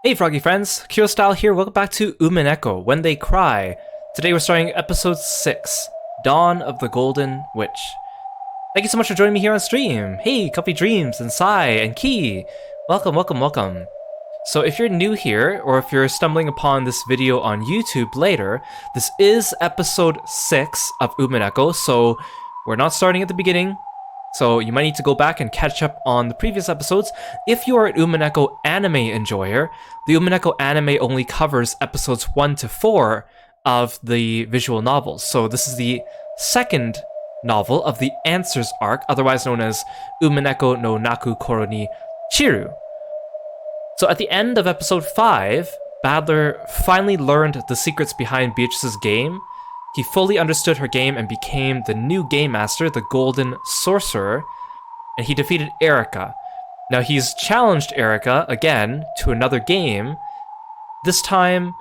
Hey Froggy friends, Kirostyle here, welcome back to Umineko When They Cry. Today we're starting episode 6, Dawn of the Golden Witch. Thank you so much for joining me here on stream. Hey, Comfy Dreams, and Sai, and Key. Welcome. So if you're new here, or if you're stumbling upon this video on YouTube later, this is episode 6 of Umineko, so we're not starting at the beginning. So you might need to go back and catch up on the previous episodes. If you are an Umineko anime enjoyer, the Umineko anime only covers episodes 1 to 4 of the visual novels. So this is the second novel of the Answers arc, otherwise known as Umineko no Naku Koro ni Chiru. So at the end of episode 5, Badler finally learned the secrets behind Beatrice's game. He fully understood her game and became the new game master, the Golden Sorcerer, and he defeated Erica. Now he's challenged Erica again to another game. This time,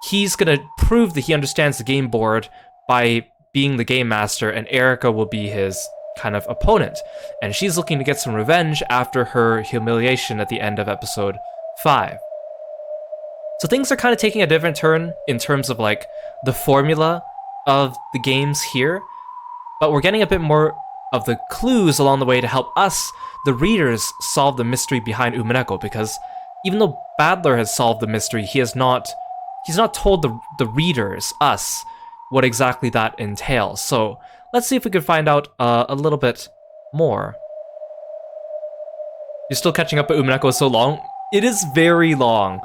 he's gonna prove that he understands the game board by being the game master, and Erica will be his kind of opponent. And she's looking to get some revenge after her humiliation at the end of episode 5. So things are kind of taking a different turn in terms of like the formula of the games here, but we're getting a bit more of the clues along the way to help us, the readers, solve the mystery behind Umineko, because even though Badler has solved the mystery, he's not told the readers, us, what exactly that entails. So let's see if we can find out a little bit more. You're still catching up, at Umineko is so long. It is very long.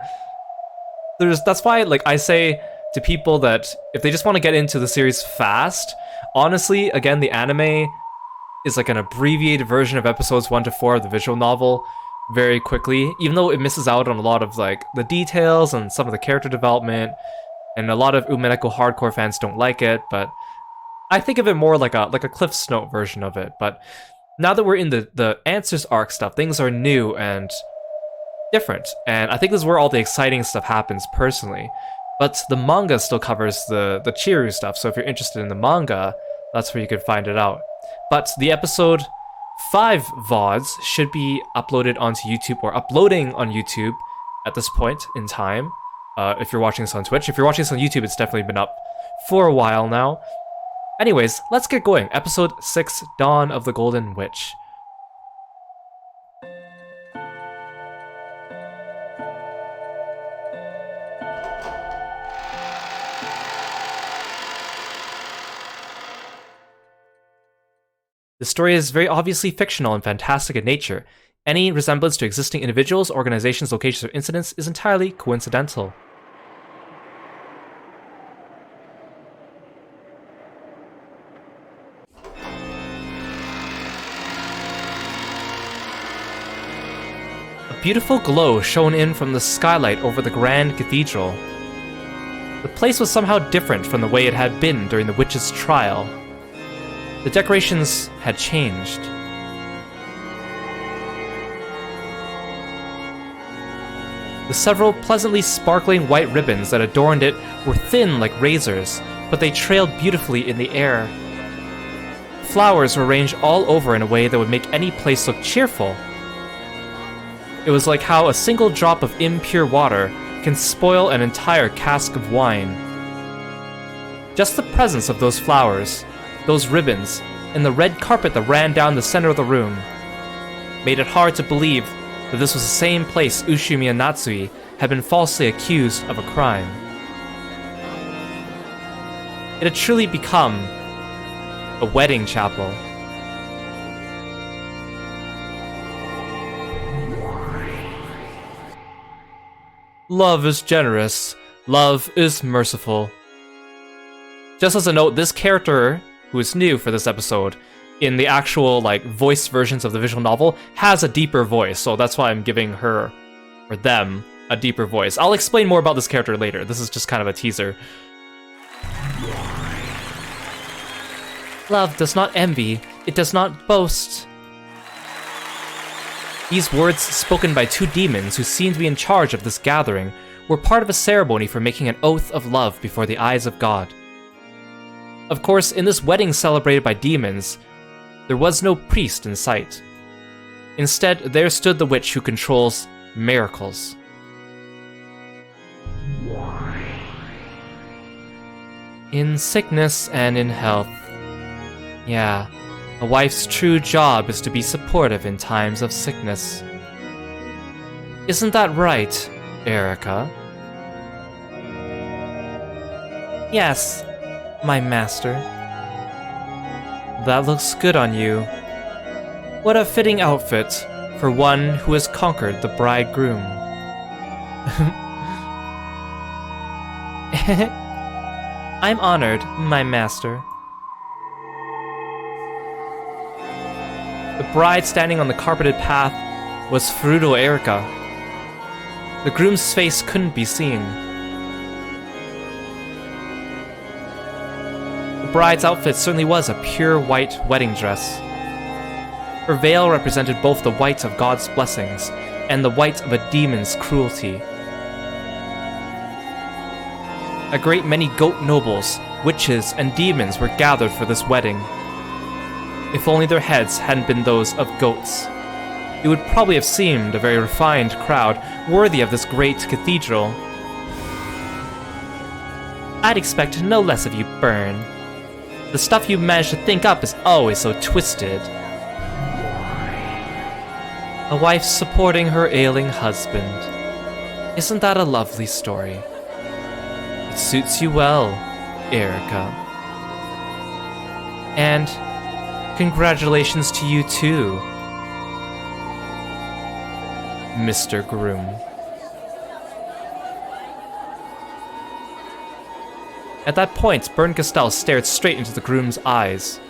That's why, like, I say to people that if they just want to get into the series fast, honestly, again, the anime is like an abbreviated version of episodes 1 to 4 of the visual novel very quickly, even though it misses out on a lot of like the details and some of the character development, and a lot of Umineko hardcore fans don't like it, but I think of it more like a Cliff's Note version of it. But now that we're in the Answers arc stuff, things are new and different, and I think this is where all the exciting stuff happens personally. But the manga still covers the Chiru stuff, so if you're interested in the manga, that's where you can find it out. But the episode 5 VODs should be uploaded onto YouTube, or uploading on YouTube at this point in time, if you're watching this on Twitch. If you're watching this on YouTube, it's definitely been up for a while now. Anyways, let's get going. Episode 6, Dawn of the Golden Witch. The story is very obviously fictional and fantastic in nature. Any resemblance to existing individuals, organizations, locations, or incidents is entirely coincidental. A beautiful glow shone in from the skylight over the grand cathedral. The place was somehow different from the way it had been during the witch's trial. The decorations had changed. The several pleasantly sparkling white ribbons that adorned it were thin like razors, but they trailed beautifully in the air. Flowers were arranged all over in a way that would make any place look cheerful. It was like how a single drop of impure water can spoil an entire cask of wine. Just the presence of those flowers, those ribbons, and the red carpet that ran down the center of the room made it hard to believe that this was the same place Ushimi and Natsui had been falsely accused of a crime. It had truly become a wedding chapel. Love is generous. Love is merciful. Just as a note, this character, who is new for this episode, in the actual like voiced versions of the visual novel, has a deeper voice, so that's why I'm giving her, or them, a deeper voice. I'll explain more about this character later. This is just kind of a teaser. Love does not envy, it does not boast. These words, spoken by 2 demons who seemed to be in charge of this gathering, were part of a ceremony for making an oath of love before the eyes of God. Of course, in this wedding celebrated by demons, there was no priest in sight. Instead, there stood the witch who controls miracles. In sickness and in health. Yeah, a wife's true job is to be supportive in times of sickness. Isn't that right, Erica? Yes, my master. That looks good on you. What a fitting outfit for one who has conquered the bridegroom. I'm honored, my master. The bride standing on the carpeted path was Furuto Erica. The groom's face couldn't be seen. The bride's outfit certainly was a pure white wedding dress. Her veil represented both the white of God's blessings and the white of a demon's cruelty. A great many goat nobles, witches, and demons were gathered for this wedding. If only their heads hadn't been those of goats, it would probably have seemed a very refined crowd worthy of this great cathedral. I'd expect no less of you, Burn. The stuff you manage to think up is always so twisted. A wife supporting her ailing husband. Isn't that a lovely story? It suits you well, Erica. And congratulations to you too, Mr. Groom. At that point, Burn Castell stared straight into the groom's eyes.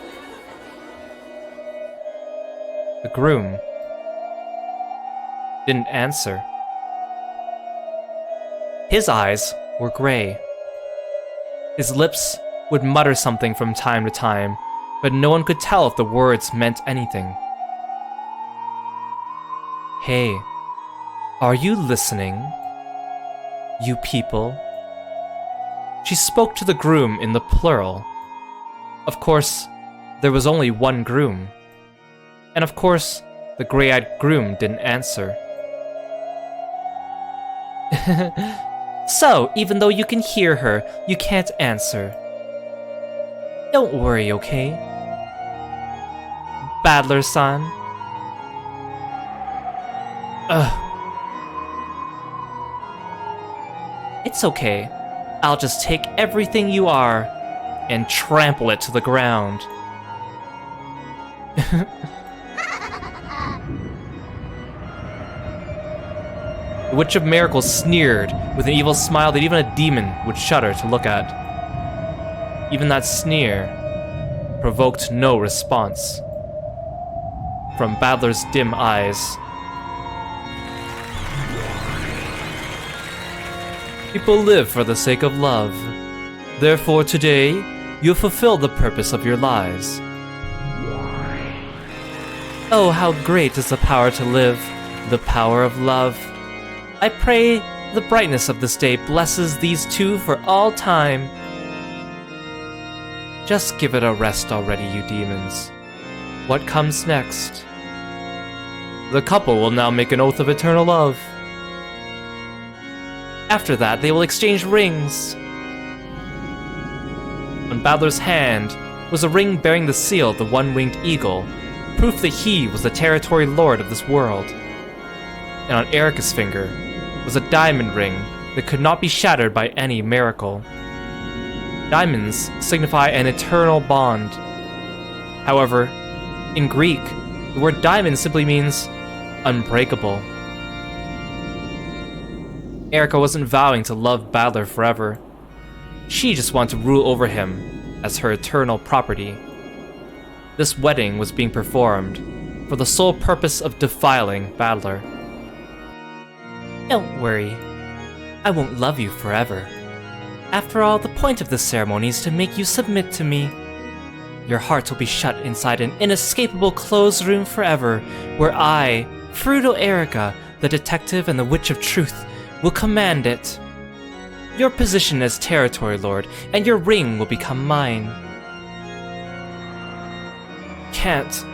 The groom didn't answer. His eyes were gray. His lips would mutter something from time to time, but no one could tell if the words meant anything. Hey, are you listening? You people? She spoke to the groom in the plural. Of course, there was only one groom. And of course, the gray-eyed groom didn't answer. So, even though you can hear her, you can't answer. Don't worry, okay? Battler-san. It's okay. I'll just take everything you are and trample it to the ground. The Witch of Miracles sneered with an evil smile that even a demon would shudder to look at. Even that sneer provoked no response from Battler's dim eyes. People live for the sake of love. Therefore today, you fulfill the purpose of your lives. Oh, how great is the power to live, the power of love. I pray the brightness of this day blesses these two for all time. Just give it a rest already, you demons. What comes next? The couple will now make an oath of eternal love. After that, they will exchange rings. On Battler's hand was a ring bearing the seal of the one-winged eagle, proof that he was the territory lord of this world. And on Erica's finger was a diamond ring that could not be shattered by any miracle. Diamonds signify an eternal bond. However, in Greek, the word diamond simply means unbreakable. Erica wasn't vowing to love Battler forever. She just wanted to rule over him as her eternal property. This wedding was being performed for the sole purpose of defiling Battler. Don't worry, I won't love you forever. After all, the point of this ceremony is to make you submit to me. Your heart will be shut inside an inescapable closed room forever, where I, Furuto Erica, the detective and the Witch of Truth, will command it. Your position as Territory Lord, and your ring will become mine. Can't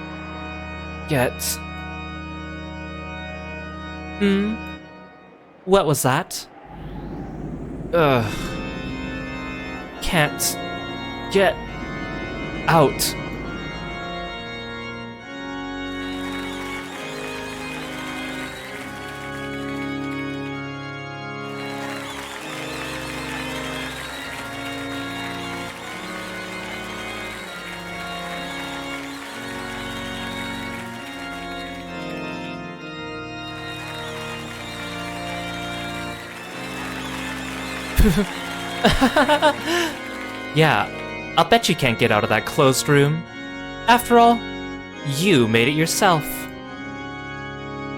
get... What was that? Can't Get out. Yeah, I'll bet you can't get out of that closed room. After all, you made it yourself.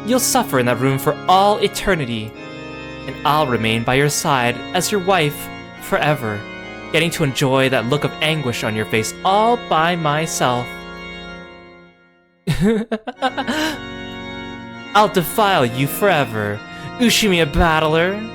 You'll suffer in that room for all eternity, and I'll remain by your side as your wife forever, getting to enjoy that look of anguish on your face all by myself. I'll defile you forever, Ushimiya battler.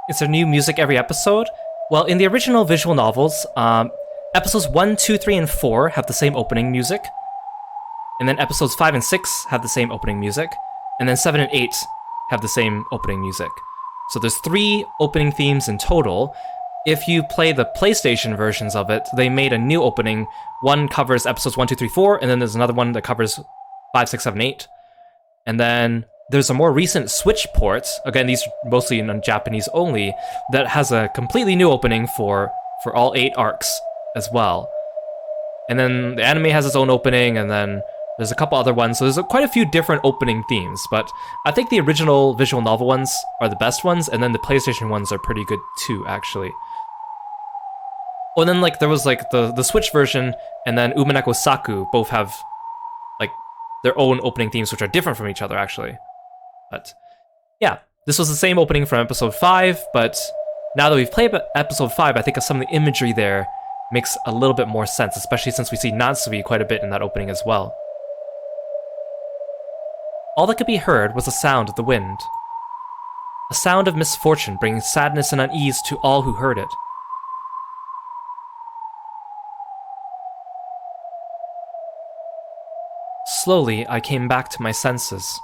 Is there new music every episode? Well, in the original visual novels, episodes 1, 2, 3, and 4 have the same opening music. And then episodes 5 and 6 have the same opening music. And then 7 and 8 have the same opening music. So there's 3 opening themes in total. If you play the PlayStation versions of it, they made a new opening. One covers episodes 1, 2, 3, 4, and then there's another one that covers 5, 6, 7, 8. And then there's a more recent Switch port, again, these are mostly in Japanese only, that has a completely new opening for all 8 arcs as well. And then the anime has its own opening, and then there's a couple other ones, so there's quite a few different opening themes, but I think the original visual novel ones are the best ones, and then the PlayStation ones are pretty good too, actually. Oh, and then there was the Switch version, and then Umineko Saku both have their own opening themes, which are different from each other, actually. But yeah, this was the same opening from episode 5, but now that we've played episode 5, I think some of the imagery there makes a little bit more sense, especially since we see Natsui quite a bit in that opening as well. All that could be heard was the sound of the wind. A sound of misfortune bringing sadness and unease to all who heard it. Slowly, I came back to my senses.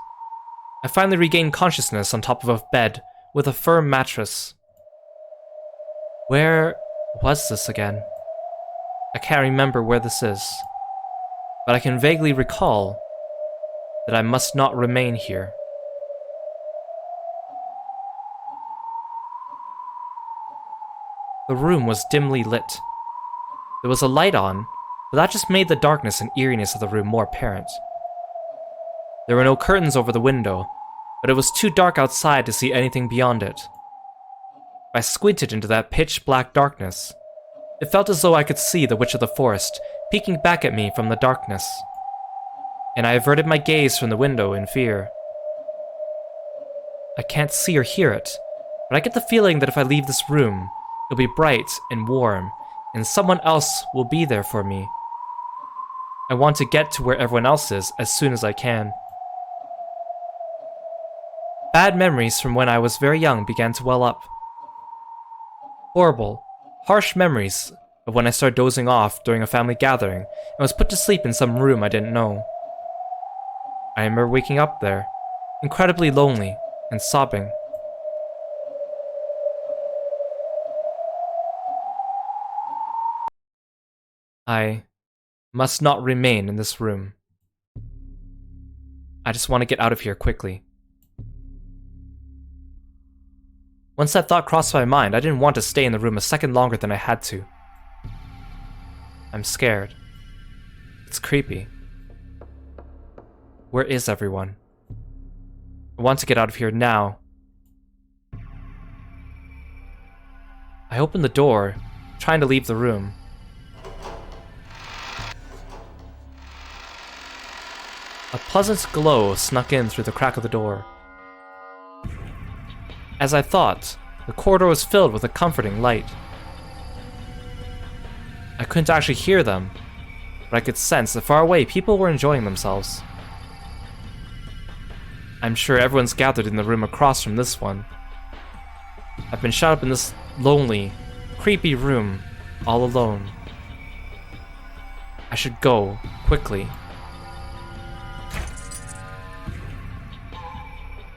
I finally regained consciousness on top of a bed with a firm mattress. Where was this again? I can't remember where this is, but I can vaguely recall that I must not remain here. The room was dimly lit. There was a light on, but that just made the darkness and eeriness of the room more apparent. There were no curtains over the window, but but it was too dark outside to see anything beyond it. I squinted into that pitch-black darkness. It felt as though I could see the Witch of the Forest peeking back at me from the darkness, and I averted my gaze from the window in fear. I can't see or hear it, but I get the feeling that if I leave this room, it'll be bright and warm, and someone else will be there for me. I want to get to where everyone else is as soon as I can. Bad memories from when I was very young began to well up. Horrible, harsh memories of when I started dozing off during a family gathering and was put to sleep in some room I didn't know. I remember waking up there, incredibly lonely and sobbing. I must not remain in this room. I just want to get out of here quickly. Once that thought crossed my mind, I didn't want to stay in the room a second longer than I had to. I'm scared. It's creepy. Where is everyone? I want to get out of here now. I opened the door, trying to leave the room. A pleasant glow snuck in through the crack of the door. As I thought, the corridor was filled with a comforting light. I couldn't actually hear them, but I could sense that far away people were enjoying themselves. I'm sure everyone's gathered in the room across from this one. I've been shut up in this lonely, creepy room, all alone. I should go, quickly.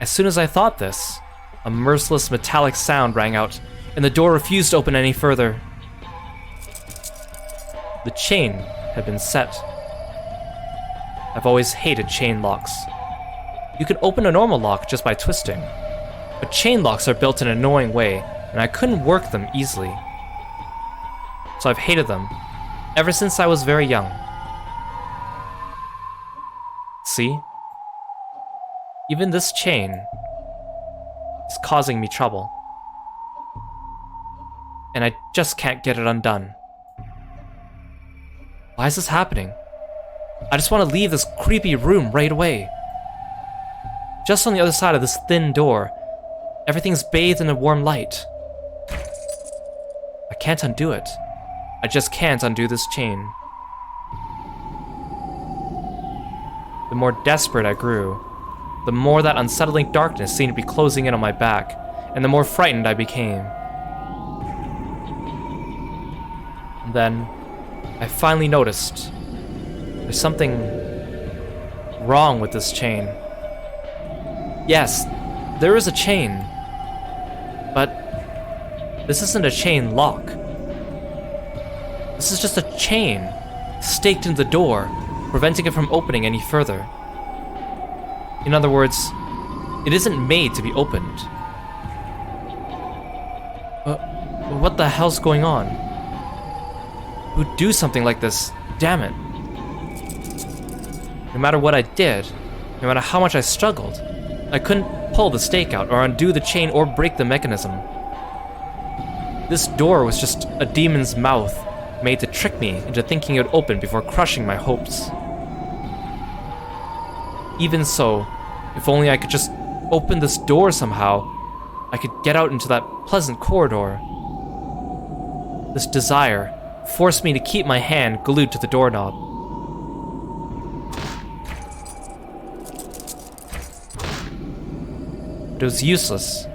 As soon as I thought this, a merciless metallic sound rang out, and the door refused to open any further. The chain had been set. I've always hated chain locks. You can open a normal lock just by twisting, but chain locks are built in an annoying way, and I couldn't work them easily. So I've hated them ever since I was very young. See? Even this chain is causing me trouble, and I just can't get it undone. Why is this happening? I just want to leave this creepy room right away. Just on the other side of this thin door, everything's bathed in a warm light. I can't undo it. I just can't undo this chain. The more desperate I grew, the more that unsettling darkness seemed to be closing in on my back, and the more frightened I became. And then, I finally noticed there's something wrong with this chain. Yes, there is a chain, but this isn't a chain lock. This is just a chain staked into the door, preventing it from opening any further. In other words, it isn't made to be opened. What the hell's going on? Who'd do something like this? Damn it. No matter what I did, no matter how much I struggled, I couldn't pull the stake out or undo the chain or break the mechanism. This door was just a demon's mouth made to trick me into thinking it would open before crushing my hopes. Even so, if only I could just open this door somehow, I could get out into that pleasant corridor. This desire forced me to keep my hand glued to the doorknob. But it was useless.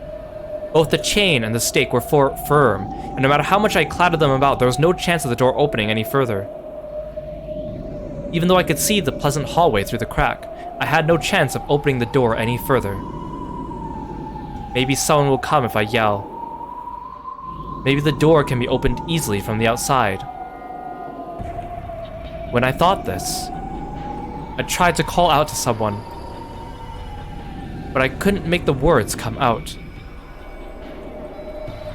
Both the chain and the stake were firm, and no matter how much I clattered them about, there was no chance of the door opening any further. Even though I could see the pleasant hallway through the crack, I had no chance of opening the door any further. Maybe someone will come if I yell. Maybe the door can be opened easily from the outside. When I thought this, I tried to call out to someone, but I couldn't make the words come out.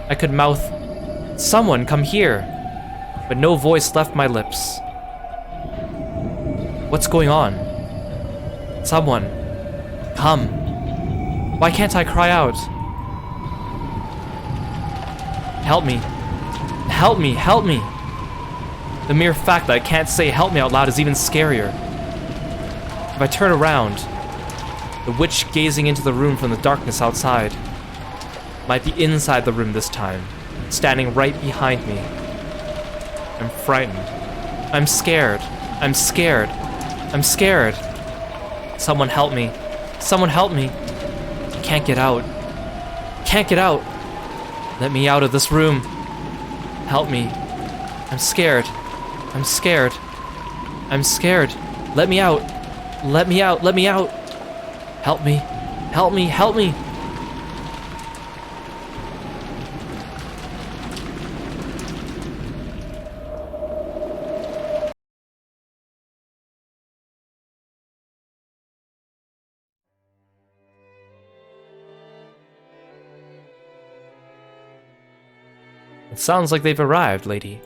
I could mouth, "Someone come here," but no voice left my lips. What's going on? Someone, come. Why can't I cry out? Help me. Help me, help me! The mere fact that I can't say help me out loud is even scarier. If I turn around, the witch gazing into the room from the darkness outside might be inside the room this time, standing right behind me. I'm frightened. I'm scared. I'm scared. I'm scared. Someone help me. Someone help me. I can't get out. Can't get out. Let me out of this room. Help me. I'm scared. I'm scared. I'm scared. Let me out. Let me out. Let me out. Help me. Help me. Help me. It sounds like they've arrived, lady.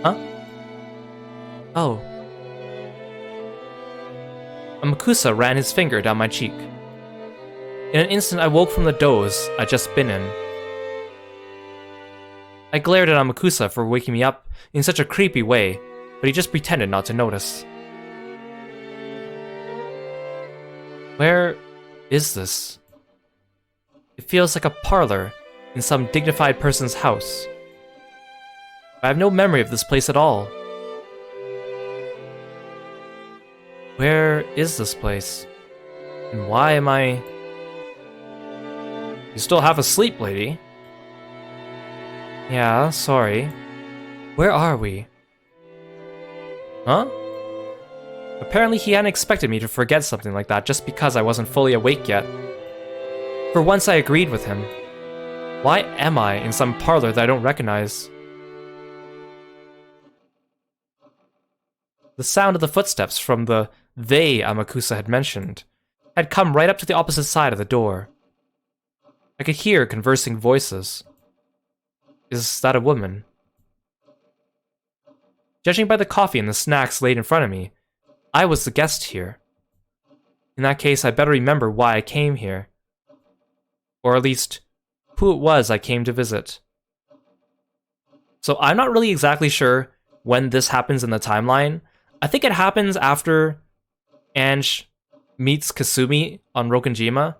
Huh? Oh. Amakusa ran his finger down my cheek. In an instant, I woke from the doze I'd just been in. I glared at Amakusa for waking me up in such a creepy way, but he just pretended not to notice. Where is this? It feels like a parlor in some dignified person's house. I have no memory of this place at all. Where is this place? And why am I... You still half asleep, lady? Yeah, sorry. Where are we? Huh? Apparently he hadn't expected me to forget something like that just because I wasn't fully awake yet. For once I agreed with him. Why am I in some parlor that I don't recognize? The sound of the footsteps from the they Amakusa had mentioned had come right up to the opposite side of the door. I could hear conversing voices. Is that a woman? Judging by the coffee and the snacks laid in front of me, I was the guest here. In that case, I better remember why I came here. Or at least, who it was I came to visit. So I'm not really exactly sure when this happens in the timeline. I think it happens after Ange meets Kasumi on Rokonjima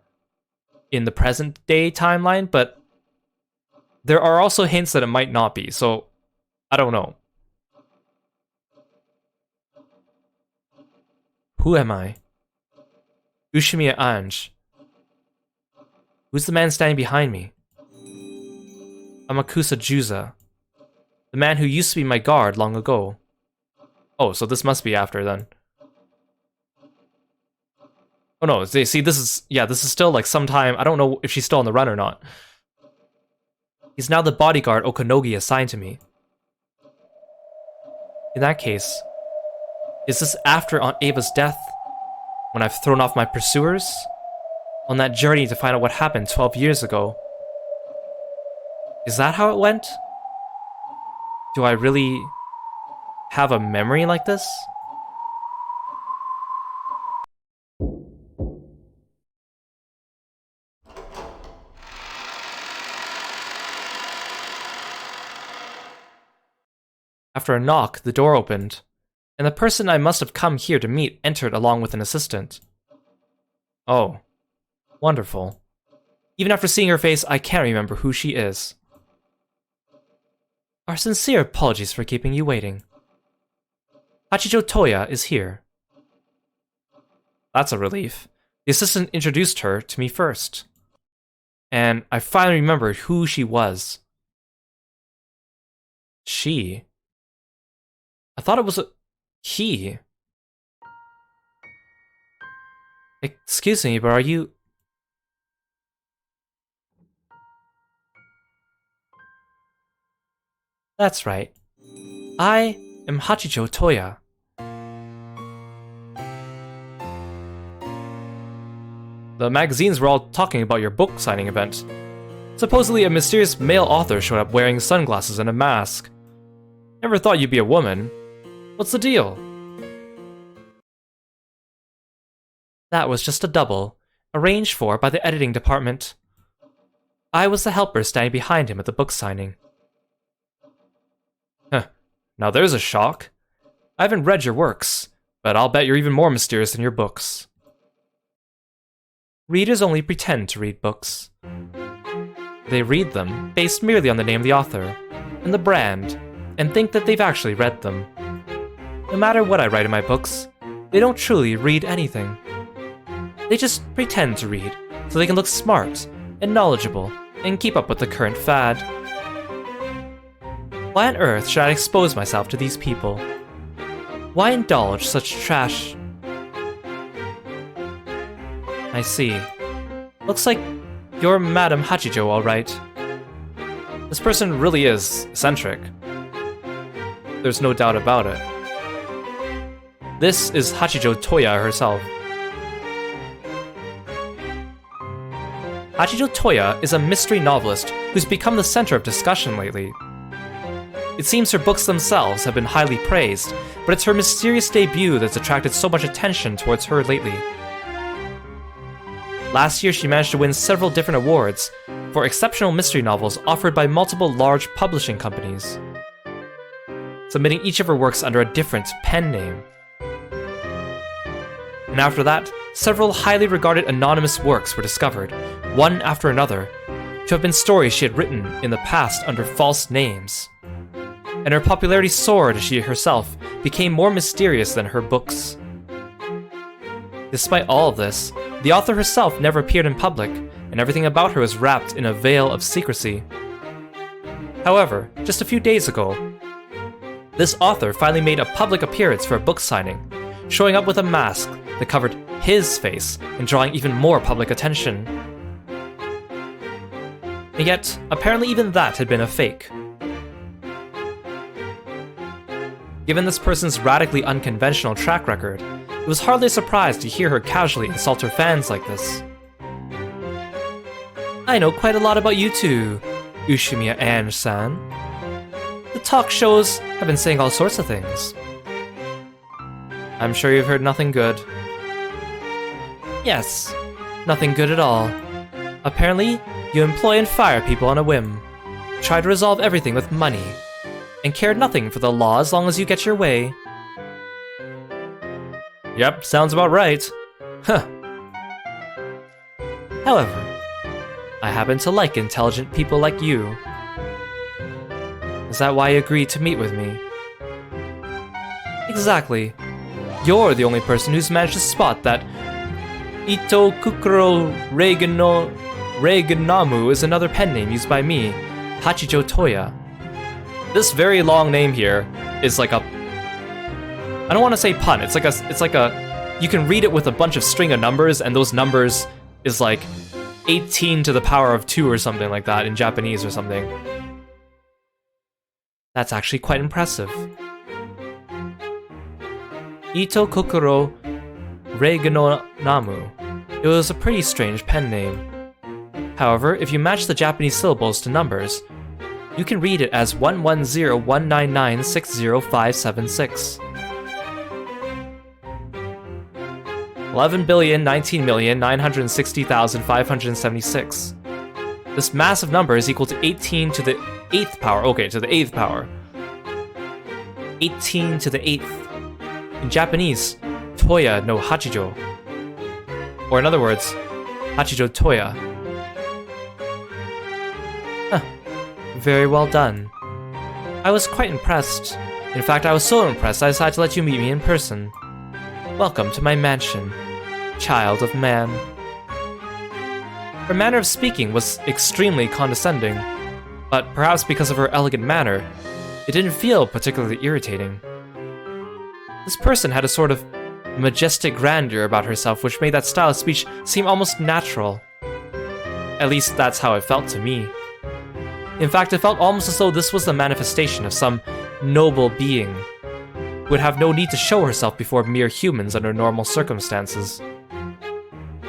in the present day timeline, but there are also hints that it might not be, so I don't know. Who am I? Ushimiya Ange. Who's the man standing behind me? Amakusa Juza. The man who used to be my guard long ago. Oh, so this must be after then. Oh no, see, this is still like sometime, I don't know if she's still on the run or not. He's now the bodyguard Okonogi assigned to me. In that case, is this after Aunt Ava's death? When I've thrown off my pursuers? On that journey to find out what happened 12 years ago? Is that how it went? Do I really have a memory like this? After a knock, the door opened, and the person I must have come here to meet entered along with an assistant. Oh, wonderful. Even after seeing her face, I can't remember who she is. Our sincere apologies for keeping you waiting. Hachijo Toya is here. That's a relief. The assistant introduced her to me first. And I finally remembered who she was. She? I thought it was a he. Excuse me, but are you... That's right. I am Hachijo Toya. The magazines were all talking about your book signing event. Supposedly a mysterious male author showed up wearing sunglasses and a mask. Never thought you'd be a woman. What's the deal? That was just a double, arranged for by the editing department. I was the helper standing behind him at the book signing. Huh, now there's a shock. I haven't read your works, but I'll bet you're even more mysterious than your books. Readers only pretend to read books. They read them based merely on the name of the author and the brand, and think that they've actually read them. No matter what I write in my books, they don't truly read anything. They just pretend to read, so they can look smart and knowledgeable and keep up with the current fad. Why on earth should I expose myself to these people? Why indulge such trash? I see. Looks like you're Madame Hachijo, alright. This person really is eccentric. There's no doubt about it. This is Hachijo Toya herself. Hachijo Toya is a mystery novelist who's become the center of discussion lately. It seems her books themselves have been highly praised, but it's her mysterious debut that's attracted so much attention towards her lately. Last year, she managed to win several different awards for exceptional mystery novels offered by multiple large publishing companies, submitting each of her works under a different pen name. And after that, several highly regarded anonymous works were discovered, one after another, to have been stories she had written in the past under false names. And her popularity soared as she herself became more mysterious than her books. Despite all of this, the author herself never appeared in public, and everything about her was wrapped in a veil of secrecy. However, just a few days ago, this author finally made a public appearance for a book signing, showing up with a mask that covered his face and drawing even more public attention. And yet, apparently even that had been a fake. Given this person's radically unconventional track record, it was hardly a surprise to hear her casually insult her fans like this. I know quite a lot about you too, Ushimiya Ange-san. The talk shows have been saying all sorts of things. I'm sure you've heard nothing good. Yes, nothing good at all. Apparently, you employ and fire people on a whim, try to resolve everything with money, and care nothing for the law as long as you get your way. Yep, sounds about right. Huh. However, I happen to like intelligent people like you. Is that why you agreed to meet with me? Exactly. You're the only person who's managed to spot that Ito Kukuro Reiganamu is another pen name used by me, Hachijo Toya. This very long name here is like a... I don't want to say pun, it's like a... You can read it with a bunch of string of numbers, and those numbers is like 18 to the power of 2 or something like that in Japanese or something. That's actually quite impressive. Ito Kokoro Reiganamu. It was a pretty strange pen name. However, if you match the Japanese syllables to numbers, you can read it as 11019960576. 11,019,960,576. This massive number is equal to 18 to the 8th power. Okay, to the 8th power. 18 to the 8th. In Japanese, Toya no Hachijo. Or in other words, Hachijo Toya. Huh. Very well done. I was quite impressed. In fact, I was so impressed I decided to let you meet me in person. Welcome to my mansion, child of man. Her manner of speaking was extremely condescending, but perhaps because of her elegant manner, it didn't feel particularly irritating. This person had a sort of majestic grandeur about herself which made that style of speech seem almost natural. At least that's how it felt to me. In fact, it felt almost as though this was the manifestation of some noble being who would have no need to show herself before mere humans under normal circumstances.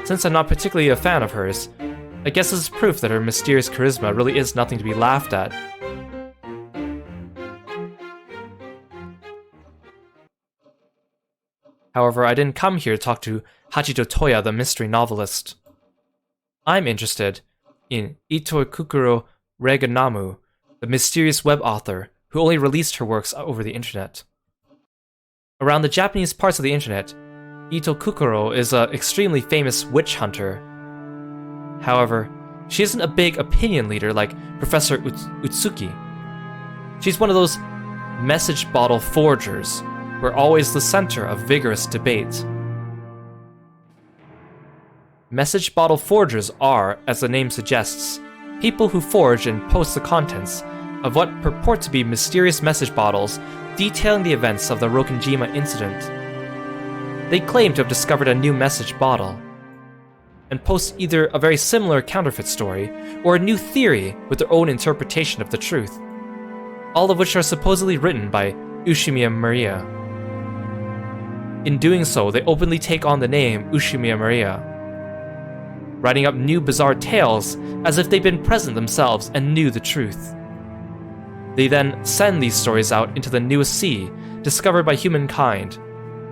Since I'm not particularly a fan of hers, I guess this is proof that her mysterious charisma really is nothing to be laughed at. However, I didn't come here to talk to Hachito Toya, the mystery novelist. I'm interested in Ito Kukuro Reganamu, the mysterious web author who only released her works over the internet. Around the Japanese parts of the internet, Ito Kukuro is an extremely famous witch hunter. However, she isn't a big opinion leader like Professor Utsuki. She's one of those message bottle forgers who are always the center of vigorous debate. Message bottle forgers are, as the name suggests, people who forge and post the contents of what purport to be mysterious message bottles detailing the events of the Rokenjima incident. They claim to have discovered a new message bottle, and post either a very similar counterfeit story or a new theory with their own interpretation of the truth, all of which are supposedly written by Ushimiya Maria. In doing so, they openly take on the name Ushimiya Maria, writing up new bizarre tales as if they'd been present themselves and knew the truth. They then send these stories out into the newest sea discovered by humankind,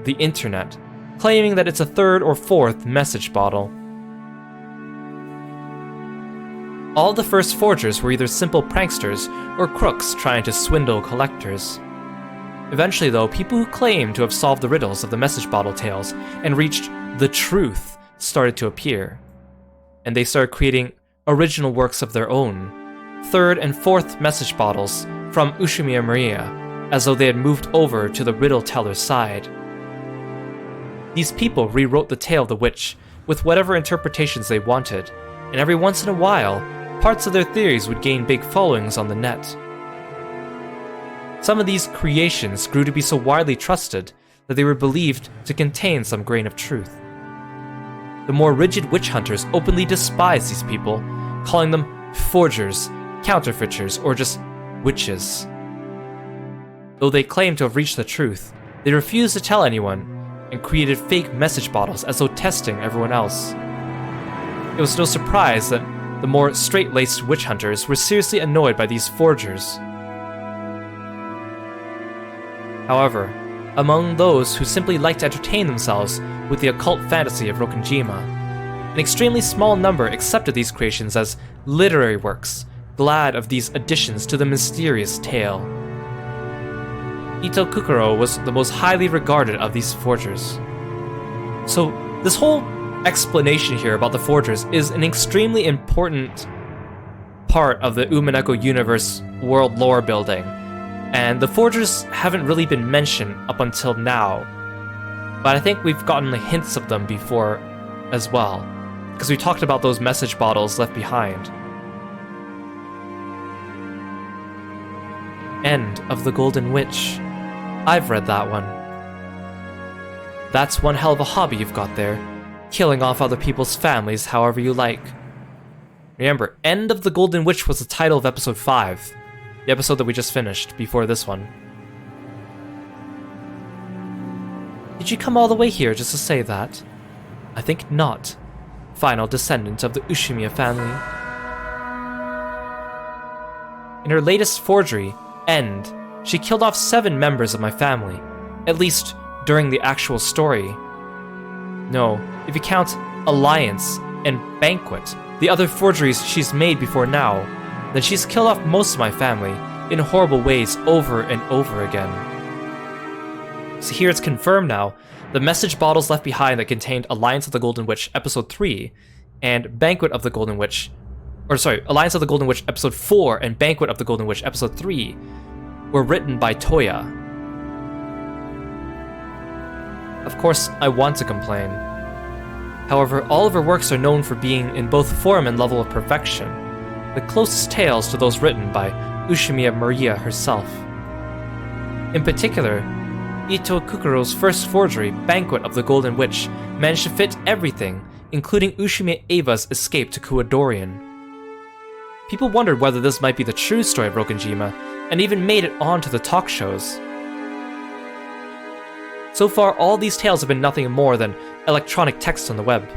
the internet, claiming that it's a third or fourth message bottle. All the first forgers were either simple pranksters or crooks trying to swindle collectors. Eventually, though, people who claimed to have solved the riddles of the message bottle tales and reached the truth started to appear, and they started creating original works of their own, third and fourth message bottles from Ushimiya Maria, as though they had moved over to the riddle teller's side. These people rewrote the tale of the witch with whatever interpretations they wanted, and every once in a while, parts of their theories would gain big followings on the net. Some of these creations grew to be so widely trusted that they were believed to contain some grain of truth. The more rigid witch hunters openly despised these people, calling them forgers, counterfeiters, or just witches. Though they claimed to have reached the truth, they refused to tell anyone and created fake message bottles as though testing everyone else. It was no surprise that the more straight-laced witch hunters were seriously annoyed by these forgers. However, among those who simply liked to entertain themselves with the occult fantasy of Rokenjima, an extremely small number accepted these creations as literary works, glad of these additions to the mysterious tale. Ito Kukuro was the most highly regarded of these forgers. So, this whole explanation here about the forgers is an extremely important part of the Umineko universe world lore building, and the forgers haven't really been mentioned up until now, but I think we've gotten hints of them before as well, because we talked about those message bottles left behind. End of the Golden Witch. I've read that one. That's one hell of a hobby you've got there, killing off other people's families however you like. Remember, End of the Golden Witch was the title of episode 5, the episode that we just finished before this one. Did you come all the way here just to say that? I think not. Final descendant of the Ushimiya family. In her latest forgery, End, she killed off 7 members of my family, at least during the actual story. No, if you count Alliance and Banquet, the other forgeries she's made before now, then she's killed off most of my family in horrible ways over and over again. So here it's confirmed now, the message bottles left behind that contained Alliance of the Golden Witch episode 3 and Banquet of the Golden Witch, Alliance of the Golden Witch episode 4 and Banquet of the Golden Witch episode 3 were written by Toya. Of course, I want to complain. However, all of her works are known for being in both form and level of perfection, the closest tales to those written by Ushimiya Maria herself. In particular, Ito Kukuro's first forgery, Banquet of the Golden Witch, managed to fit everything, including Ushimiya Eva's escape to Kuadorian. People wondered whether this might be the true story of Rokenjima, and even made it onto the talk shows. So far, all these tales have been nothing more than electronic text on the web.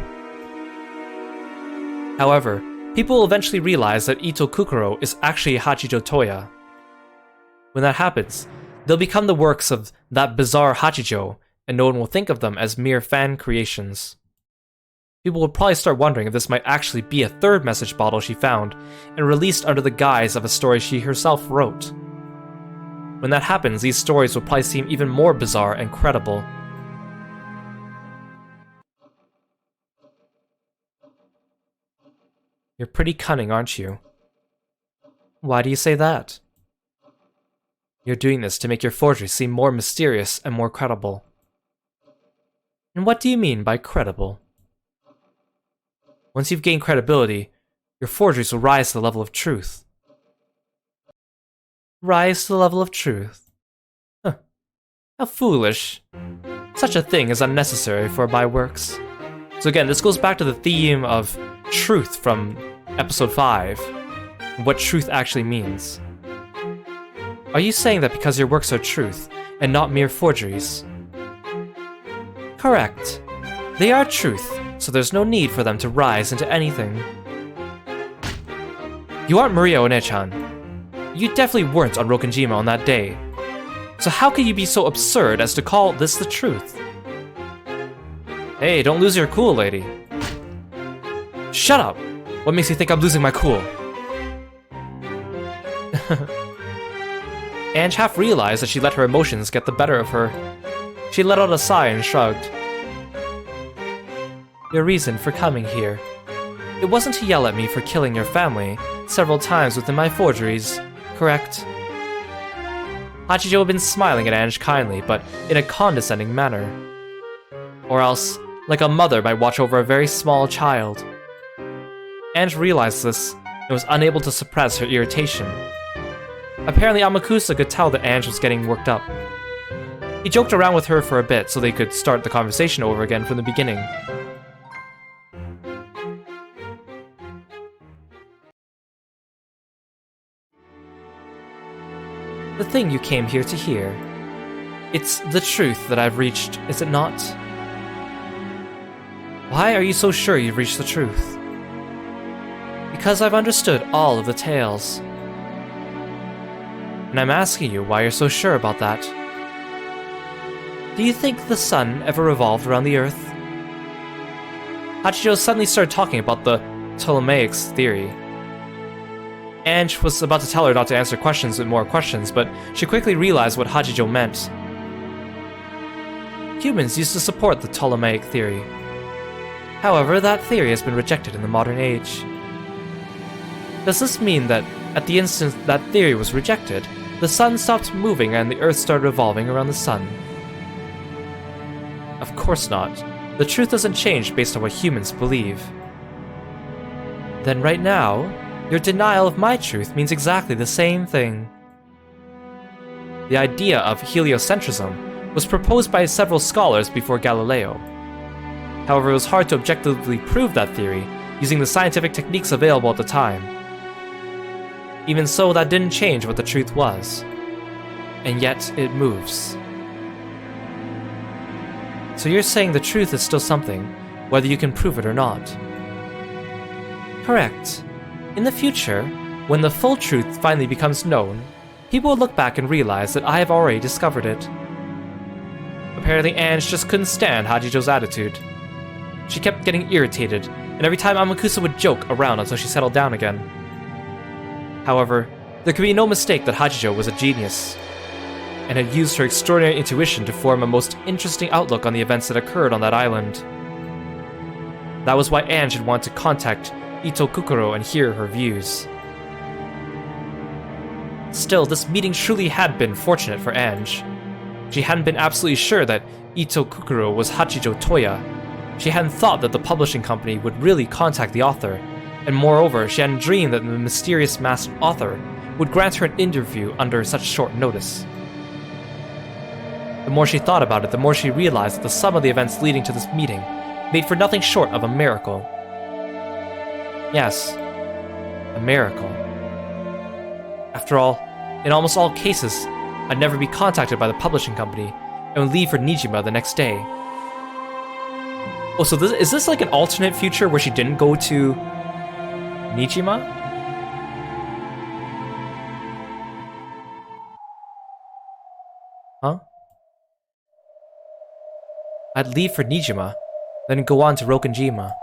However, people will eventually realize that Ito Kukuro is actually Hachito Toya. When that happens, they'll become the works of that bizarre Hachijo and no one will think of them as mere fan creations. People will probably start wondering if this might actually be a third message bottle she found and released under the guise of a story she herself wrote. When that happens, these stories will probably seem even more bizarre and credible. You're pretty cunning, aren't you? Why do you say that? You're doing this to make your forgery seem more mysterious and more credible. And what do you mean by credible? Once you've gained credibility, your forgeries will rise to the level of truth. Rise to the level of truth? Huh. How foolish. Such a thing is unnecessary for my works. So again, this goes back to the theme of truth from episode 5, and what truth actually means. Are you saying that because your works are truth, and not mere forgeries? Correct. They are truth, so there's no need for them to rise into anything. You aren't Maria One-chan. You definitely weren't on Rokkenjima on that day. So how could you be so absurd as to call this the truth? Hey, don't lose your cool, lady. Shut up! What makes you think I'm losing my cool? Ange half realized that she let her emotions get the better of her. She let out a sigh and shrugged. Your reason for coming here. It wasn't to yell at me for killing your family several times within my forgeries, correct? Hachijo had been smiling at Ange kindly, but in a condescending manner. Or else, like a mother might watch over a very small child. Ange realized this and was unable to suppress her irritation. Apparently Amakusa could tell that Ange was getting worked up. He joked around with her for a bit so they could start the conversation over again from the beginning. The thing you came here to hear. It's the truth that I've reached, is it not? Why are you so sure you've reached the truth? Because I've understood all of the tales. And I'm asking you why you're so sure about that. Do you think the sun ever revolved around the Earth? Hachijo suddenly started talking about the Ptolemaic theory. Ange was about to tell her not to answer questions with more questions, but she quickly realized what Hachijo meant. Humans used to support the Ptolemaic theory. However, that theory has been rejected in the modern age. Does this mean that, at the instant that theory was rejected, the sun stopped moving and the Earth started revolving around the sun? Of course not. The truth doesn't change based on what humans believe. Then right now, your denial of my truth means exactly the same thing. The idea of heliocentrism was proposed by several scholars before Galileo. However, it was hard to objectively prove that theory using the scientific techniques available at the time. Even so, that didn't change what the truth was. And yet, it moves. So you're saying the truth is still something, whether you can prove it or not. Correct. In the future, when the full truth finally becomes known, people will look back and realize that I have already discovered it. Apparently Ange just couldn't stand Hachijo's attitude. She kept getting irritated, and every time Amakusa would joke around until she settled down again. However, there could be no mistake that Hachijo was a genius, and had used her extraordinary intuition to form a most interesting outlook on the events that occurred on that island. That was why Ange had wanted to contact Ito Kukuro and hear her views. Still, this meeting truly had been fortunate for Ange. She hadn't been absolutely sure that Ito Kukuro was Hachijo Toya. She hadn't thought that the publishing company would really contact the author, and moreover, she hadn't dreamed that the mysterious masked author would grant her an interview under such short notice. The more she thought about it, the more she realized that the sum of the events leading to this meeting made for nothing short of a miracle. Yes, a miracle. After all, in almost all cases, I'd never be contacted by the publishing company and would leave for Nijima the next day. Oh, so is this like an alternate future where she didn't go to Nijima? Huh? I'd leave for Nijima, then go on to Rokenjima.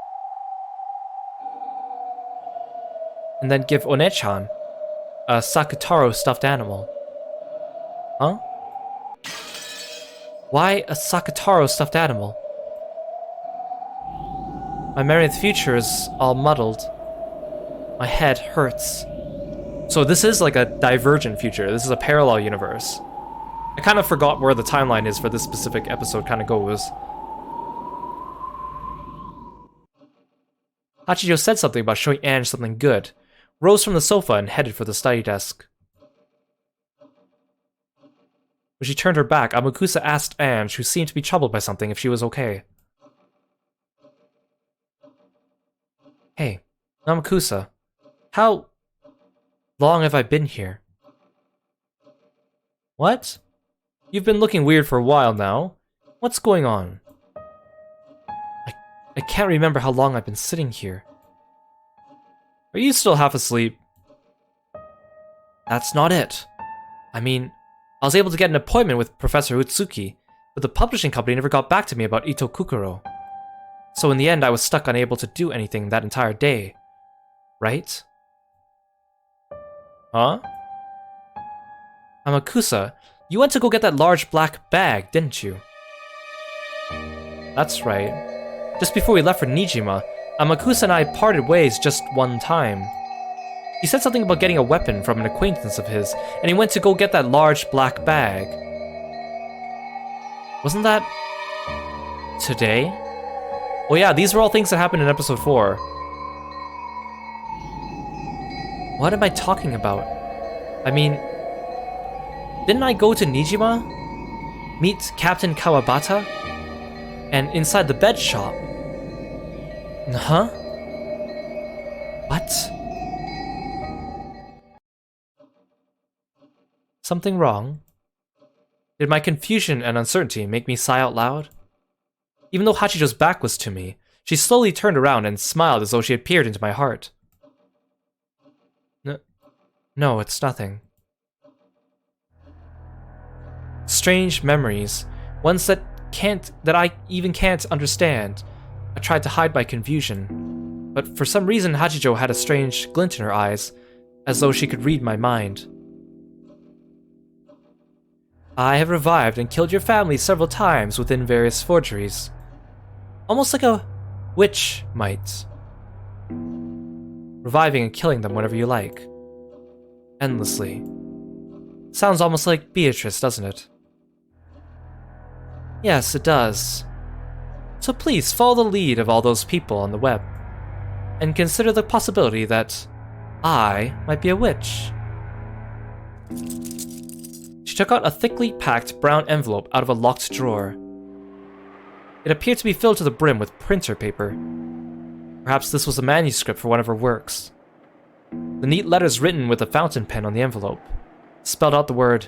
And then give One-chan a Sakutaro stuffed animal. Huh? Why a Sakutaro stuffed animal? My memory of the future is all muddled. My head hurts. So this is like a divergent future. This is a parallel universe. I kind of forgot where the timeline is for this specific episode kind of goes. Hachijo said something about showing Ange something good, rose from the sofa and headed for the study desk. When she turned her back, Amakusa asked Ange, who seemed to be troubled by something, if she was okay. Hey, Amakusa, how long have I been here? What? You've been looking weird for a while now. What's going on? I can't remember how long I've been sitting here. Are you still half asleep? That's not it. I mean, I was able to get an appointment with Professor Utsuki, but the publishing company never got back to me about Ito Kukuro. So in the end, I was stuck unable to do anything that entire day. Right? Huh? Amakusa, you went to go get that large black bag, didn't you? That's right. Just before we left for Nijima, Amakusa and I parted ways just one time. He said something about getting a weapon from an acquaintance of his, and he went to go get that large black bag. Wasn't that today? Well, yeah, these were all things that happened in episode 4. What am I talking about? I mean, didn't I go to Nijima? Meet Captain Kawabata? And inside the bed shop? Huh? What? Something wrong? Did my confusion and uncertainty make me sigh out loud? Even though Hachijo's back was to me, she slowly turned around and smiled as though she had peered into my heart. No, it's nothing. Strange memories, ones that I even can't understand. I tried to hide my confusion, but for some reason Hachijo had a strange glint in her eyes, as though she could read my mind. I have revived and killed your family several times within various forgeries. Almost like a witch might. Reviving and killing them whenever you like. Endlessly. Sounds almost like Beatrice, doesn't it? Yes, it does. So please follow the lead of all those people on the web, and consider the possibility that I might be a witch. She took out a thickly packed brown envelope out of a locked drawer. It appeared to be filled to the brim with printer paper. Perhaps this was a manuscript for one of her works. The neat letters written with a fountain pen on the envelope spelled out the word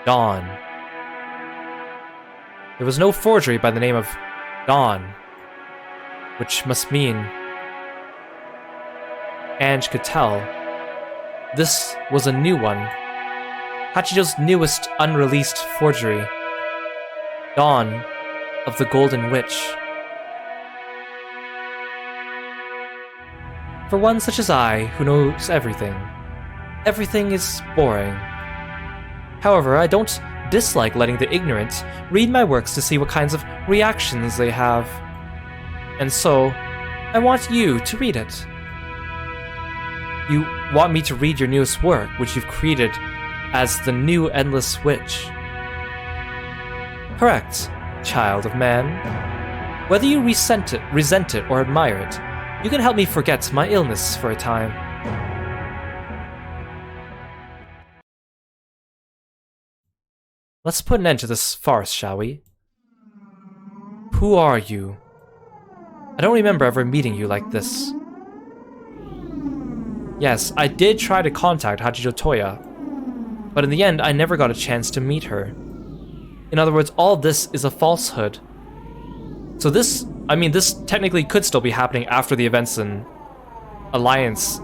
Dawn. There was no forgery by the name of Dawn, which must mean Ange could tell this was a new one. Hachijo's newest unreleased forgery. Dawn of the Golden Witch. For one such as I, who knows everything, everything is boring. However, I don't dislike letting the ignorant read my works to see what kinds of reactions they have. And so, I want you to read it. You want me to read your newest work, which you've created as the new Endless Witch. Correct, child of man. Whether you resent it, or admire it, you can help me forget my illness for a time. Let's put an end to this farce, shall we? Who are you? I don't remember ever meeting you like this. Yes, I did try to contact Hachijo Toya, but in the end, I never got a chance to meet her. In other words, all this is a falsehood. So this technically could still be happening after the events in Alliance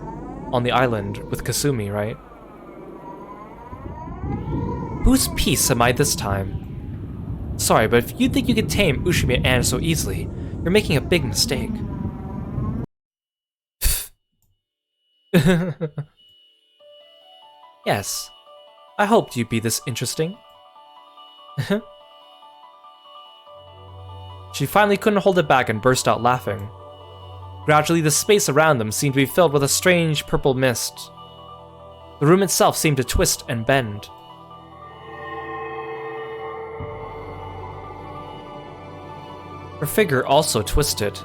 on the island with Kasumi, right? Whose piece am I this time? Sorry, but if you think you can tame Ushimi and Ange so easily, you're making a big mistake. Yes, I hoped you'd be this interesting. She finally couldn't hold it back and burst out laughing. Gradually, the space around them seemed to be filled with a strange purple mist. The room itself seemed to twist and bend. Her figure also twisted,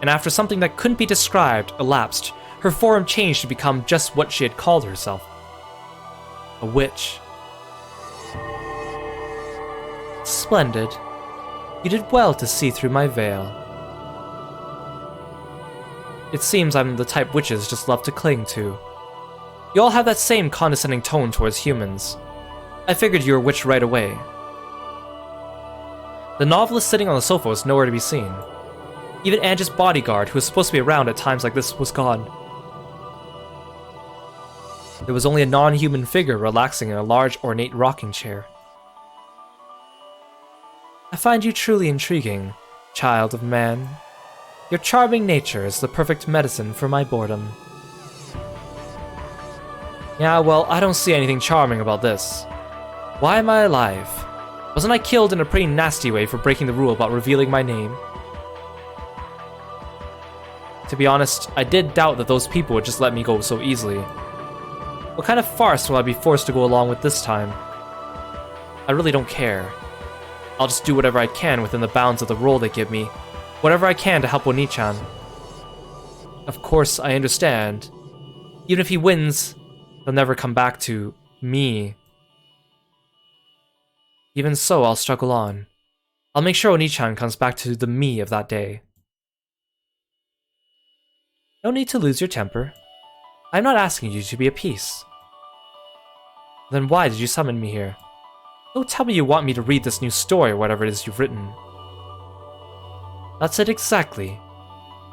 and after something that couldn't be described elapsed, her form changed to become just what she had called herself. A witch. Splendid. You did well to see through my veil. It seems I'm the type witches just love to cling to. You all have that same condescending tone towards humans. I figured you were a witch right away. The novelist sitting on the sofa was nowhere to be seen. Even Ange's bodyguard, who was supposed to be around at times like this, was gone. There was only a non-human figure relaxing in a large, ornate rocking chair. I find you truly intriguing, child of man. Your charming nature is the perfect medicine for my boredom. Yeah, well, I don't see anything charming about this. Why am I alive? Wasn't I killed in a pretty nasty way for breaking the rule about revealing my name? To be honest, I did doubt that those people would just let me go so easily. What kind of farce will I be forced to go along with this time? I really don't care. I'll just do whatever I can within the bounds of the role they give me, whatever I can to help Oni-chan. Of course, I understand. Even if he wins, he'll never come back to me. Even so, I'll struggle on. I'll make sure Oni-chan comes back to the me of that day. No need to lose your temper. I'm not asking you to be at peace. Then why did you summon me here? Don't tell me you want me to read this new story or whatever it is you've written. That's it exactly.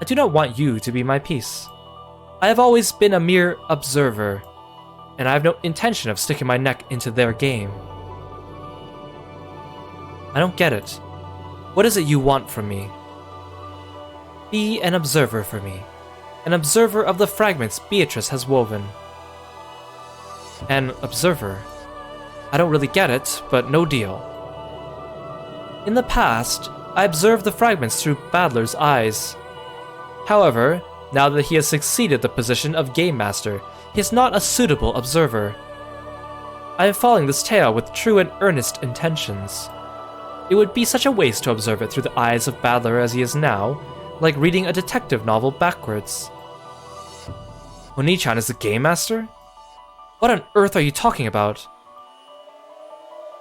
I do not want you to be my peace. I have always been a mere observer, and I have no intention of sticking my neck into their game. I don't get it. What is it you want from me? Be an observer for me. An observer of the fragments Beatrice has woven. An observer? I don't really get it, but no deal. In the past, I observed the fragments through Badler's eyes. However, now that he has succeeded the position of Game Master, he is not a suitable observer. I am following this tale with true and earnest intentions. It would be such a waste to observe it through the eyes of Badler as he is now, like reading a detective novel backwards. Oni-chan is the Game Master? What on earth are you talking about?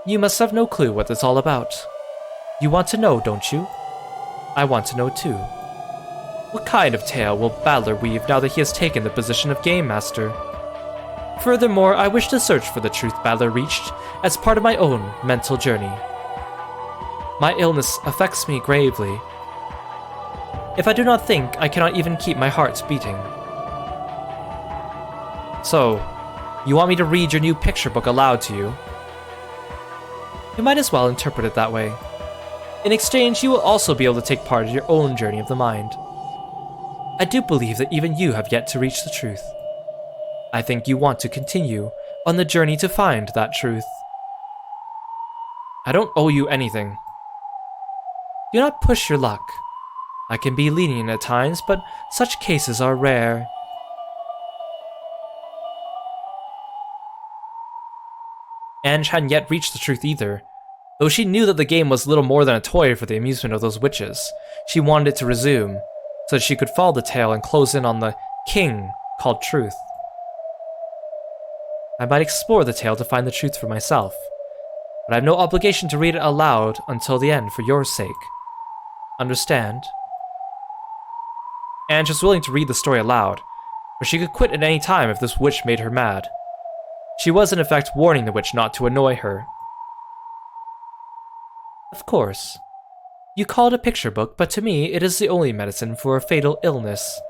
You must have no clue what it's all about. You want to know, don't you? I want to know too. What kind of tale will Badler weave now that he has taken the position of Game Master? Furthermore, I wish to search for the truth Badler reached as part of my own mental journey. My illness affects me gravely. If I do not think, I cannot even keep my heart beating. So, you want me to read your new picture book aloud to you? You might as well interpret it that way. In exchange, you will also be able to take part in your own journey of the mind. I do believe that even you have yet to reach the truth. I think you want to continue on the journey to find that truth. I don't owe you anything. Do not push your luck. I can be lenient at times, but such cases are rare. Ange hadn't yet reached the truth either. Though she knew that the game was little more than a toy for the amusement of those witches, she wanted it to resume, so that she could follow the tale and close in on the king called Truth. I might explore the tale to find the truth for myself, but I have no obligation to read it aloud until the end for your sake. Understand? Ange was willing to read the story aloud, but she could quit at any time if this witch made her mad. She was in effect warning the witch not to annoy her. Of course. You call it a picture book, but to me it is the only medicine for a fatal illness.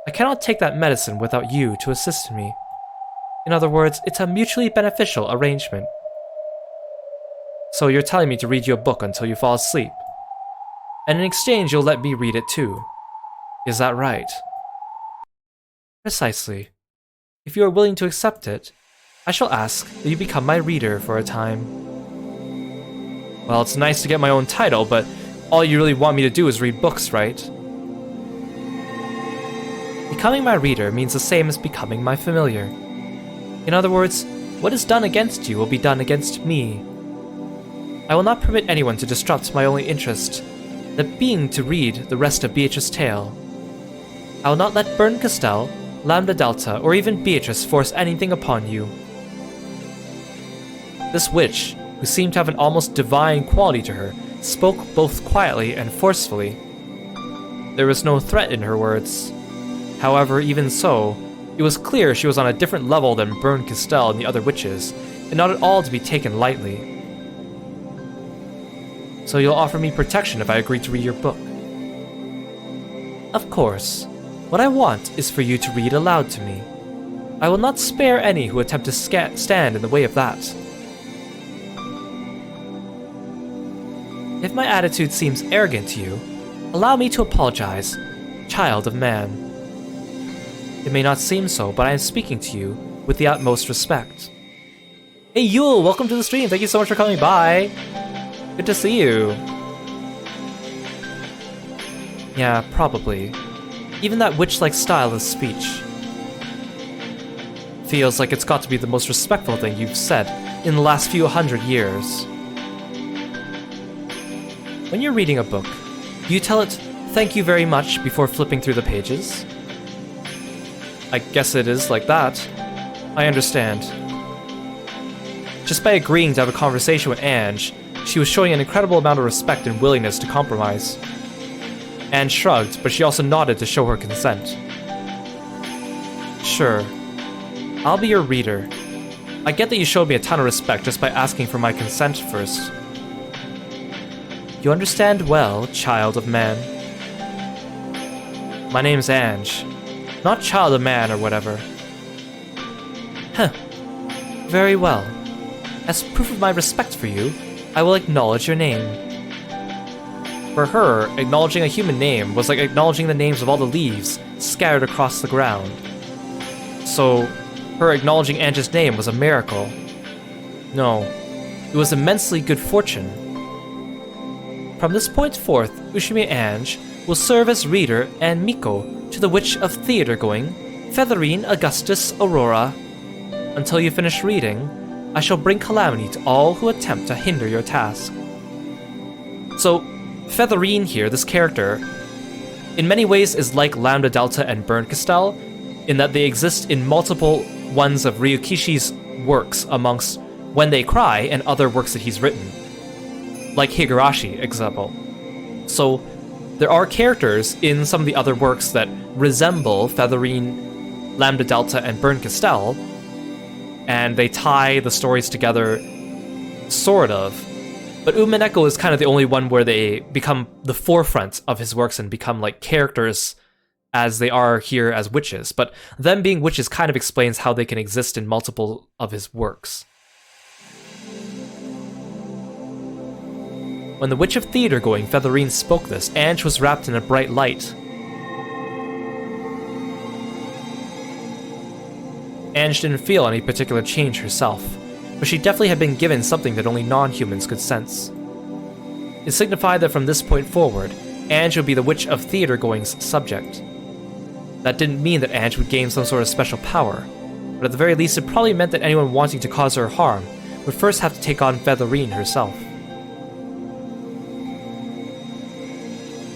I cannot take that medicine without you to assist me. In other words, it's a mutually beneficial arrangement. So you're telling me to read you a book until you fall asleep. And in exchange, you'll let me read it too. Is that right? Precisely. If you are willing to accept it, I shall ask that you become my reader for a time. Well, it's nice to get my own title, but all you really want me to do is read books, right? Becoming my reader means the same as becoming my familiar. In other words, what is done against you will be done against me. I will not permit anyone to disrupt my only interest, that being to read the rest of Beatrice's tale. I will not let Burn Castell, Lambda Delta, or even Beatrice force anything upon you. This witch, who seemed to have an almost divine quality to her, spoke both quietly and forcefully. There was no threat in her words. However, even so, it was clear she was on a different level than Burn Castell and the other witches, and not at all to be taken lightly. So you'll offer me protection if I agree to read your book? Of course. What I want is for you to read aloud to me. I will not spare any who attempt to stand in the way of that. If my attitude seems arrogant to you, allow me to apologize, child of man. It may not seem so, but I am speaking to you with the utmost respect. Hey Yule, welcome to the stream. Thank you so much for coming by. Good to see you. Yeah, probably. Even that witch-like style of speech feels like it's got to be the most respectful thing you've said in the last few hundred years. When you're reading a book, do you tell it, "Thank you very much," before flipping through the pages? I guess it is like that. I understand. Just by agreeing to have a conversation with Ange, she was showing an incredible amount of respect and willingness to compromise. Anne shrugged, but she also nodded to show her consent. Sure. I'll be your reader. I get that you showed me a ton of respect just by asking for my consent first. You understand well, child of man. My name's Ange. Not child of man or whatever. Huh. Very well. As proof of my respect for you, I will acknowledge your name. For her, acknowledging a human name was like acknowledging the names of all the leaves scattered across the ground. So, her acknowledging Ange's name was a miracle. No, it was immensely good fortune. From this point forth, Ushimi Ange will serve as reader and Miko to the Witch of Theater-going, Featherine Augustus Aurora. Until you finish reading, I shall bring calamity to all who attempt to hinder your task. So, Featherine here, this character, in many ways is like Lambda Delta and Burn Castell, in that they exist in multiple ones of Ryukishi's works amongst When They Cry and other works that he's written. Like Higurashi, example. So, there are characters in some of the other works that resemble Featherine, Lambda Delta, and Burn Castell, and they tie the stories together, sort of. But Umineko is kind of the only one where they become the forefront of his works and become like characters as they are here as witches. But them being witches kind of explains how they can exist in multiple of his works. When the Witch of Theater-going Featherine spoke this, Ange was wrapped in a bright light. Ange didn't feel any particular change herself, but she definitely had been given something that only non-humans could sense. It signified that from this point forward, Ange would be the Witch of Theater-going's subject. That didn't mean that Ange would gain some sort of special power, but at the very least it probably meant that anyone wanting to cause her harm would first have to take on Featherine herself.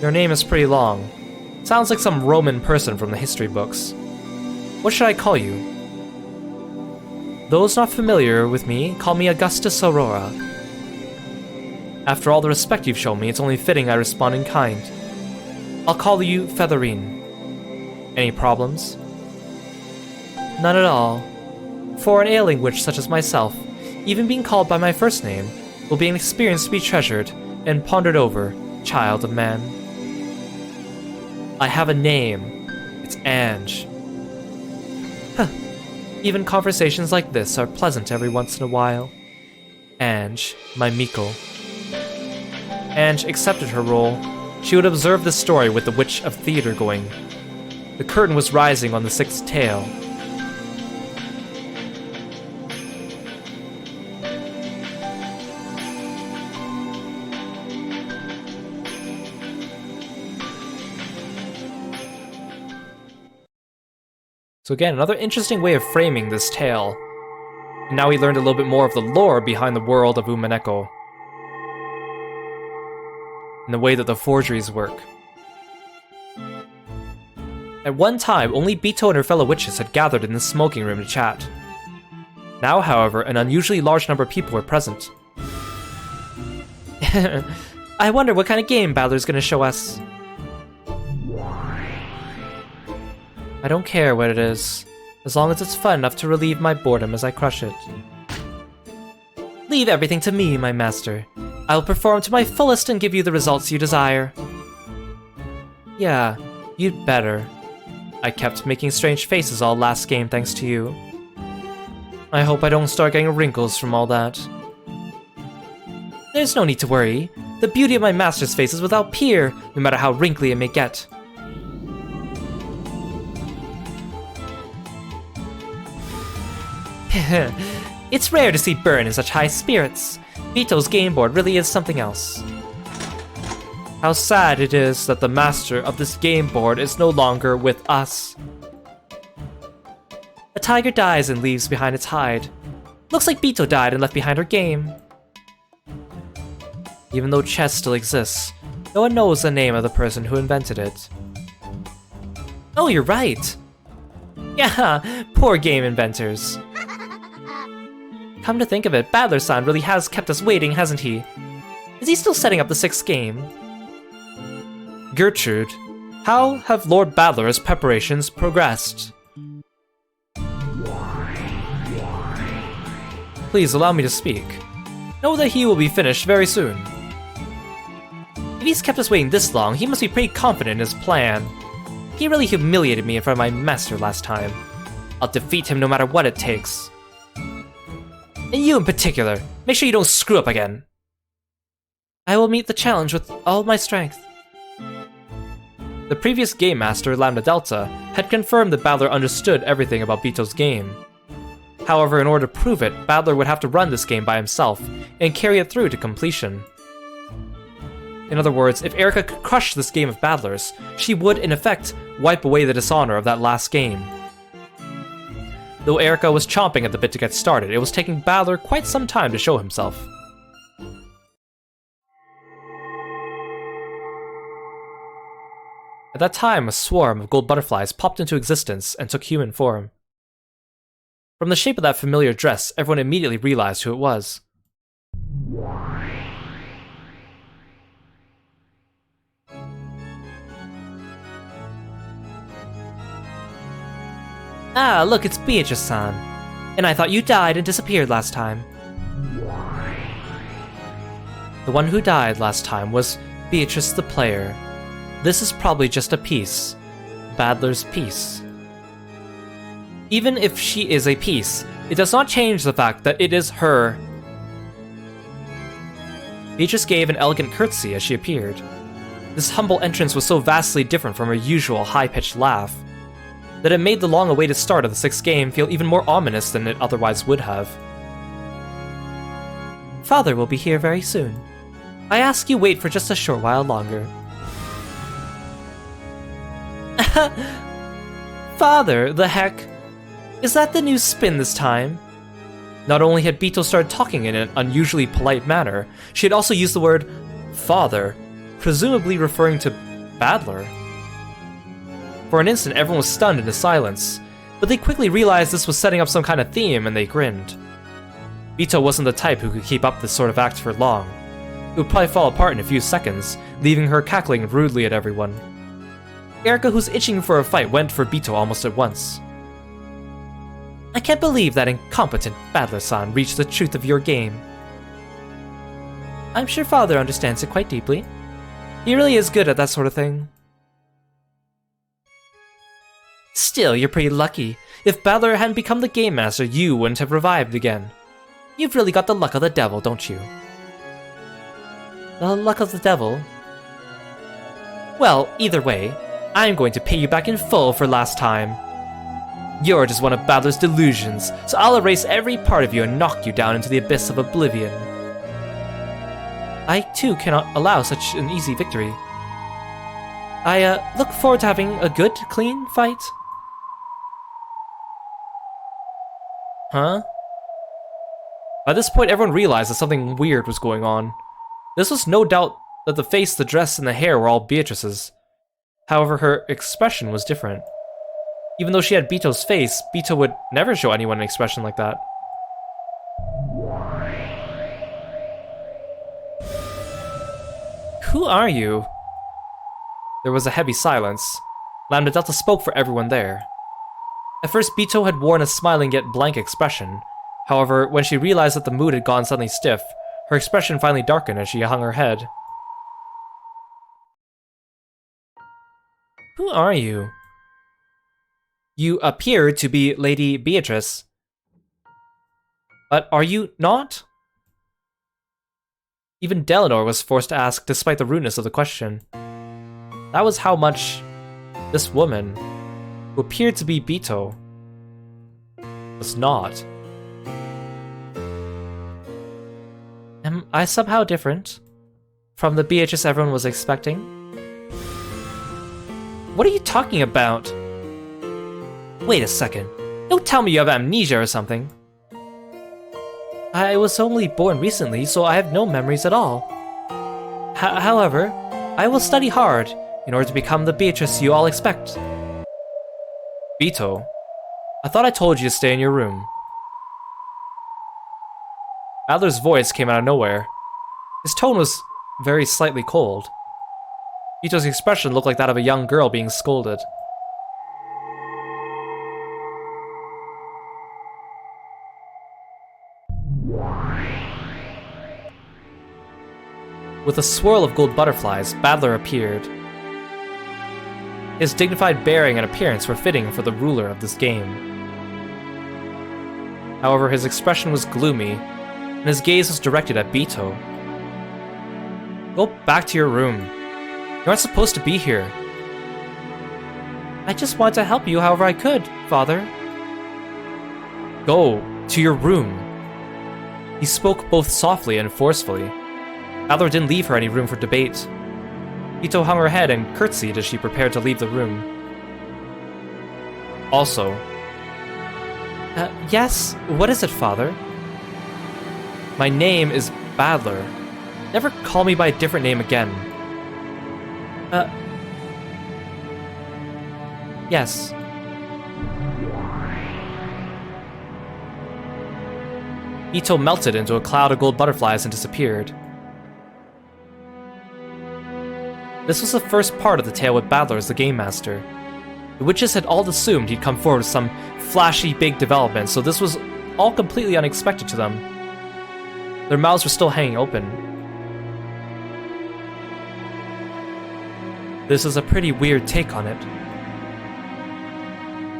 Your name is pretty long. Sounds like some Roman person from the history books. What should I call you? Those not familiar with me call me Augustus Aurora. After all the respect you've shown me, it's only fitting I respond in kind. I'll call you Featherine. Any problems? None at all. For an ailing witch such as myself, even being called by my first name will be an experience to be treasured and pondered over, child of man. I have a name. It's Ange. Huh. Even conversations like this are pleasant every once in a while. Ange, my Miko. Ange accepted her role. She would observe the story with the Witch of Theater going. The curtain was rising on the sixth tale. So again, another interesting way of framing this tale. And now we learned a little bit more of the lore behind the world of Umineko. And the way that the forgeries work. At one time, only Bito and her fellow witches had gathered in the smoking room to chat. Now, however, an unusually large number of people were present. I wonder what kind of game Balor's gonna show us. I don't care what it is, as long as it's fun enough to relieve my boredom as I crush it. Leave everything to me, my master. I will perform to my fullest and give you the results you desire. Yeah, you'd better. I kept making strange faces all last game thanks to you. I hope I don't start getting wrinkles from all that. There's no need to worry. The beauty of my master's face is without peer, no matter how wrinkly it may get. It's rare to see Burn in such high spirits. Bito's game board really is something else. How sad it is that the master of this game board is no longer with us. A tiger dies and leaves behind its hide. Looks like Bito died and left behind her game. Even though chess still exists, no one knows the name of the person who invented it. Oh, you're right! Yeah, poor game inventors. Come to think of it, Badler-san really has kept us waiting, hasn't he? Is he still setting up the sixth game? Gertrude, how have Lord Badler's preparations progressed? Please allow me to speak. Know that he will be finished very soon. If he's kept us waiting this long, he must be pretty confident in his plan. He really humiliated me in front of my master last time. I'll defeat him no matter what it takes. And you in particular, make sure you don't screw up again. I will meet the challenge with all my strength. The previous Game Master, Lambda Delta, had confirmed that Badler understood everything about Bito's game. However, in order to prove it, Badler would have to run this game by himself, and carry it through to completion. In other words, if Erika could crush this game of Badler's, she would, in effect, wipe away the dishonor of that last game. Though Erika was chomping at the bit to get started, it was taking Badler quite some time to show himself. At that time, a swarm of gold butterflies popped into existence and took human form. From the shape of that familiar dress, everyone immediately realized who it was. Ah, look, it's Beatrice-san. And I thought you died and disappeared last time. The one who died last time was Beatrice the player. This is probably just a piece. Badler's piece. Even if she is a piece, it does not change the fact that it is her. Beatrice gave an elegant curtsy as she appeared. This humble entrance was so vastly different from her usual high-pitched laugh that it made the long-awaited start of the sixth game feel even more ominous than it otherwise would have. Father will be here very soon. I ask you wait for just a short while longer. Father, the heck? Is that the new spin this time? Not only had Bito started talking in an unusually polite manner, she had also used the word father, presumably referring to Badler. For an instant, everyone was stunned into silence, but they quickly realized this was setting up some kind of theme and they grinned. Bito wasn't the type who could keep up this sort of act for long. It would probably fall apart in a few seconds, leaving her cackling rudely at everyone. Erika, who's itching for a fight, went for Bito almost at once. I can't believe that incompetent Badler-san reached the truth of your game. I'm sure Father understands it quite deeply. He really is good at that sort of thing. Still, you're pretty lucky. If Badler hadn't become the Game Master, you wouldn't have revived again. You've really got the luck of the devil, don't you? The luck of the devil? Well, either way, I'm going to pay you back in full for last time. You're just one of Badler's delusions, so I'll erase every part of you and knock you down into the abyss of oblivion. I, too, cannot allow such an easy victory. I, look forward to having a good, clean fight. Huh? By this point, everyone realized that something weird was going on. This was no doubt that the face, the dress, and the hair were all Beatrice's. However, her expression was different. Even though she had Bito's face, Bito would never show anyone an expression like that. Who are you? There was a heavy silence. Lambda Delta spoke for everyone there. At first, Bito had worn a smiling yet blank expression. However, when she realized that the mood had gone suddenly stiff, her expression finally darkened as she hung her head. Who are you? You appear to be Lady Beatrice. But are you not? Even Delanor was forced to ask despite the rudeness of the question. That was how much this woman, who appeared to be Bito, was not. Am I somehow different from the Beatrice everyone was expecting? What are you talking about? Wait a second. Don't tell me you have amnesia or something. I was only born recently, so I have no memories at all. However, I will study hard in order to become the Beatrice you all expect. Bito, I thought I told you to stay in your room. Adler's voice came out of nowhere. His tone was very slightly cold. Bito's expression looked like that of a young girl being scolded. With a swirl of gold butterflies, Badler appeared. His dignified bearing and appearance were fitting for the ruler of this game. However, his expression was gloomy, and his gaze was directed at Bito. Go back to your room. You aren't supposed to be here. I just wanted to help you however I could, Father. Go to your room. He spoke both softly and forcefully. Adler didn't leave her any room for debate. Bito hung her head and curtsied as she prepared to leave the room. Also... yes? What is it, Father? My name is Badler. Never call me by a different name again. Yes. Bito melted into a cloud of gold butterflies and disappeared. This was the first part of the tale with Badler as the Game Master. The witches had all assumed he'd come forward with some flashy big development, so this was all completely unexpected to them. Their mouths were still hanging open. This is a pretty weird take on it.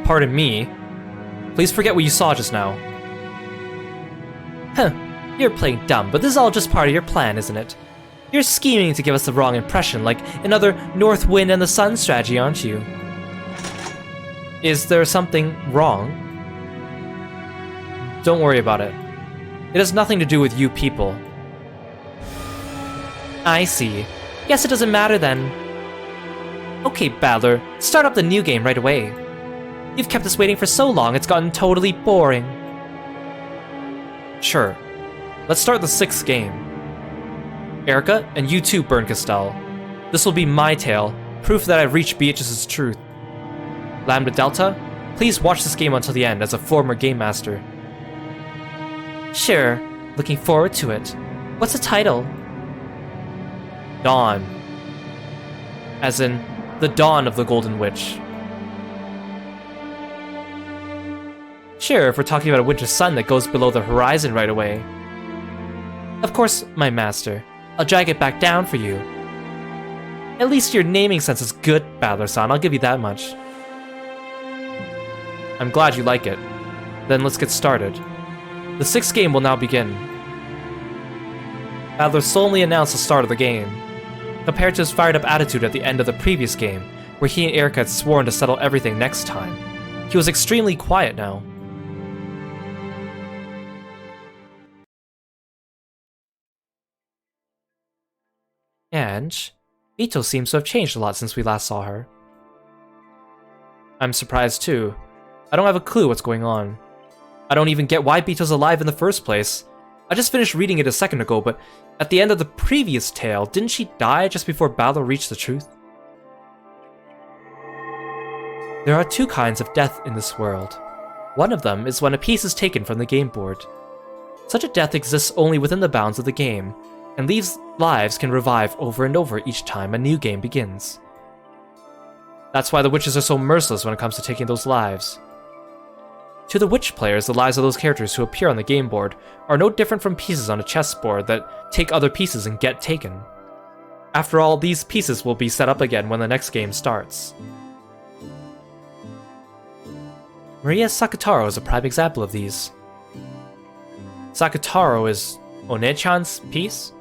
Pardon me. Please forget what you saw just now. Huh, you're playing dumb, but this is all just part of your plan, isn't it? You're scheming to give us the wrong impression, like another North Wind and the Sun strategy, aren't you? Is there something wrong? Don't worry about it. It has nothing to do with you people. I see. Guess it doesn't matter then. Okay, Badler, start up the new game right away. You've kept us waiting for so long, it's gotten totally boring. Sure. Let's start the 6th game. Erica, and you too, Bernkastel. This will be my tale, proof that I've reached Beatrice's truth. Lambda Delta, please watch this game until the end as a former Game Master. Sure, looking forward to it. What's the title? Dawn. As in, the dawn of the Golden Witch. Sure, if we're talking about a winter sun that goes below the horizon right away. Of course, my master. I'll drag it back down for you. At least your naming sense is good, Badler-san, I'll give you that much. I'm glad you like it. Then let's get started. The 6th game will now begin. Battler solemnly announced the start of the game. Compared to his fired-up attitude at the end of the previous game, where he and Erica had sworn to settle everything next time, he was extremely quiet now. And Ito seems to have changed a lot since we last saw her. I'm surprised too. I don't have a clue what's going on. I don't even get why Bito's alive in the first place. I just finished reading it a second ago, but at the end of the previous tale, didn't she die just before Battler reached the truth? There are 2 kinds of death in this world. One of them is when a piece is taken from the game board. Such a death exists only within the bounds of the game, and these lives can revive over and over each time a new game begins. That's why the witches are so merciless when it comes to taking those lives. To the witch players, the lives of those characters who appear on the game board are no different from pieces on a chessboard that take other pieces and get taken. After all, these pieces will be set up again when the next game starts. Maria Sakutaro is a prime example of these. Sakutaro is One-chan's piece?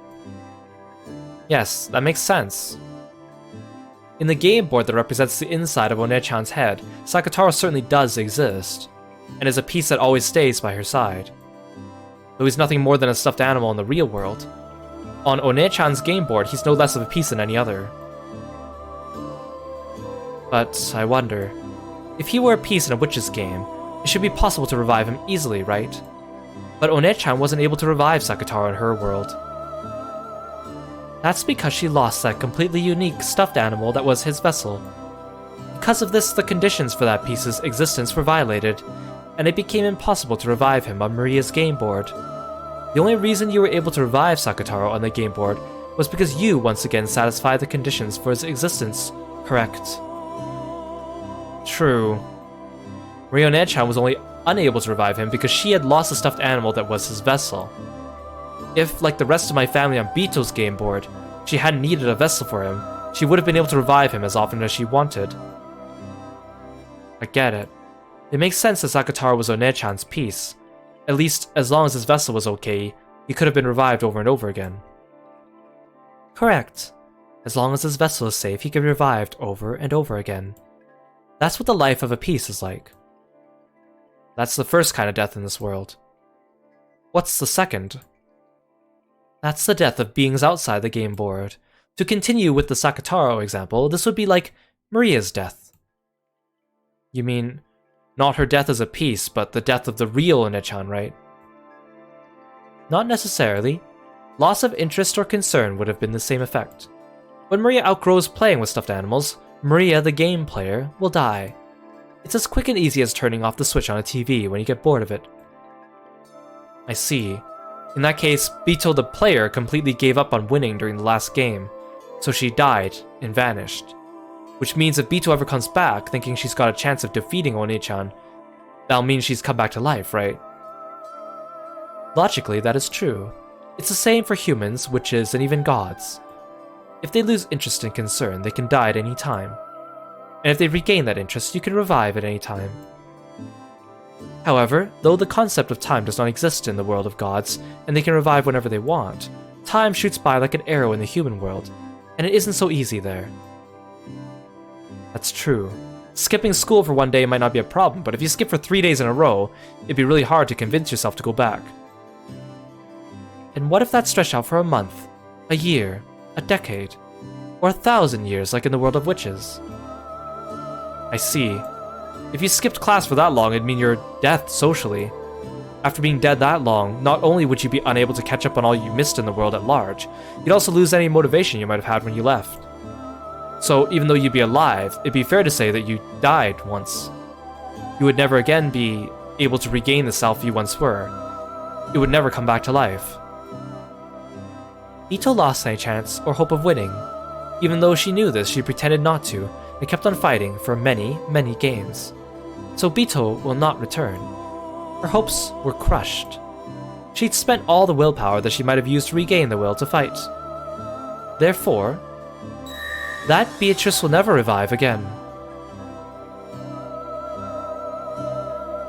Yes, that makes sense. In the game board that represents the inside of One-chan's head, Sakutaro certainly does exist, and is a piece that always stays by her side. Though he's nothing more than a stuffed animal in the real world, on One-chan's game board he's no less of a piece than any other. But I wonder, if he were a piece in a witch's game, it should be possible to revive him easily, right? But One-chan wasn't able to revive Sakutaro in her world. That's because she lost that completely unique stuffed animal that was his vessel. Because of this, the conditions for that piece's existence were violated, and it became impossible to revive him on Maria's game board. The only reason you were able to revive Sakutaro on the game board was because you once again satisfied the conditions for his existence, correct? True. Maria One-chan was only unable to revive him because she had lost the stuffed animal that was his vessel. If, like the rest of my family on Bito's game board, she hadn't needed a vessel for him, she would have been able to revive him as often as she wanted. I get it. It makes sense that Sakutaro was One-chan's piece. At least, as long as his vessel was okay, he could have been revived over and over again. Correct. As long as his vessel is safe, he can be revived over and over again. That's what the life of a piece is like. That's the first kind of death in this world. What's the second? That's the death of beings outside the game board. To continue with the Sakutaro example, this would be like Maria's death. You mean, not her death as a piece, but the death of the real One-chan, right? Not necessarily. Loss of interest or concern would have been the same effect. When Maria outgrows playing with stuffed animals, Maria, the game player, will die. It's as quick and easy as turning off the switch on a TV when you get bored of it. I see. In that case, Bito the player completely gave up on winning during the last game, so she died and vanished. Which means if Bito ever comes back thinking she's got a chance of defeating One-chan, that'll mean she's come back to life, right? Logically, that is true. It's the same for humans, witches, and even gods. If they lose interest and concern, they can die at any time. And if they regain that interest, you can revive at any time. However, though the concept of time does not exist in the world of gods, and they can revive whenever they want, time shoots by like an arrow in the human world, and it isn't so easy there. That's true. Skipping school for one day might not be a problem, but if you skip for 3 days in a row, it'd be really hard to convince yourself to go back. And what if that stretched out for a month, a year, a decade, or 1,000 years like in the world of witches? I see. If you skipped class for that long, it'd mean you're dead socially. After being dead that long, not only would you be unable to catch up on all you missed in the world at large, you'd also lose any motivation you might have had when you left. So even though you'd be alive, it'd be fair to say that you died once. You would never again be able to regain the self you once were. It would never come back to life. Ito lost any chance or hope of winning. Even though she knew this, she pretended not to, and kept on fighting for many, many games. So Bito will not return. Her hopes were crushed. She'd spent all the willpower that she might have used to regain the will to fight. Therefore, that Beatrice will never revive again.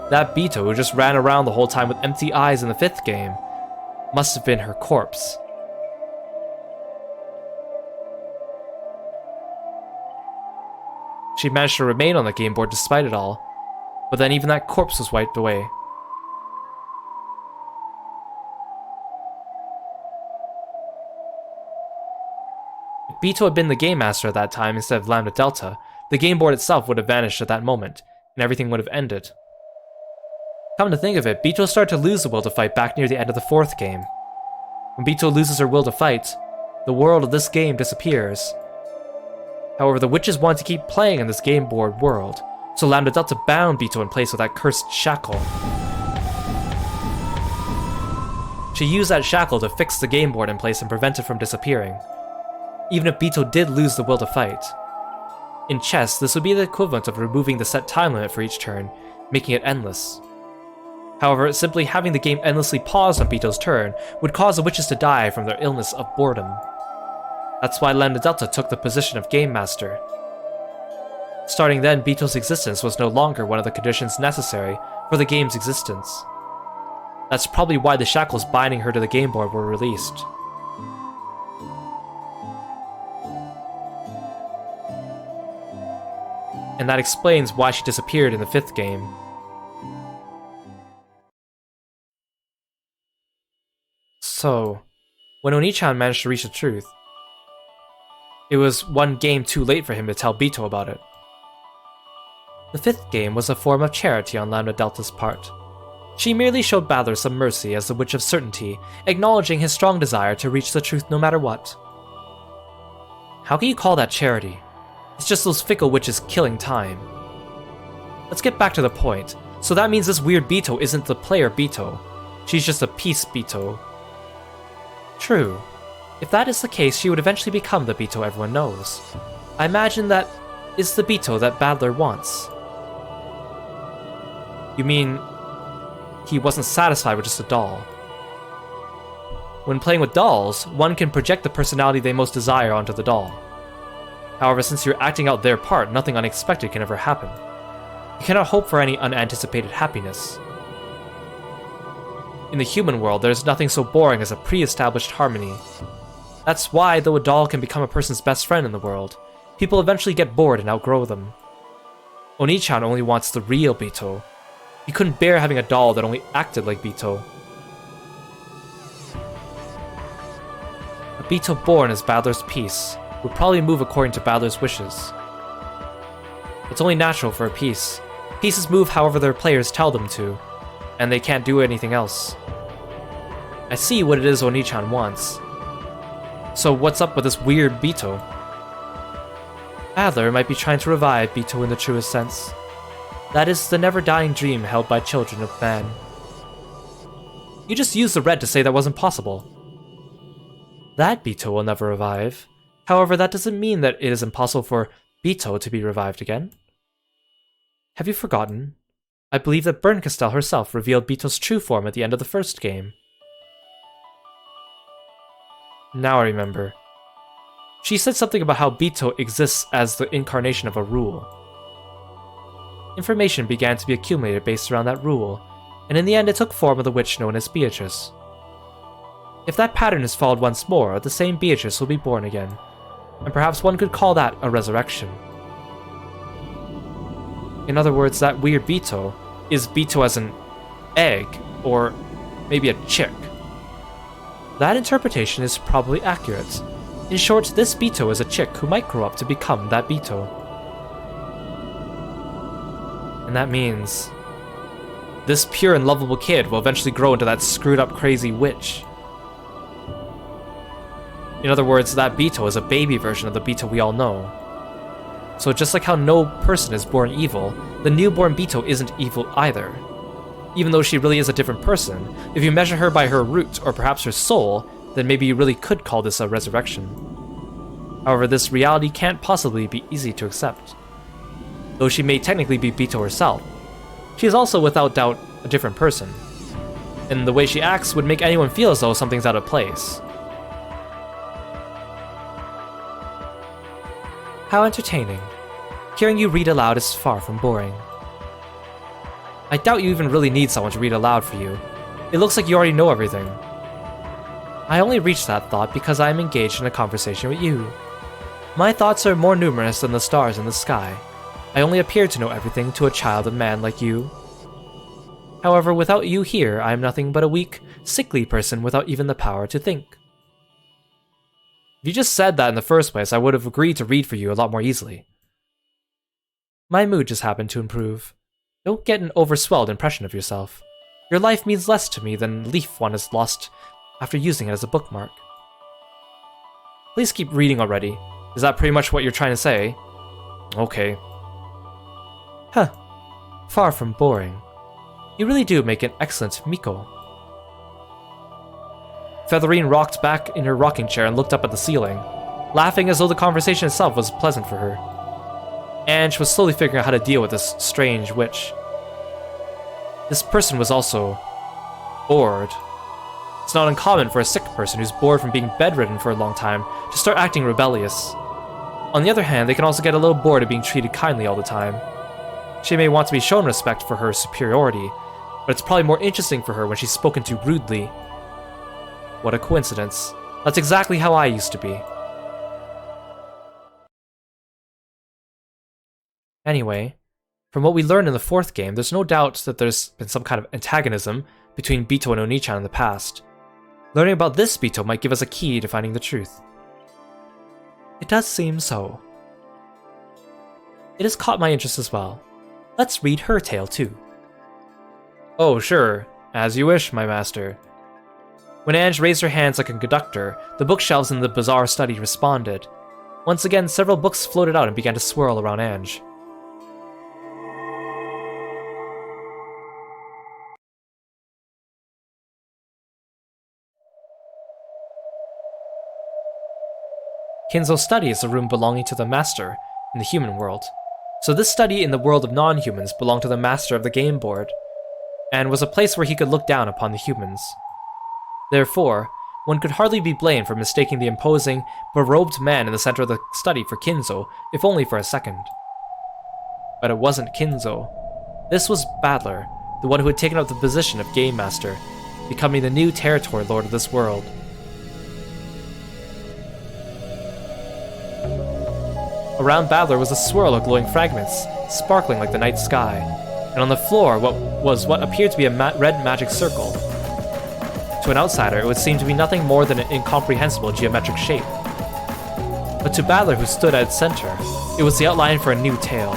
That Bito, who just ran around the whole time with empty eyes in the 5th game, must have been her corpse. She managed to remain on the game board despite it all, but then even that corpse was wiped away. If Bito had been the Game Master at that time instead of Lambda Delta, the game board itself would have vanished at that moment, and everything would have ended. Come to think of it, Bito started to lose the will to fight back near the end of the 4th game. When Bito loses her will to fight, the world of this game disappears. However, the witches wanted to keep playing in this game board world, so Lambda Delta bound Bito in place with that cursed shackle. She used that shackle to fix the game board in place and prevent it from disappearing, even if Bito did lose the will to fight. In chess, this would be the equivalent of removing the set time limit for each turn, making it endless. However, simply having the game endlessly pause on Bito's turn would cause the witches to die from their illness of boredom. That's why Lambda Delta took the position of Game Master. Starting then, Bito's existence was no longer one of the conditions necessary for the game's existence. That's probably why the shackles binding her to the game board were released. And that explains why she disappeared in the 5th game. So, when Oni-chan managed to reach the truth, it was one game too late for him to tell Bito about it. The 5th game was a form of charity on Lambda Delta's part. She merely showed Balor some mercy as the Witch of Certainty, acknowledging his strong desire to reach the truth no matter what. How can you call that charity? It's just those fickle witches killing time. Let's get back to the point. So that means this weird Bito isn't the player Bito. She's just a piece Bito. True. If that is the case, she would eventually become the Bito everyone knows. I imagine that is the Bito that Balor wants. You mean he wasn't satisfied with just a doll? When playing with dolls, one can project the personality they most desire onto the doll. However, since you're acting out their part, nothing unexpected can ever happen. You cannot hope for any unanticipated happiness. In the human world, there's nothing so boring as a pre-established harmony. That's why, though a doll can become a person's best friend in the world, people eventually get bored and outgrow them. Oni-chan only wants the real Bito. He couldn't bear having a doll that only acted like Bito. A Bito born as Balor's piece would probably move according to Balor's wishes. It's only natural for a piece. Pieces move however their players tell them to, and they can't do anything else. I see what it is Oni-chan wants. So what's up with this weird Bito? Balor might be trying to revive Bito in the truest sense. That is the never-dying dream held by children of man. You just used the red to say that wasn't possible. That Bito will never revive. However, that doesn't mean that it is impossible for Bito to be revived again. Have you forgotten? I believe that Bernkastel herself revealed Bito's true form at the end of the 1st game. Now I remember. She said something about how Bito exists as the incarnation of a rule. Information began to be accumulated based around that rule, and in the end it took form of the witch known as Beatrice. If that pattern is followed once more, the same Beatrice will be born again, and perhaps one could call that a resurrection. In other words, that weird Bito is Bito as an egg, or maybe a chick. That interpretation is probably accurate. In short, this Bito is a chick who might grow up to become that Bito. And that means this pure and lovable kid will eventually grow into that screwed up crazy witch. In other words, that Bito is a baby version of the Bito we all know. So just like how no person is born evil, the newborn Bito isn't evil either. Even though she really is a different person, if you measure her by her root or perhaps her soul, then maybe you really could call this a resurrection. However, this reality can't possibly be easy to accept. Though she may technically be Bito herself, she is also without doubt a different person, and the way she acts would make anyone feel as though something's out of place. How entertaining. Hearing you read aloud is far from boring. I doubt you even really need someone to read aloud for you. It looks like you already know everything. I only reached that thought because I am engaged in a conversation with you. My thoughts are more numerous than the stars in the sky. I only appear to know everything to a child and man like you. However, without you here, I am nothing but a weak, sickly person without even the power to think. If you just said that in the first place, I would have agreed to read for you a lot more easily. My mood just happened to improve. Don't get an overswelled impression of yourself. Your life means less to me than leaf one is lost after using it as a bookmark. Please keep reading already. Is that pretty much what you're trying to say? Okay. Huh. Far from boring. You really do make an excellent Miko. Featherine rocked back in her rocking chair and looked up at the ceiling, laughing as though the conversation itself was pleasant for her. Ange was slowly figuring out how to deal with this strange witch. This person was also bored. It's not uncommon for a sick person who's bored from being bedridden for a long time to start acting rebellious. On the other hand, they can also get a little bored of being treated kindly all the time. She may want to be shown respect for her superiority, but it's probably more interesting for her when she's spoken to rudely. What a coincidence. That's exactly how I used to be. Anyway, from what we learned in the fourth game, there's no doubt that there's been some kind of antagonism between Bito and Oni-chan in the past. Learning about this Bito might give us a key to finding the truth. It does seem so. It has caught my interest as well. Let's read her tale too. Oh, sure. As you wish, my master. When Ange raised her hands like a conductor, the bookshelves in the bizarre study responded. Once again, several books floated out and began to swirl around Ange. Kinzo's study is a room belonging to the master in the human world. So this study in the world of non-humans belonged to the master of the game board, and was a place where he could look down upon the humans. Therefore, one could hardly be blamed for mistaking the imposing, berobed man in the center of the study for Kinzo, if only for a second. But it wasn't Kinzo. This was Badler, the one who had taken up the position of Game Master, becoming the new territory lord of this world. Around Badler was a swirl of glowing fragments, sparkling like the night sky, and on the floor what appeared to be a red magic circle. To an outsider, it would seem to be nothing more than an incomprehensible geometric shape. But to Badler, who stood at its center, it was the outline for a new tale.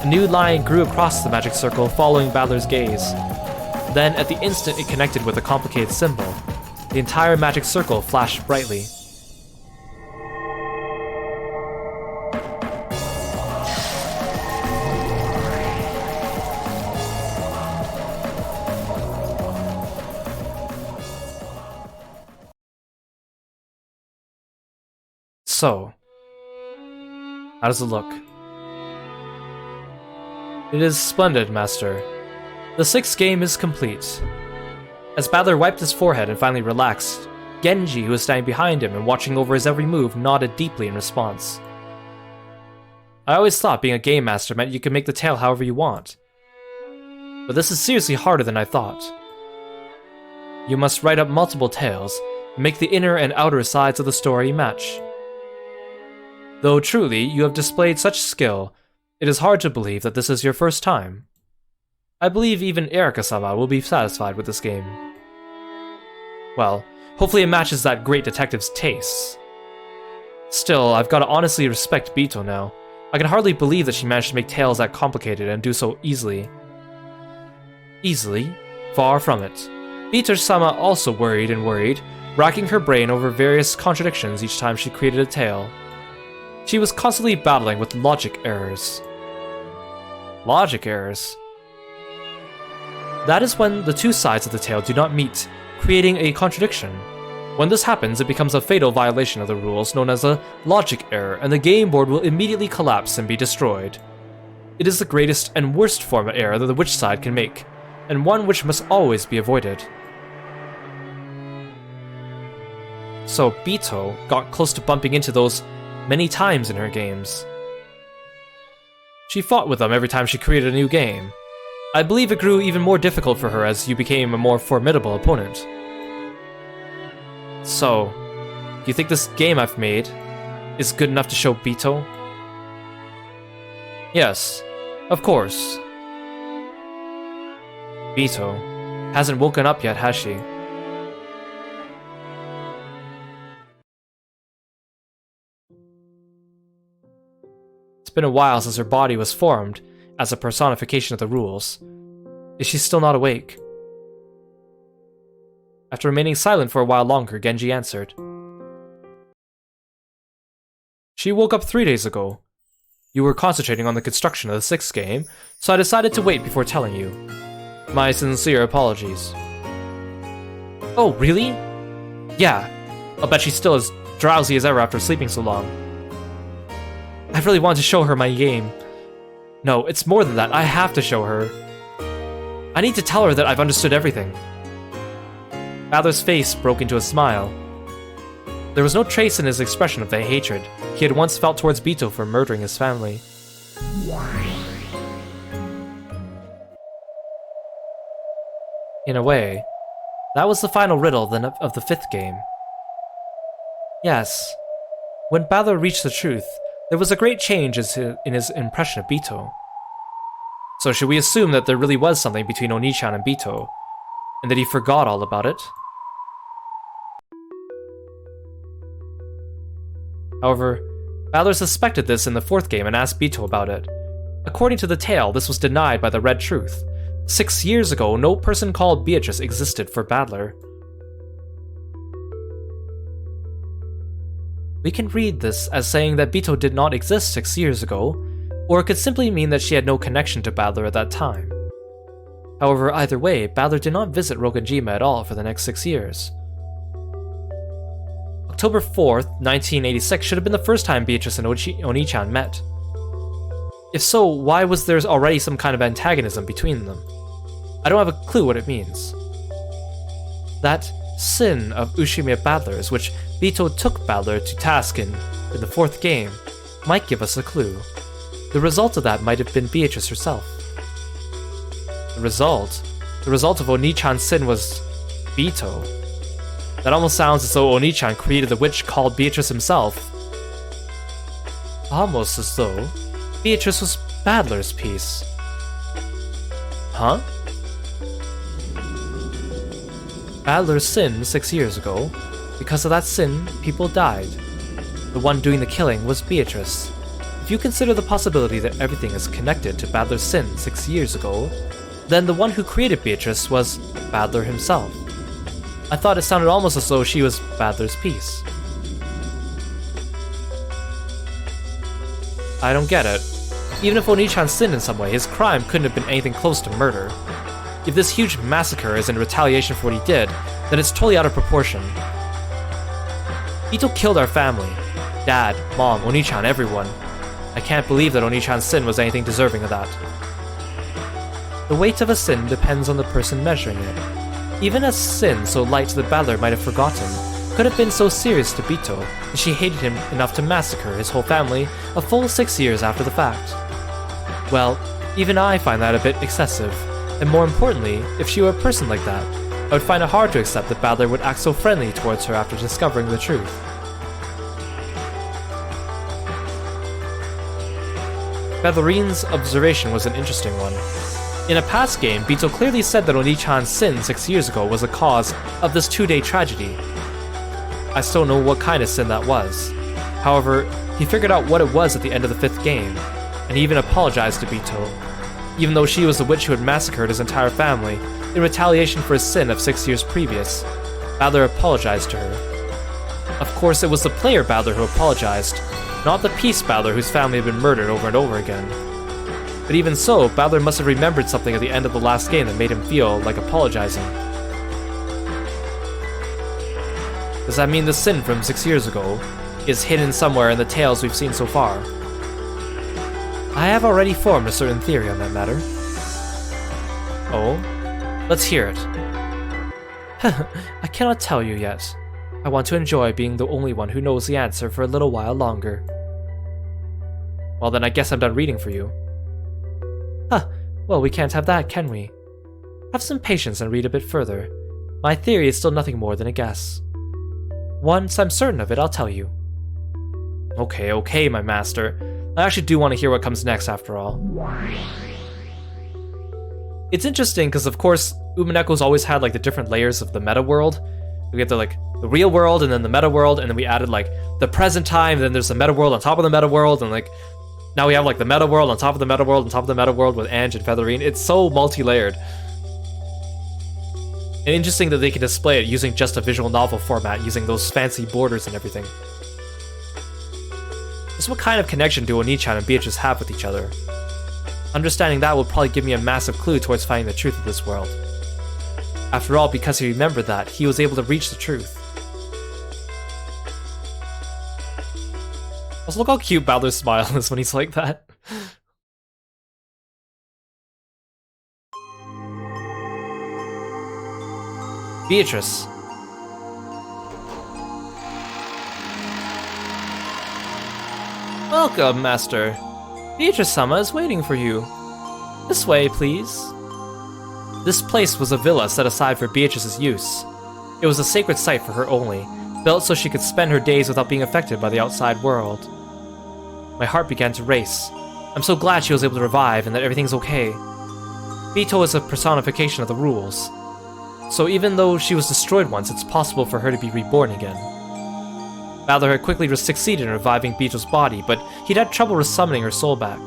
A new line grew across the magic circle, following Badler's gaze. Then, at the instant it connected with a complicated symbol, the entire magic circle flashed brightly. So, how does it look? It is splendid, Master. The sixth game is complete. As Badler wiped his forehead and finally relaxed, Genji, who was standing behind him and watching over his every move, nodded deeply in response. I always thought being a game master meant you could make the tale however you want. But this is seriously harder than I thought. You must write up multiple tales, and make the inner and outer sides of the story match. Though truly, you have displayed such skill, it is hard to believe that this is your first time. I believe even Erika-sama will be satisfied with this game. Well, hopefully it matches that great detective's tastes. Still, I've got to honestly respect Bito now. I can hardly believe that she managed to make tales that complicated and do so easily. Easily? Far from it. Bito-sama also worried, racking her brain over various contradictions each time she created a tale. She was constantly battling with logic errors. Logic errors? That is when the two sides of the tale do not meet, creating a contradiction. When this happens, it becomes a fatal violation of the rules known as a logic error, and the game board will immediately collapse and be destroyed. It is the greatest and worst form of error that the witch side can make, and one which must always be avoided. So Bito got close to bumping into those many times in her games. She fought with them every time she created a new game, I believe it grew even more difficult for her as you became a more formidable opponent. So, do you think this game I've made is good enough to show Bito? Yes, of course. Bito hasn't woken up yet, has she? It's been a while since her body was formed as a personification of the rules. Is she still not awake? After remaining silent for a while longer, Genji answered. She woke up 3 days ago. You were concentrating on the construction of the 6th game, so I decided to wait before telling you. My sincere apologies. Oh, really? Yeah, I'll bet she's still as drowsy as ever after sleeping so long. I really want to show her my game. No, it's more than that. I have to show her. I need to tell her that I've understood everything. Badler's face broke into a smile. There was no trace in his expression of the hatred he had once felt towards Bito for murdering his family. In a way, that was the final riddle of the 5th game. Yes, when Badler reached the truth, there was a great change in his impression of Bito. So should we assume that there really was something between Oni-chan and Bito, and that he forgot all about it? However, Badler suspected this in the 4th game and asked Bito about it. According to the tale, this was denied by the Red Truth. 6 years ago, no person called Beatrice existed for Badler. We can read this as saying that Bito did not exist 6 years ago, or it could simply mean that she had no connection to Badler at that time. However, either way, Badler did not visit Rogenjima at all for the next 6 years. October 4th, 1986 should have been the first time Beatrice and Oni-chan met. If so, why was there already some kind of antagonism between them? I don't have a clue what it means. That sin of Ushimiya Badler's, which Bito took Badler to task in the 4th game, might give us a clue. The result of that might have been Beatrice herself. The result of Oni-chan's sin was Bito. That almost sounds as though Oni-chan created the witch called Beatrice himself. Almost as though Beatrice was Badler's piece. Huh? Badler sinned 6 years ago. Because of that sin, people died. The one doing the killing was Beatrice. If you consider the possibility that everything is connected to Badler's sin 6 years ago, then the one who created Beatrice was Badler himself. I thought it sounded almost as though she was Badler's piece. I don't get it. Even if Oni-chan sinned in some way, his crime couldn't have been anything close to murder. If this huge massacre is in retaliation for what he did, then it's totally out of proportion. Bito killed our family. Dad, Mom, Oni-chan, everyone. I can't believe that Oni-chan's sin was anything deserving of that. The weight of a sin depends on the person measuring it. Even a sin so light that Badler might have forgotten could have been so serious to Bito that she hated him enough to massacre his whole family a full 6 years after the fact. Well, even I find that a bit excessive, and more importantly, if she were a person like that, I would find it hard to accept that Badler would act so friendly towards her after discovering the truth. Badlerine's observation was an interesting one. In a past game, Bito clearly said that Oni-chan's sin 6 years ago was the cause of this 2-day tragedy. I still don't know what kind of sin that was. However, he figured out what it was at the end of the 5th game, and he even apologized to Bito, even though she was the witch who had massacred his entire family in retaliation for his sin of 6 years previous. Badler apologized to her. Of course, it was the player Badler who apologized, not the piece Badler whose family had been murdered over and over again. But even so, Badler must have remembered something at the end of the last game that made him feel like apologizing. Does that mean the sin from 6 years ago is hidden somewhere in the tales we've seen so far? I have already formed a certain theory on that matter. Oh? Let's hear it. I cannot tell you yet. I want to enjoy being the only one who knows the answer for a little while longer. Well then, I guess I'm done reading for you. Well, we can't have that, can we? Have some patience and read a bit further. My theory is still nothing more than a guess. Once I'm certain of it, I'll tell you. Okay, my master. I actually do want to hear what comes next after all. It's interesting because, of course, Umineko's always had like the different layers of the meta world. We get the real world and then the meta world, and then we added like the present time, and then there's the meta world on top of the meta world, and like now we have like the meta world on top of the meta world on top of the meta world with Ange and Featherine. It's so multi-layered. And interesting that they can display it using just a visual novel format, using those fancy borders and everything. Just what kind of connection do Oni-chan and Beatrice have with each other? Understanding that will probably give me a massive clue towards finding the truth of this world. After all, because he remembered that, he was able to reach the truth. Also, look how cute Balor's smile is when he's like that. Beatrice. Welcome, Master. Beatrice-sama is waiting for you. This way, please. This place was a villa set aside for Beatrice's use. It was a sacred site for her only, built so she could spend her days without being affected by the outside world. My heart began to race. I'm so glad she was able to revive and that everything's okay. Bito is a personification of the rules. So even though she was destroyed once, it's possible for her to be reborn again. Balor had quickly succeeded in reviving Bito's body, but he'd had trouble with summoning her soul back.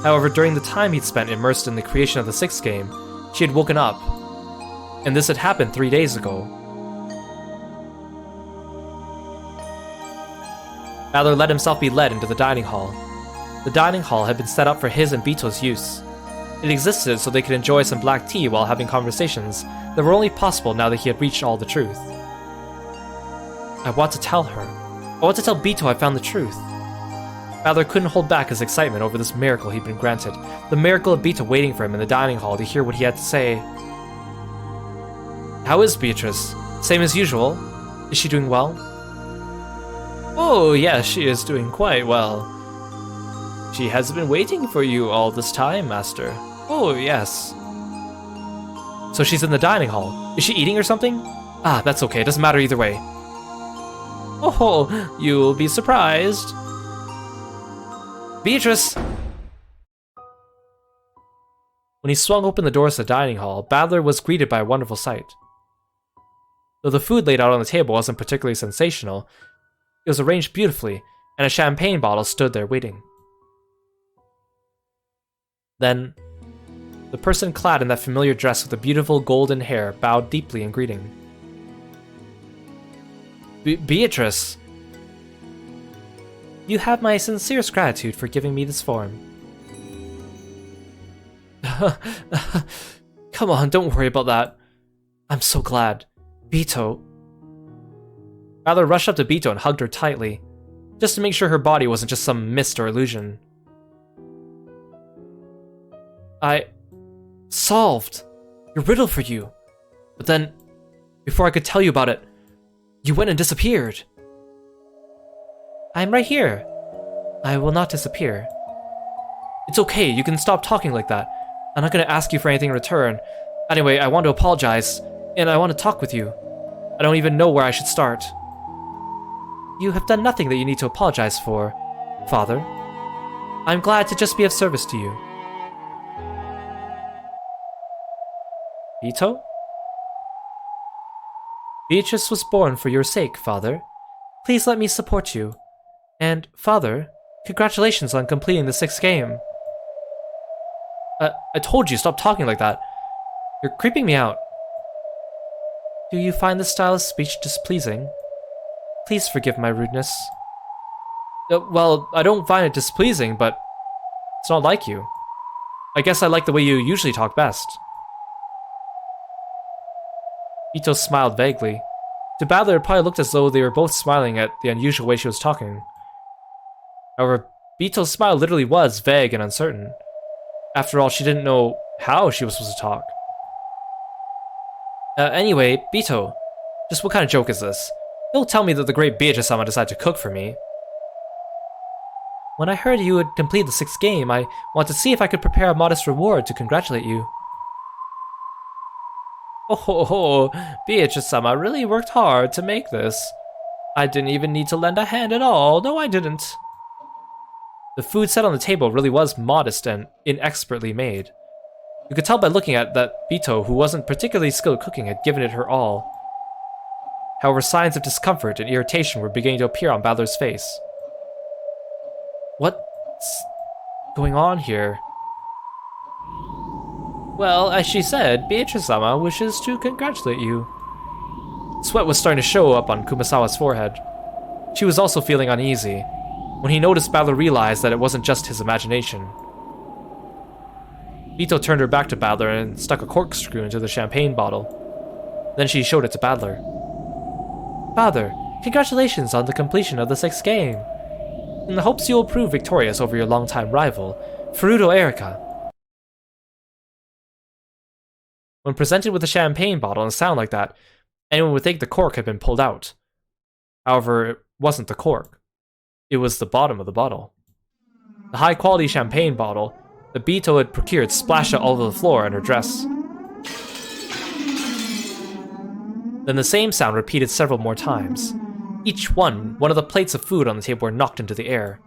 However, during the time he'd spent immersed in the creation of the 6th game, she had woken up, and this had happened 3 days ago. Balor let himself be led into the dining hall. The dining hall had been set up for his and Bito's use. It existed so they could enjoy some black tea while having conversations that were only possible now that he had reached all the truth. I want to tell her. I want to tell Bito I found the truth. Balor couldn't hold back his excitement over this miracle he'd been granted, the miracle of Bito waiting for him in the dining hall to hear what he had to say. How is Beatrice? Same as usual? Is she doing well? Oh, yes, she is doing quite well. She has been waiting for you all this time, Master. Oh, yes. So she's in the dining hall. Is she eating or something? Ah, that's okay, it doesn't matter either way. Oh, you'll be surprised. Beatrice! When he swung open the doors to the dining hall, Balor was greeted by a wonderful sight. Though the food laid out on the table wasn't particularly sensational, it was arranged beautifully, and a champagne bottle stood there waiting. Then, the person clad in that familiar dress with the beautiful golden hair bowed deeply in greeting. Beatrice! You have my sincerest gratitude for giving me this form. Come on, don't worry about that. I'm so glad. Bito. Balor rushed up to Bito and hugged her tightly, just to make sure her body wasn't just some mist or illusion. I solved your riddle for you, but then, before I could tell you about it, you went and disappeared. I'm right here. I will not disappear. It's okay, you can stop talking like that. I'm not going to ask you for anything in return. Anyway, I want to apologize, and I want to talk with you. I don't even know where I should start. You have done nothing that you need to apologize for, Father. I'm glad to just be of service to you. Bito? Beatrice was born for your sake, Father. Please let me support you. And, Father, congratulations on completing the 6th game. I told you, stop talking like that. You're creeping me out. Do you find this style of speech displeasing? Please forgive my rudeness. Well, I don't find it displeasing, but it's not like you. I guess I like the way you usually talk best. Bito smiled vaguely. To Balor, it probably looked as though they were both smiling at the unusual way she was talking. However, Bito's smile literally was vague and uncertain. After all, she didn't know how she was supposed to talk. Anyway, Bito, just what kind of joke is this? Don't tell me that the great Beatrice-sama decided to cook for me. When I heard you had completed the 6th game, I wanted to see if I could prepare a modest reward to congratulate you. Oh, Beatrice-sama really worked hard to make this. I didn't even need to lend a hand at all. No, I didn't. The food set on the table really was modest and inexpertly made. You could tell by looking at that Bito, who wasn't particularly skilled at cooking, had given it her all. However, signs of discomfort and irritation were beginning to appear on Balor's face. What's going on here? Well, as she said, Beatrice-sama wishes to congratulate you. Sweat was starting to show up on Kumasawa's forehead. She was also feeling uneasy. When he noticed, Balor realized that it wasn't just his imagination. Bito turned her back to Balor and stuck a corkscrew into the champagne bottle. Then she showed it to Balor. Father, congratulations on the completion of the 6th game. In the hopes you will prove victorious over your longtime rival, Furuto Erika. When presented with a champagne bottle and a sound like that, anyone would think the cork had been pulled out. However, it wasn't the cork. It was the bottom of the bottle. The high-quality champagne bottle that Bito had procured splashed out all over the floor and her dress. Then the same sound repeated several more times. Each one of the plates of food on the table were knocked into the air.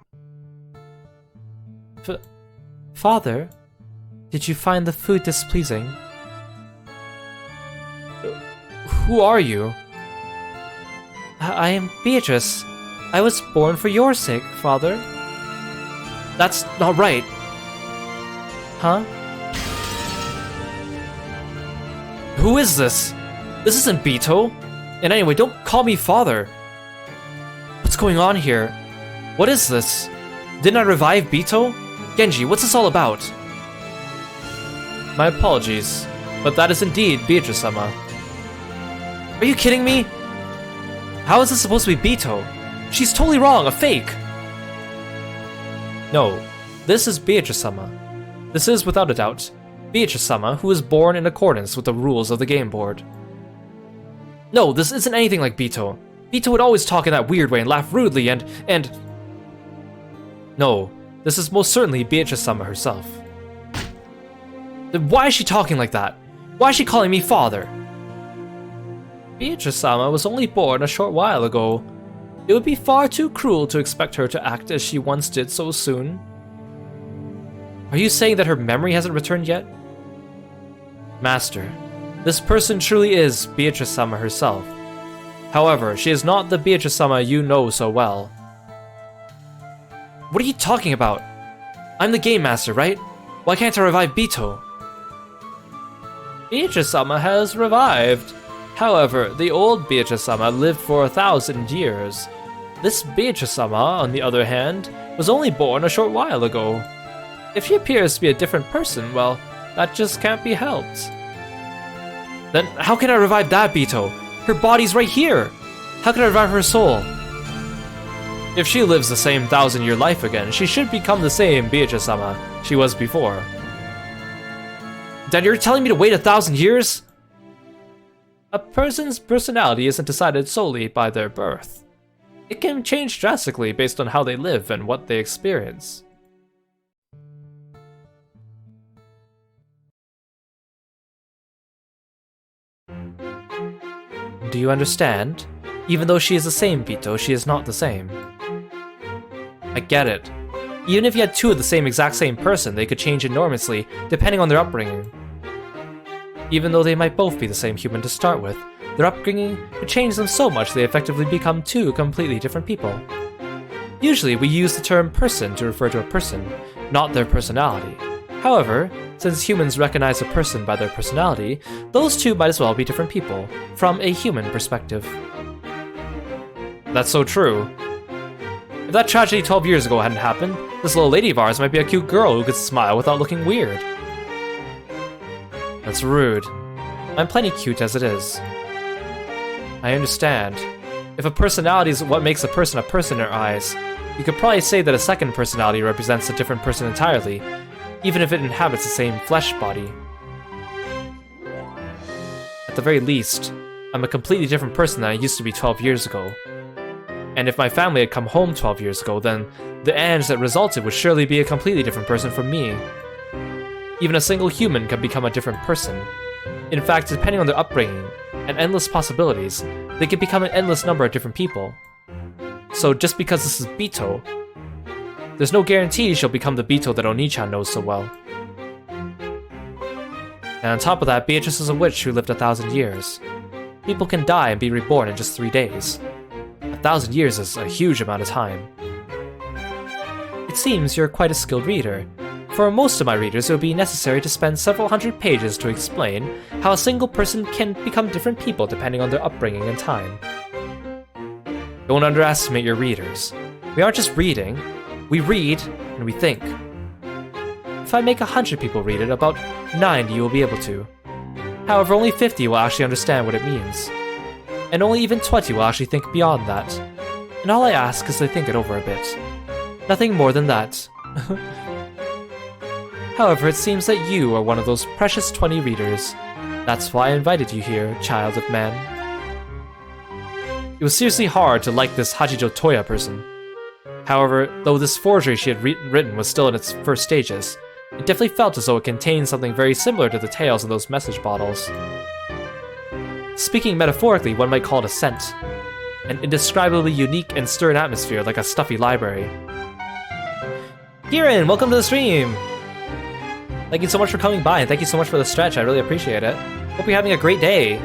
Father, did you find the food displeasing? Who are you? I am Beatrice. I was born for your sake, Father. That's not right. Huh? Who is this? This isn't Bito. And anyway, don't call me father. What's going on here? What is this? Didn't I revive Bito? Genji, what's this all about? My apologies, but that is indeed Beatrice-sama. Are you kidding me? How is this supposed to be Bito? She's totally wrong, a fake! No, this is Beatrice-sama. This is, without a doubt, Beatrice-sama, who was born in accordance with the rules of the game board. No, this isn't anything like Bito. Bito would always talk in that weird way and laugh rudely and... No, this is most certainly Beatrice-sama herself. Then why is she talking like that? Why is she calling me father? Beatrice-sama was only born a short while ago. It would be far too cruel to expect her to act as she once did so soon. Are you saying that her memory hasn't returned yet? Master, this person truly is Beatrice-sama herself. However, she is not the Beatrice-sama you know so well. What are you talking about? I'm the Game Master, right? Why can't I revive Bito? Beatrice-sama has revived. However, the old Beatrice-sama lived for 1,000 years. This Beatrice-sama, on the other hand, was only born a short while ago. If she appears to be a different person, well, that just can't be helped. Then how can I revive that Bito? Her body's right here! How can I revive her soul? If she lives the same 1,000-year life again, she should become the same Beatrice-sama she was before. Then you're telling me to wait 1,000 years? A person's personality isn't decided solely by their birth. It can change drastically based on how they live and what they experience. Do you understand? Even though she is the same Bito, she is not the same. I get it. Even if you had two of the exact same person, they could change enormously, depending on their upbringing. Even though they might both be the same human to start with, their upbringing could change them so much they effectively become two completely different people. Usually, we use the term person to refer to a person, not their personality. However, since humans recognize a person by their personality, those two might as well be different people, from a human perspective. That's so true. If that tragedy 12 years ago hadn't happened, this little lady of ours might be a cute girl who could smile without looking weird. That's rude. I'm plenty cute as it is. I understand. If a personality is what makes a person in our eyes, you could probably say that a second personality represents a different person entirely, even if it inhabits the same flesh body. At the very least, I'm a completely different person than I used to be 12 years ago. And if my family had come home 12 years ago, then the Ange that resulted would surely be a completely different person from me. Even a single human can become a different person. In fact, depending on their upbringing and endless possibilities, they can become an endless number of different people. So just because this is Bito, there's no guarantee she'll become the Bito that Oni-chan knows so well. And on top of that, Beatrice is a witch who lived 1,000 years. People can die and be reborn in just 3 days. 1,000 years is a huge amount of time. It seems you're quite a skilled reader. For most of my readers, it would be necessary to spend several hundred pages to explain how a single person can become different people depending on their upbringing and time. Don't underestimate your readers. We aren't just reading, we read and we think. If I make 100 people read it, about 90 will be able to. However, only 50 will actually understand what it means. And only even 20 will actually think beyond that. And all I ask is they think it over a bit. Nothing more than that. However, it seems that you are one of those precious 20 readers. That's why I invited you here, child of man. It was seriously hard to like this Hachijo Toya person. However, though this forgery she had written was still in its first stages, it definitely felt as though it contained something very similar to the tales in those message bottles. Speaking metaphorically, one might call it a scent. An indescribably unique and stirring atmosphere like a stuffy library. Kieran, welcome to the stream! Thank you so much for coming by, and thank you so much for the stretch, I really appreciate it. Hope you're having a great day.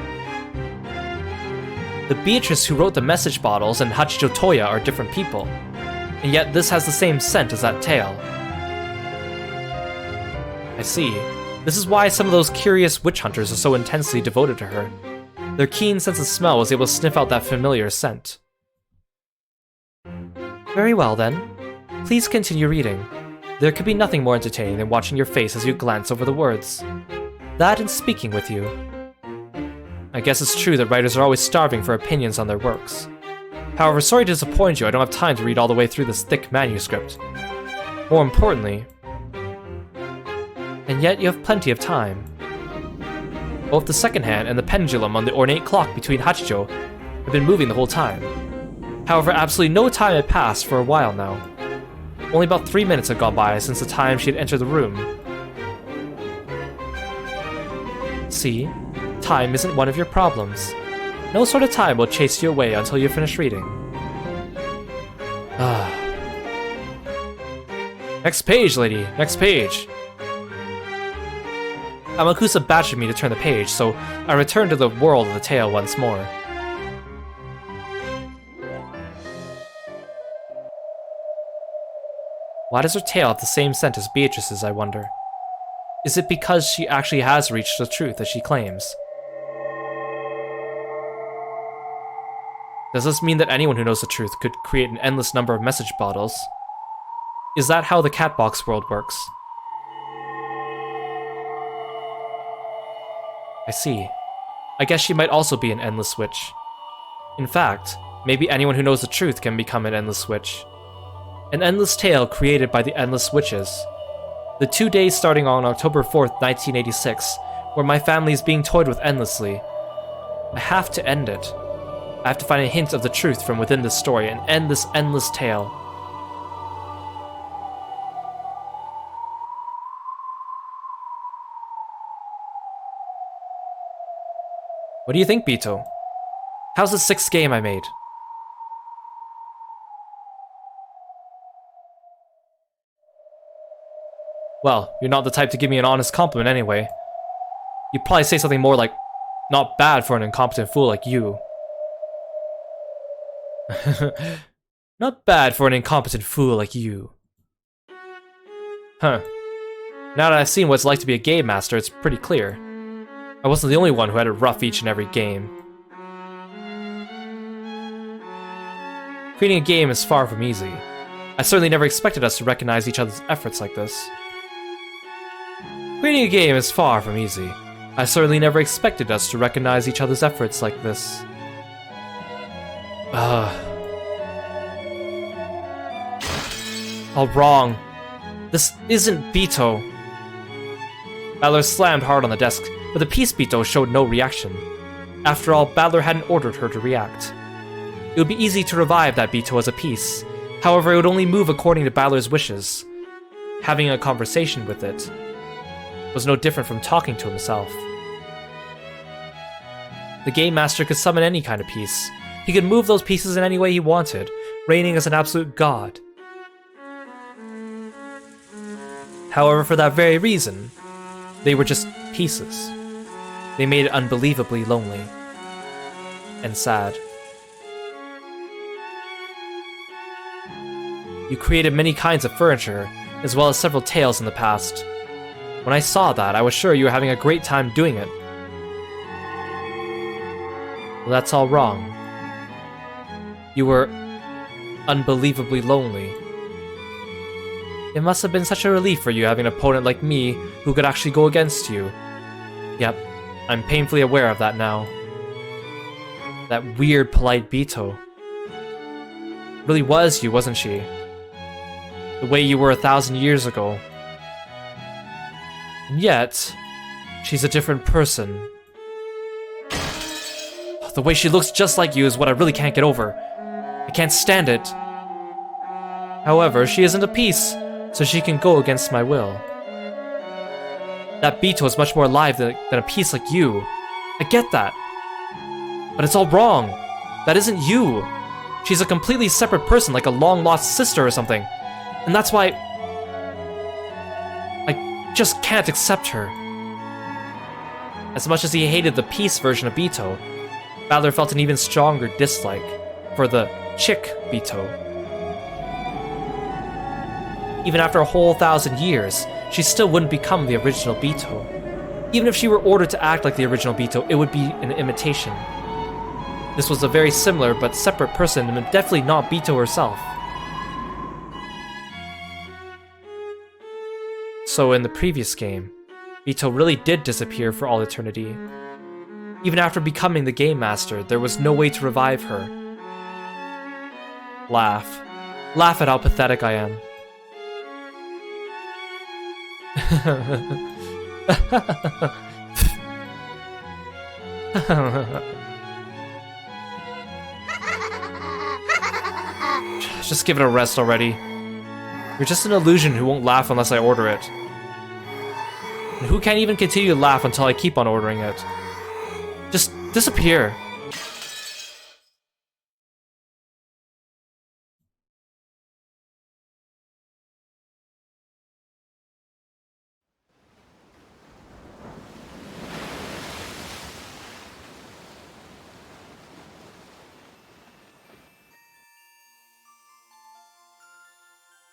The Beatrice who wrote the message bottles and Hachijo Toya are different people, and yet this has the same scent as that tale. I see. This is why some of those curious witch hunters are so intensely devoted to her. Their keen sense of smell was able to sniff out that familiar scent. Very well then. Please continue reading. There could be nothing more entertaining than watching your face as you glance over the words. That and speaking with you. I guess it's true that writers are always starving for opinions on their works. However, sorry to disappoint you, I don't have time to read all the way through this thick manuscript. More importantly, and yet you have plenty of time. Both the second hand and the pendulum on the ornate clock between Hachijo have been moving the whole time. However, absolutely no time had passed for a while now. Only about 3 minutes had gone by since the time she had entered the room. See? Time isn't one of your problems. No sort of time will chase you away until you finish reading. Next page, lady! Next page! Amakusa badgered me to turn the page, so I returned to the world of the tale once more. Why does her tale have the same scent as Beatrice's, I wonder? Is it because she actually has reached the truth as she claims? Does this mean that anyone who knows the truth could create an endless number of message bottles? Is that how the Catbox world works? I see. I guess she might also be an endless witch. In fact, maybe anyone who knows the truth can become an endless witch. An endless tale created by the endless witches. The 2 days starting on October 4th, 1986, where my family is being toyed with endlessly. I have to end it. I have to find a hint of the truth from within this story and end this endless tale. What do you think, Bito? How's the 6th game I made? Well, you're not the type to give me an honest compliment anyway. You'd probably say something more like, not bad for an incompetent fool like you. Not bad for an incompetent fool like you. Huh. Now that I've seen what it's like to be a game master, it's pretty clear. I wasn't the only one who had it rough each and every game. Creating a game is far from easy. I certainly never expected us to recognize each other's efforts like this. Creating a game is far from easy. I certainly never expected us to recognize each other's efforts like this. All wrong. This isn't Bito. Battler slammed hard on the desk, but the piece Bito showed no reaction. After all, Battler hadn't ordered her to react. It would be easy to revive that Bito as a piece. However, it would only move according to Balor's wishes. Having a conversation with it was no different from talking to himself. The Game Master could summon any kind of piece. He could move those pieces in any way he wanted, reigning as an absolute god. However, for that very reason, they were just pieces. They made it unbelievably lonely and sad. You created many kinds of furniture, as well as several tales in the past. When I saw that, I was sure you were having a great time doing it. Well, that's all wrong. You were unbelievably lonely. It must have been such a relief for you having an opponent like me who could actually go against you. Yep, I'm painfully aware of that now. That weird, polite Bito. Really was you, wasn't she? The way you were 1,000 years ago. And yet, she's a different person. The way she looks just like you is what I really can't get over. I can't stand it. However, she isn't a piece, so she can go against my will. That Bito is much more alive than a piece like you. I get that. But it's all wrong. That isn't you. She's a completely separate person, like a long-lost sister or something. And that's why I just can't accept her. As much as he hated the piece version of Bito, Balor felt an even stronger dislike for the chick Bito. Even after a whole 1,000 years, she still wouldn't become the original Bito. Even if she were ordered to act like the original Bito, it would be an imitation. This was a very similar but separate person, and definitely not Bito herself. So in the previous game, Bito really did disappear for all eternity. Even after becoming the Game Master, there was no way to revive her. Laugh. Laugh at how pathetic I am. Just give it a rest already. You're just an illusion who won't laugh unless I order it. And who can't even continue to laugh until I keep on ordering it. Just disappear.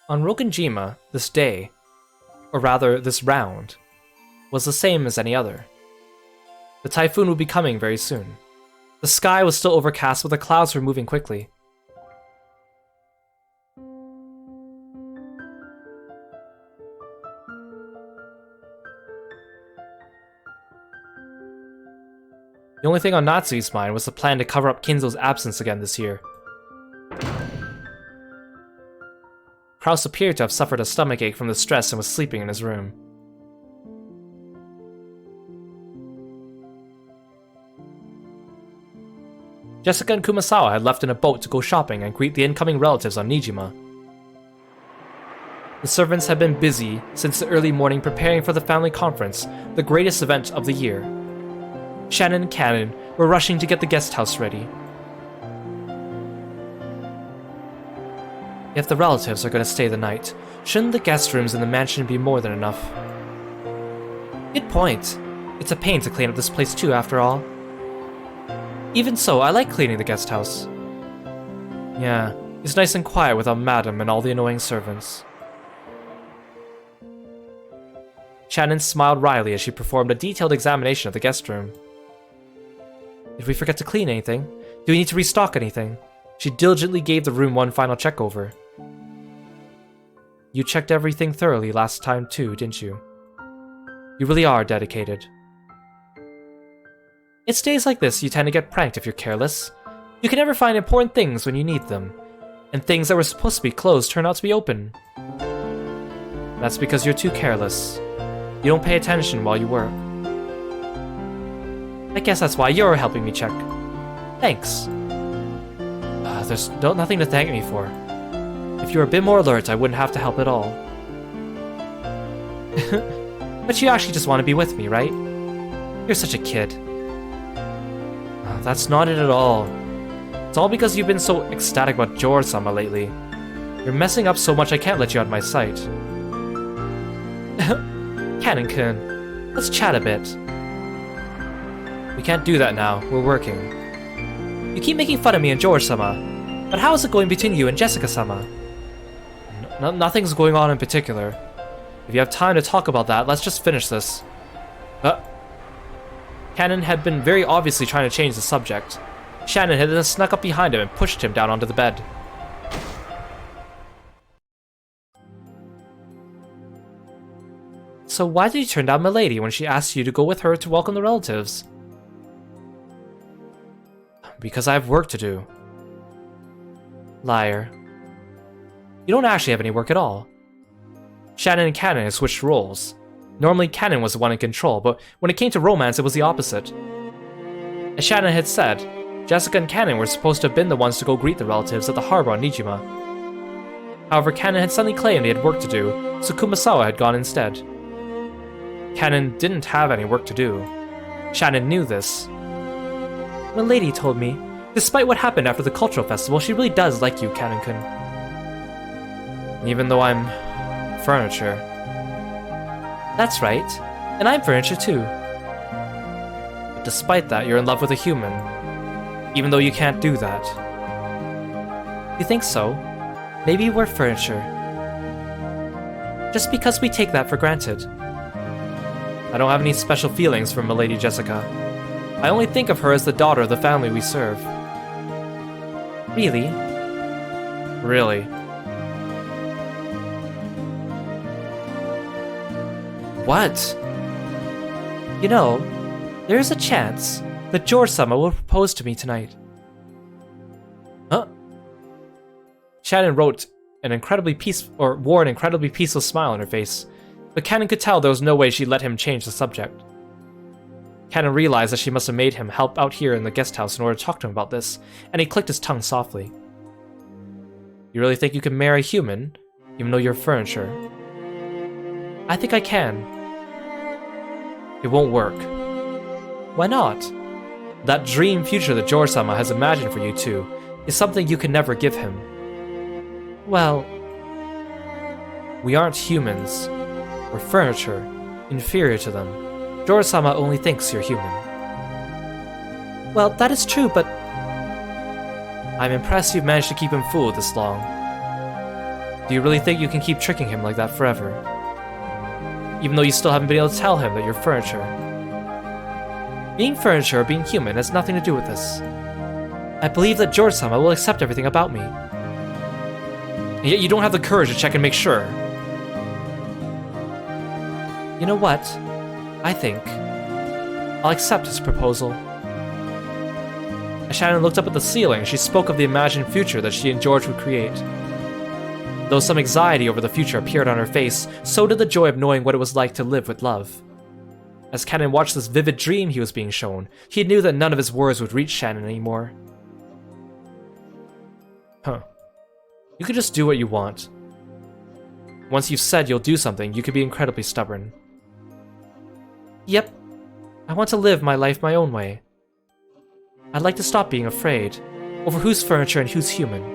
On Rokenjima, this day, or rather this round, was the same as any other. The typhoon would be coming very soon. The sky was still overcast, but the clouds were moving quickly. The only thing on Natsui's mind was the plan to cover up Kinzo's absence again this year. Kraus appeared to have suffered a stomachache from the stress and was sleeping in his room. Jessica and Kumasawa had left in a boat to go shopping and greet the incoming relatives on Nijima. The servants had been busy since the early morning preparing for the family conference, the greatest event of the year. Shannon and Cannon were rushing to get the guest house ready. If the relatives are going to stay the night, shouldn't the guest rooms in the mansion be more than enough? Good point. It's a pain to clean up this place too, after all. Even so, I like cleaning the guest house. Yeah, it's nice and quiet without Madam and all the annoying servants. Shannon smiled wryly as she performed a detailed examination of the guest room. Did we forget to clean anything? Do we need to restock anything? She diligently gave the room one final check over. You checked everything thoroughly last time too, didn't you? You really are dedicated. It's days like this you tend to get pranked if you're careless. You can never find important things when you need them, and things that were supposed to be closed turn out to be open. That's because you're too careless. You don't pay attention while you work. I guess that's why you're helping me check. Thanks. There's nothing to thank me for. If you were a bit more alert, I wouldn't have to help at all. But you actually just want to be with me, right? You're such a kid. That's not it at all. It's all because you've been so ecstatic about George-sama lately. You're messing up so much I can't let you out of my sight. Canon-kun, let's chat a bit. We can't do that now, we're working. You keep making fun of me and George-sama, but how is it going between you and Jessica-sama? Nothing's going on in particular. If you have time to talk about that, let's just finish this. Canon had been very obviously trying to change the subject. Shannon had then snuck up behind him and pushed him down onto the bed. So why did you turn down Milady when she asked you to go with her to welcome the relatives? Because I have work to do. Liar. You don't actually have any work at all. Shannon and Canon had switched roles. Normally Canon was the one in control, but when it came to romance it was the opposite. As Shannon had said, Jessica and Canon were supposed to have been the ones to go greet the relatives at the harbor on Nijima. However, Canon had suddenly claimed he had work to do, so Kumasawa had gone instead. Canon didn't have any work to do. Shannon knew this. Milady told me, despite what happened after the cultural festival, she really does like you, Canon-kun. Even though I'm furniture. That's right, and I'm furniture too. But despite that, you're in love with a human, even though you can't do that. You think so? Maybe we're furniture. Just because we take that for granted. I don't have any special feelings for Milady Jessica. I only think of her as the daughter of the family we serve. Really? Really. What? You know, there's a chance that George-sama will propose to me tonight. Huh? Shannon wore an incredibly peaceful smile on her face, but Canon could tell there was no way she'd let him change the subject. Canon realized that she must have made him help out here in the guest house in order to talk to him about this, and he clicked his tongue softly. You really think you can marry a human, even though you're furniture? I think I can. It won't work. Why not? That dream future that George-sama has imagined for you two is something you can never give him. Well, we aren't humans. We're furniture, inferior to them. George-sama only thinks you're human. Well, that is true, but I'm impressed you've managed to keep him fooled this long. Do you really think you can keep tricking him like that forever? Even though you still haven't been able to tell him that you're furniture. Being furniture or being human has nothing to do with this. I believe that George-sama will accept everything about me. And yet you don't have the courage to check and make sure. You know what? I think I'll accept his proposal. As Shannon looked up at the ceiling, she spoke of the imagined future that she and George would create. Though some anxiety over the future appeared on her face, so did the joy of knowing what it was like to live with love. As Canon watched this vivid dream he was being shown, he knew that none of his words would reach Shannon anymore. Huh. You could just do what you want. Once you've said you'll do something, you could be incredibly stubborn. Yep. I want to live my life my own way. I'd like to stop being afraid over who's furniture and who's human.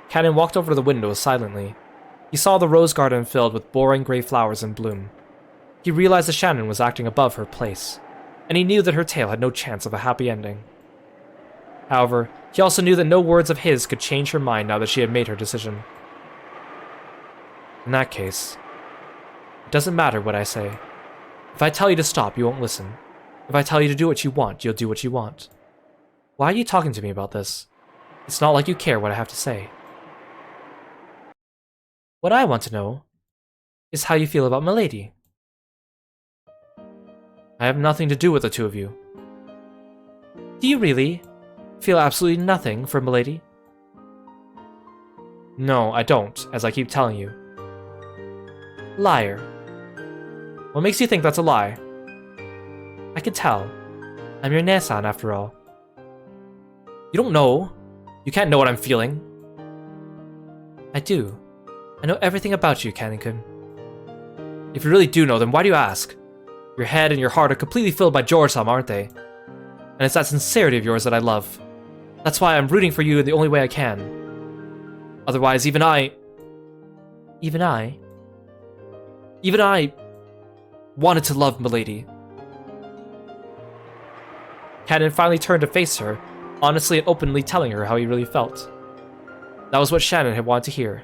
Canon walked over to the window silently. He saw the rose garden filled with boring gray flowers in bloom. He realized that Shannon was acting above her place, and he knew that her tale had no chance of a happy ending. However, he also knew that no words of his could change her mind now that she had made her decision. In that case, it doesn't matter what I say. If I tell you to stop, you won't listen. If I tell you to do what you want, you'll do what you want. Why are you talking to me about this? It's not like you care what I have to say. What I want to know is how you feel about Milady. I have nothing to do with the two of you. Do you really feel absolutely nothing for Milady? No, I don't, as I keep telling you. Liar. What makes you think that's a lie? I can tell. I'm your Nesan after all. You don't know. You can't know what I'm feeling. I do. I know everything about you, Kanin-kun. If you really do know, then why do you ask? Your head and your heart are completely filled by George-sama, aren't they? And it's that sincerity of yours that I love. That's why I'm rooting for you in the only way I can. Otherwise, even I wanted to love Milady. Kanin finally turned to face her, honestly and openly telling her how he really felt. That was what Shannon had wanted to hear.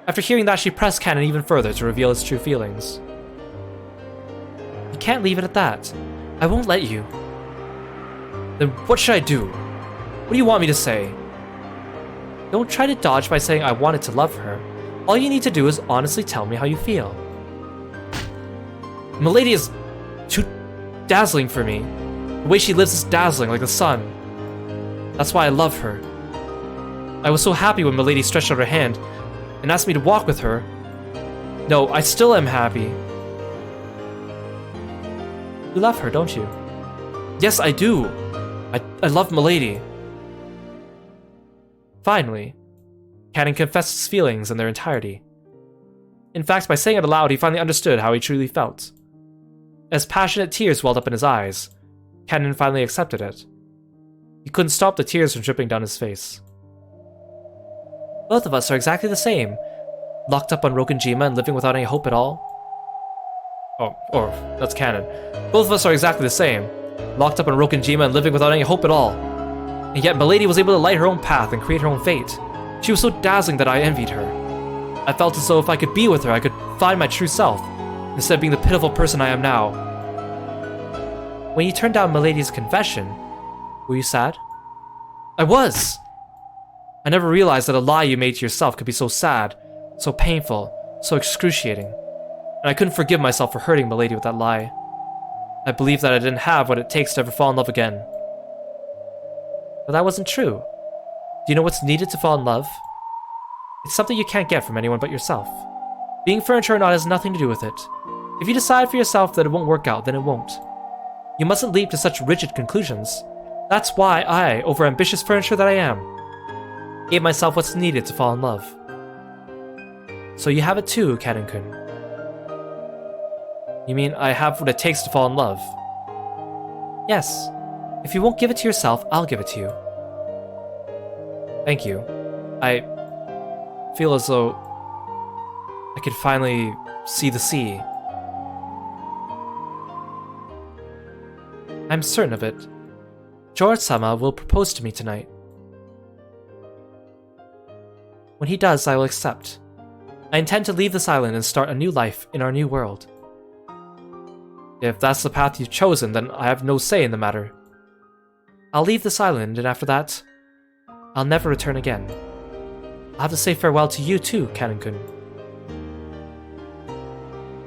After hearing that, she pressed Kanin even further to reveal his true feelings. You can't leave it at that. I won't let you. Then what should I do? What do you want me to say? Don't try to dodge by saying I wanted to love her. All you need to do is honestly tell me how you feel. Milady is too dazzling for me. The way she lives is dazzling, like the sun. That's why I love her. I was so happy when Milady stretched out her hand and asked me to walk with her. No, I still am happy. You love her, don't you? Yes, I do. I love Milady. Finally, Kanin confessed his feelings in their entirety. In fact, by saying it aloud, he finally understood how he truly felt. As passionate tears welled up in his eyes, Kanin finally accepted it. He couldn't stop the tears from dripping down his face. Both of us are exactly the same, locked up on Rokenjima and living without any hope at all. Or that's canon. Both of us are exactly the same, locked up on Rokenjima and living without any hope at all. And yet Milady was able to light her own path and create her own fate. She was so dazzling that I envied her. I felt as though if I could be with her, I could find my true self, instead of being the pitiful person I am now. When you turned down Milady's confession, were you sad? I was! I never realized that a lie you made to yourself could be so sad, so painful, so excruciating. And I couldn't forgive myself for hurting Milady with that lie. I believed that I didn't have what it takes to ever fall in love again. But that wasn't true. Do you know what's needed to fall in love? It's something you can't get from anyone but yourself. Being furniture or not has nothing to do with it. If you decide for yourself that it won't work out, then it won't. You mustn't leap to such rigid conclusions. That's why I, overambitious furniture that I am, gave myself what's needed to fall in love. So you have it too, Kanin-kun. You mean I have what it takes to fall in love? Yes. If you won't give it to yourself, I'll give it to you. Thank you. I feel as though I could finally see the sea. I'm certain of it. George-sama will propose to me tonight. When he does, I will accept. I intend to leave this island and start a new life in our new world. If that's the path you've chosen, then I have no say in the matter. I'll leave this island, and after that, I'll never return again. I'll have to say farewell to you too, Kanin-kun.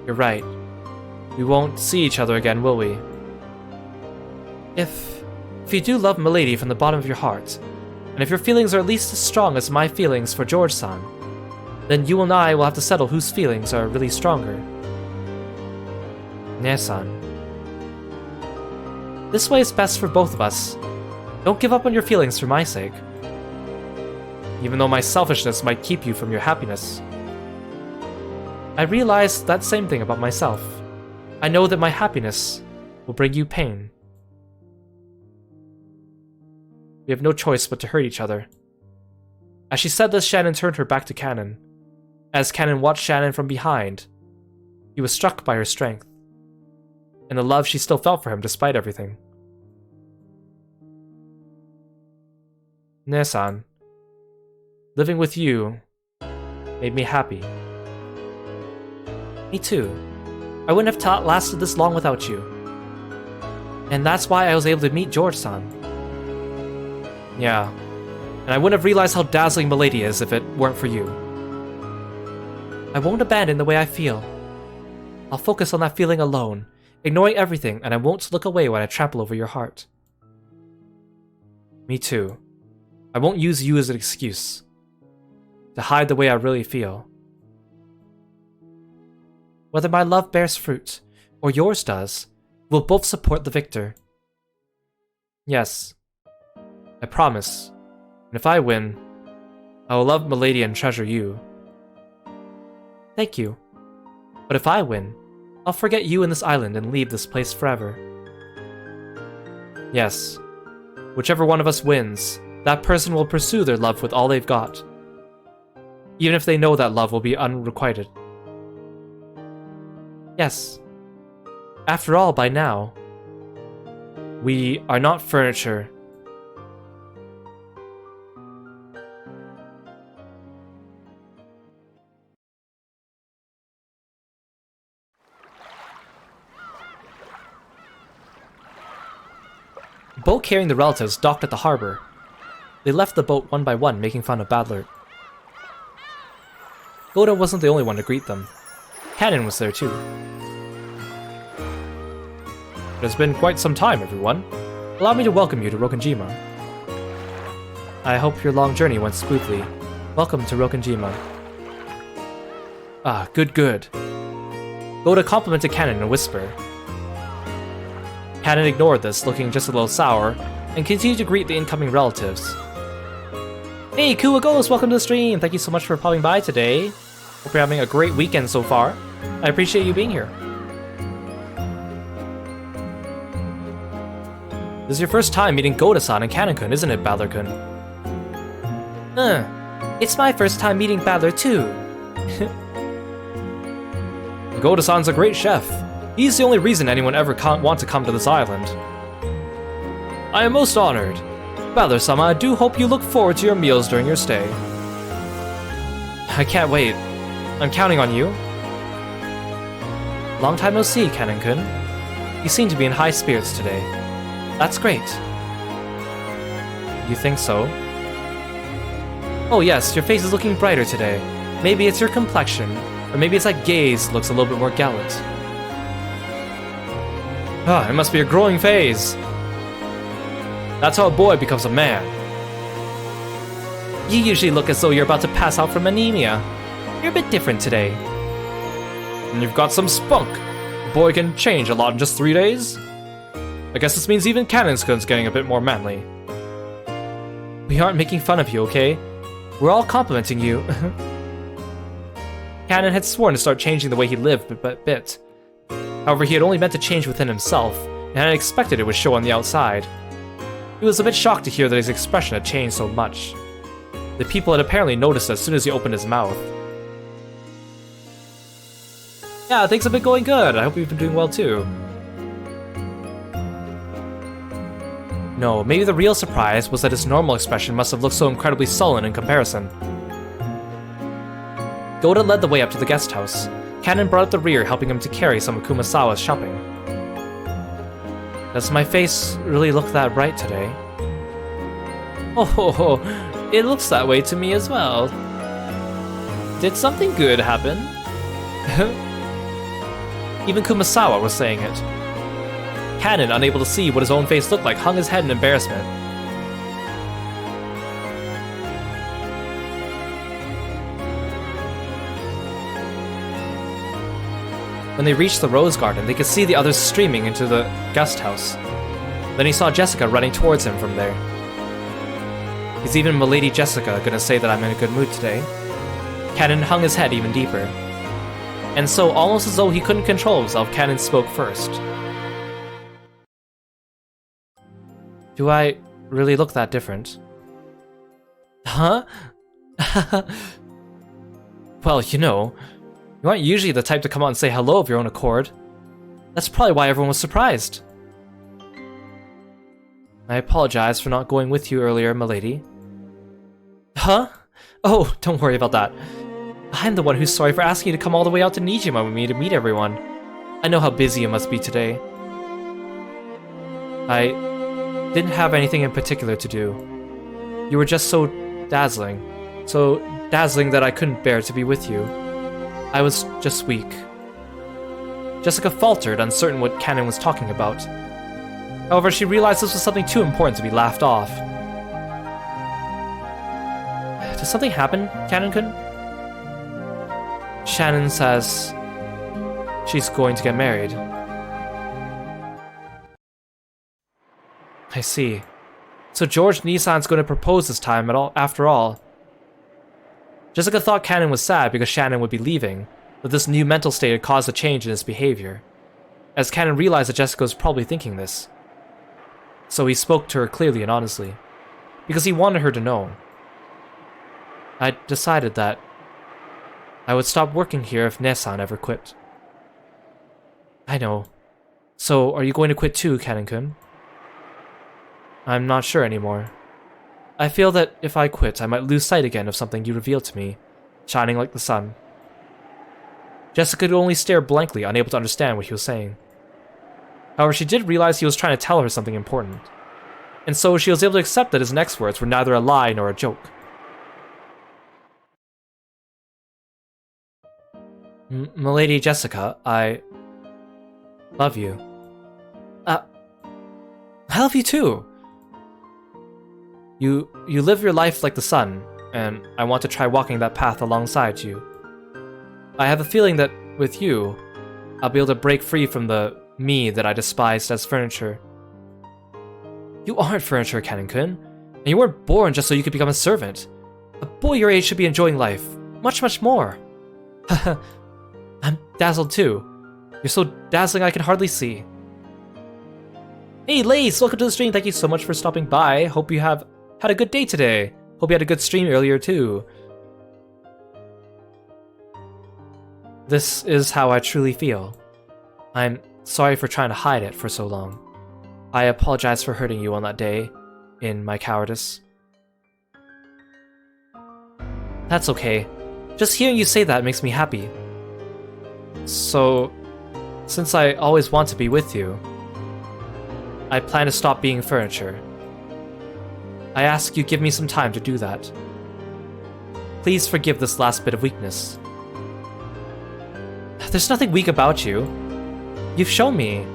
You're right. We won't see each other again, will we? If you do love Milady from the bottom of your heart, and if your feelings are at least as strong as my feelings for George-san, then you and I will have to settle whose feelings are really stronger. Ne-san. This way is best for both of us. Don't give up on your feelings for my sake. Even though my selfishness might keep you from your happiness. I realize that same thing about myself. I know that my happiness will bring you pain. We have no choice but to hurt each other. As she said this, Shannon turned her back to Kanin. As Kanin watched Shannon from behind, he was struck by her strength, and the love she still felt for him despite everything. Ne-san, living with you made me happy. Me too. I wouldn't have lasted this long without you. And that's why I was able to meet George-san. Yeah, and I wouldn't have realized how dazzling Milady is if it weren't for you. I won't abandon the way I feel. I'll focus on that feeling alone, ignoring everything, and I won't look away when I trample over your heart. Me too. I won't use you as an excuse to hide the way I really feel. Whether my love bears fruit, or yours does, We'll both support the victor. Yes. I promise. And if I win, I will love Milady and treasure you. Thank you. But if I win, I'll forget you and this island and leave this place forever. Yes. Whichever one of us wins, that person will pursue their love with all they've got. Even if they know that love will be unrequited. Yes. After all, by now, we are not furniture. A boat carrying the relatives docked at the harbor. They left the boat one by one, making fun of Badler. Goda wasn't the only one to greet them. Kanon was there too. It has been quite some time, everyone. Allow me to welcome you to Rokonjima. I hope your long journey went smoothly. Welcome to Rokonjima. Ah, good. Goda complimented Kanon in a whisper. Kanon ignored this, looking just a little sour, and continued to greet the incoming relatives. Hey, Kuwagos, welcome to the stream! Thank you so much for popping by today. Hope you're having a great weekend so far. I appreciate you being here. This is your first time meeting Goda-san and Kanon-kun, isn't it, Badler-kun? It's my first time meeting Badler too. Goda-san's a great chef. He's the only reason anyone ever want to come to this island. I am most honored. Badler-sama, I do hope you look forward to your meals during your stay. I can't wait. I'm counting on you. Long time no see, Kanon-kun. You seem to be in high spirits today. That's great. You think so? Oh yes, your face is looking brighter today. Maybe it's your complexion, or maybe it's that gaze looks a little bit more gallant. Ah, it must be a growing phase. That's how a boy becomes a man. You usually look as though you're about to pass out from anemia. You're a bit different today. And you've got some spunk. A boy can change a lot in just 3 days. I guess this means even Kanon's getting a bit more manly. We aren't making fun of you, okay? We're all complimenting you. Kanon had sworn to start changing the way he lived bit by bit. However, he had only meant to change within himself, and had expected it would show on the outside. He was a bit shocked to hear that his expression had changed so much. The people had apparently noticed as soon as he opened his mouth. Yeah, things have been going good. I hope you've been doing well too. No, maybe the real surprise was that his normal expression must have looked so incredibly sullen in comparison. Goda led the way up to the guest house. Kanon brought up the rear, helping him to carry some of Kumasawa's shopping. Does my face really look that bright today? Oh, it looks that way to me as well. Did something good happen? Even Kumasawa was saying it. Kanon, unable to see what his own face looked like, hung his head in embarrassment. When they reached the rose garden, they could see the others streaming into the guest house. Then he saw Jessica running towards him from there. Is even Milady Jessica gonna say that I'm in a good mood today? Kanon hung his head even deeper. And so, almost as though he couldn't control himself, Kanon spoke first. Do I really look that different? Huh? Well, you know, you aren't usually the type to come out and say hello of your own accord. That's probably why everyone was surprised. I apologize for not going with you earlier, milady. Huh? Oh, don't worry about that. I'm the one who's sorry for asking you to come all the way out to Nijima with me to meet everyone. I know how busy you must be today. I didn't have anything in particular to do. You were just so dazzling that I couldn't bear to be with you. I was just weak. Jessica faltered, uncertain what Kanon was talking about. However, she realized this was something too important to be laughed off. Did something happen, Kanon-kun? Shannon says she's going to get married. I see. So George Nissan's going to propose this time after all. Jessica thought Cannon was sad because Shannon would be leaving, but this new mental state had caused a change in his behavior, as Cannon realized that Jessica was probably thinking this. So he spoke to her clearly and honestly, because he wanted her to know. I decided that I would stop working here if Nissan ever quit. I know. So, are you going to quit too, Cannon-kun? I'm not sure anymore. I feel that if I quit, I might lose sight again of something you revealed to me, shining like the sun. Jessica could only stare blankly, unable to understand what he was saying. However, she did realize he was trying to tell her something important, and so she was able to accept that his next words were neither a lie nor a joke. Milady Jessica, I love you. I love you too. You live your life like the sun, and I want to try walking that path alongside you. I have a feeling that with you, I'll be able to break free from the me that I despised as furniture. You aren't furniture, Cannon-kun, and you weren't born just so you could become a servant. A boy your age should be enjoying life, much, much more. I'm dazzled too. You're so dazzling I can hardly see. Hey Lace, welcome to the stream. Thank you so much for stopping by. Hope you have had a good day today. Hope you had a good stream earlier too. This is how I truly feel. I'm sorry for trying to hide it for so long. I apologize for hurting you on that day, in my cowardice. That's okay. Just hearing you say that makes me happy. So, since I always want to be with you, I plan to stop being furniture. I ask you give me some time to do that. Please forgive this last bit of weakness. There's nothing weak about you. You've shown me.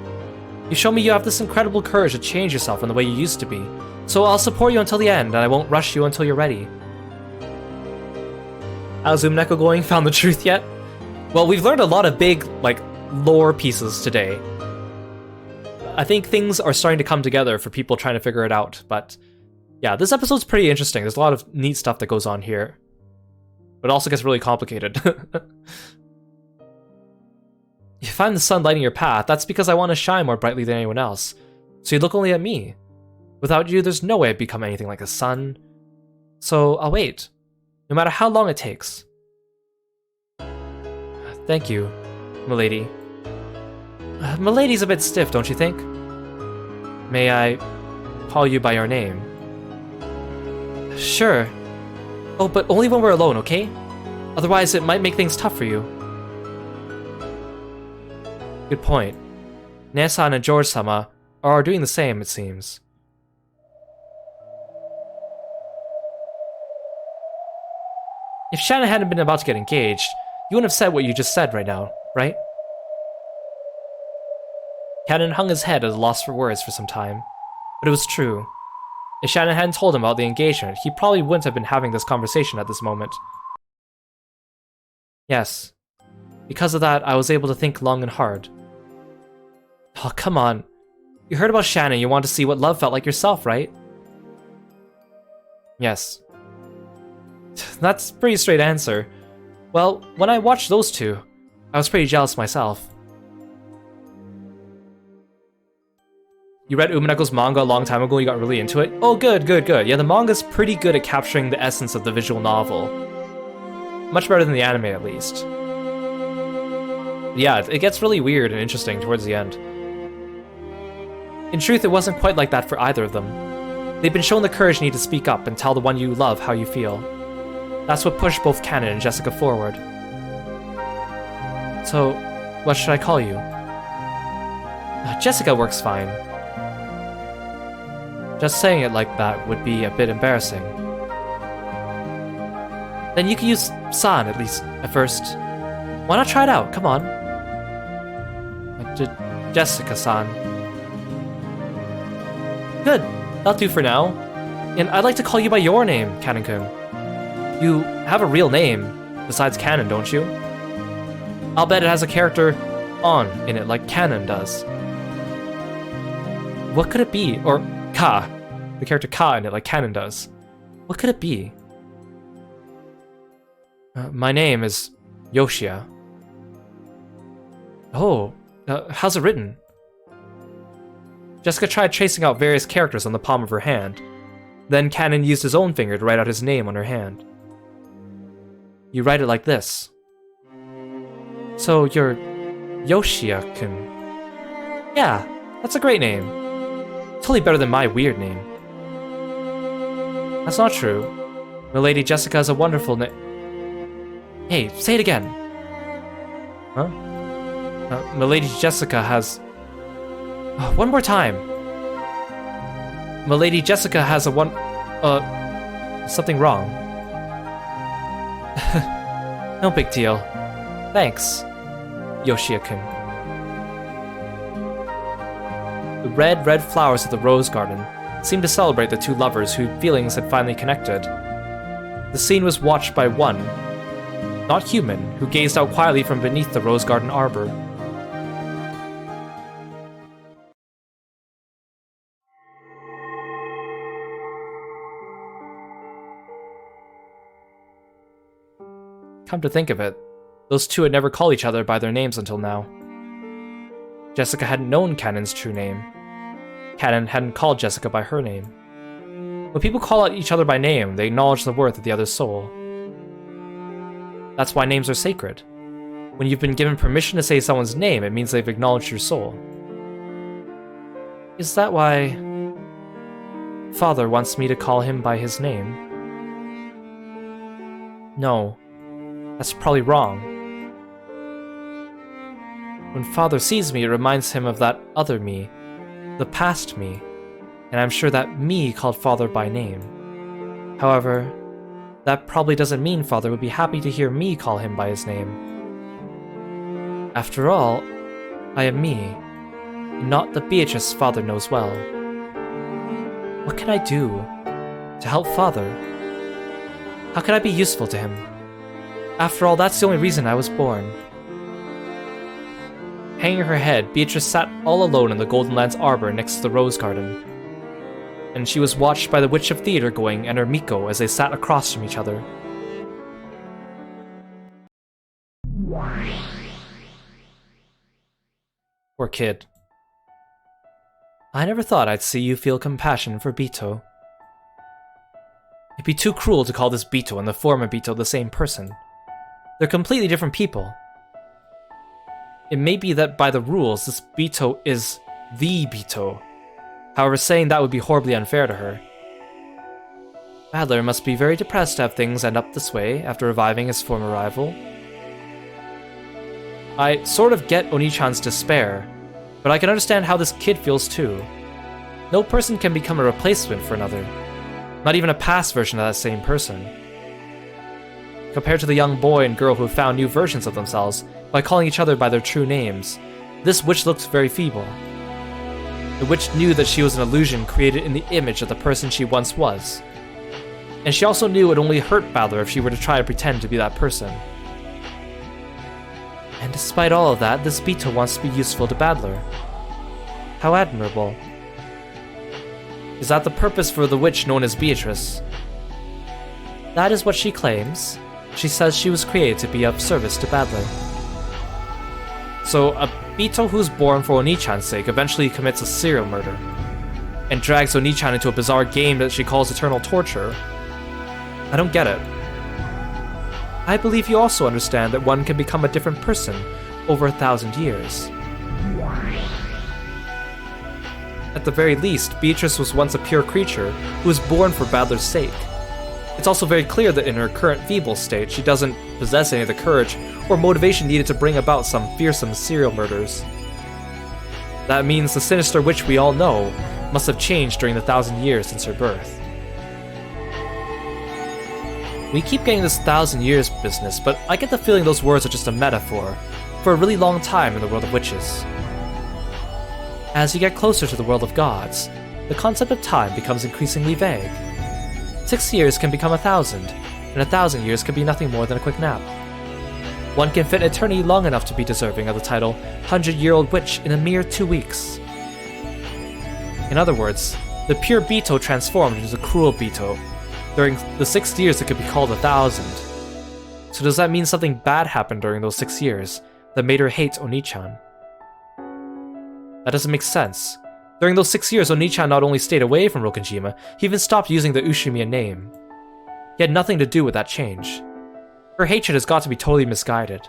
You show me you have this incredible courage to change yourself in the way you used to be. So I'll support you until the end, and I won't rush you until you're ready. How's Umineko going? Found the truth yet? Well, we've learned a lot of big, lore pieces today. I think things are starting to come together for people trying to figure it out, but yeah, this episode's pretty interesting. There's a lot of neat stuff that goes on here, but it also gets really complicated. If I'm the sun lighting your path, that's because I want to shine more brightly than anyone else, so you look only at me. Without you, there's no way I'd become anything like a sun. So I'll wait, no matter how long it takes. Thank you, milady. Milady's a bit stiff, don't you think? May I call you by your name? Sure. Oh, but only when we're alone, okay? Otherwise, it might make things tough for you. Good point. Nesan and George-sama are doing the same, it seems. If Shannon hadn't been about to get engaged, you wouldn't have said what you just said right now, right? Cannon hung his head at a loss for words for some time, but it was true. If Shannon hadn't told him about the engagement, he probably wouldn't have been having this conversation at this moment. Yes. Because of that, I was able to think long and hard. Oh, come on. You heard about Shannon, you want to see what love felt like yourself, right? Yes. That's a pretty straight answer. Well, when I watched those two, I was pretty jealous myself. You read Umineko's manga a long time ago and you got really into it? Oh, good, good, good. Yeah, the manga's pretty good at capturing the essence of the visual novel. Much better than the anime, at least. Yeah, it gets really weird and interesting towards the end. In truth, it wasn't quite like that for either of them. They've been shown the courage you need to speak up and tell the one you love how you feel. That's what pushed both Cannon and Jessica forward. So, what should I call you? Jessica works fine. Just saying it like that would be a bit embarrassing. Then you can use San, at least, at first. Why not try it out? Come on. Jessica-san. Good. That'll do for now. And I'd like to call you by your name, Cannon-kun. You have a real name, besides Cannon, don't you? I'll bet it has a character on in it like Cannon does. What could it be? Or Ka. The character Ka in it, like Canon does. What could it be? My name is Yoshia. Oh, how's it written? Jessica tried tracing out various characters on the palm of her hand. Then Canon used his own finger to write out his name on her hand. You write it like this. So you're Yoshia-kun. Yeah, that's a great name. Totally better than my weird name. That's not true. Milady Jessica has a wonderful name. Hey, say it again. Huh? Milady Jessica has... one more time. Milady Jessica has a one... something wrong. No big deal. Thanks, Yoshia-kun. The red flowers of the rose garden seemed to celebrate the two lovers whose feelings had finally connected. The scene was watched by one, not human, who gazed out quietly from beneath the rose garden arbor. Come to think of it, those two had never called each other by their names until now. Jessica hadn't known Canon's true name. Canon hadn't called Jessica by her name. When people call out each other by name, they acknowledge the worth of the other's soul. That's why names are sacred. When you've been given permission to say someone's name, it means they've acknowledged your soul. Is that why... Father wants me to call him by his name? No. That's probably wrong. When Father sees me, it reminds him of that other me, the past me, and I'm sure that me called Father by name. However, that probably doesn't mean Father would be happy to hear me call him by his name. After all, I am me, not the Beatrice Father knows well. What can I do to help Father? How can I be useful to him? After all, that's the only reason I was born. Hanging her head, Beatrice sat all alone in the Golden Lands arbor next to the rose garden. And she was watched by the Witch of Theater Going and her Miko as they sat across from each other. Poor kid. I never thought I'd see you feel compassion for Bito. It'd be too cruel to call this Bito and the former Bito the same person. They're completely different people. It may be that by the rules, this Bito is the Bito. However, saying that would be horribly unfair to her. Badler must be very depressed to have things end up this way after reviving his former rival. I sort of get Oni-chan's despair, but I can understand how this kid feels too. No person can become a replacement for another, not even a past version of that same person. Compared to the young boy and girl who have found new versions of themselves by calling each other by their true names, this witch looked very feeble. The witch knew that she was an illusion created in the image of the person she once was. And she also knew it would only hurt Badler if she were to try to pretend to be that person. And despite all of that, this Bito wants to be useful to Badler. How admirable. Is that the purpose for the witch known as Beatrice? That is what she claims. She says she was created to be of service to Badler. So, a Bito who's born for Oni-chan's sake eventually commits a serial murder, and drags Oni-chan into a bizarre game that she calls eternal torture. I don't get it. I believe you also understand that one can become a different person over 1,000 years. At the very least, Beatrice was once a pure creature who was born for Badler's sake. It's also very clear that in her current feeble state, she doesn't possess any of the courage or motivation needed to bring about some fearsome serial murders. That means the sinister witch we all know must have changed during the 1,000 years since her birth. We keep getting this 1,000 years business, but I get the feeling those words are just a metaphor for a really long time in the world of witches. As you get closer to the world of gods, the concept of time becomes increasingly vague. 6 years can become 1,000, and 1,000 years can be nothing more than a quick nap. One can fit an eternity long enough to be deserving of the title 100-year-old witch in a mere 2 weeks. In other words, The pure Bito transformed into the cruel Bito. During the 6 years, it could be called 1,000. So does that mean something bad happened during those 6 years that made her hate Oni-chan? That doesn't make sense. During those 6 years, Oni-chan not only stayed away from Rokujima, he even stopped using the Ushimiya name. He had nothing to do with that change. Her hatred has got to be totally misguided.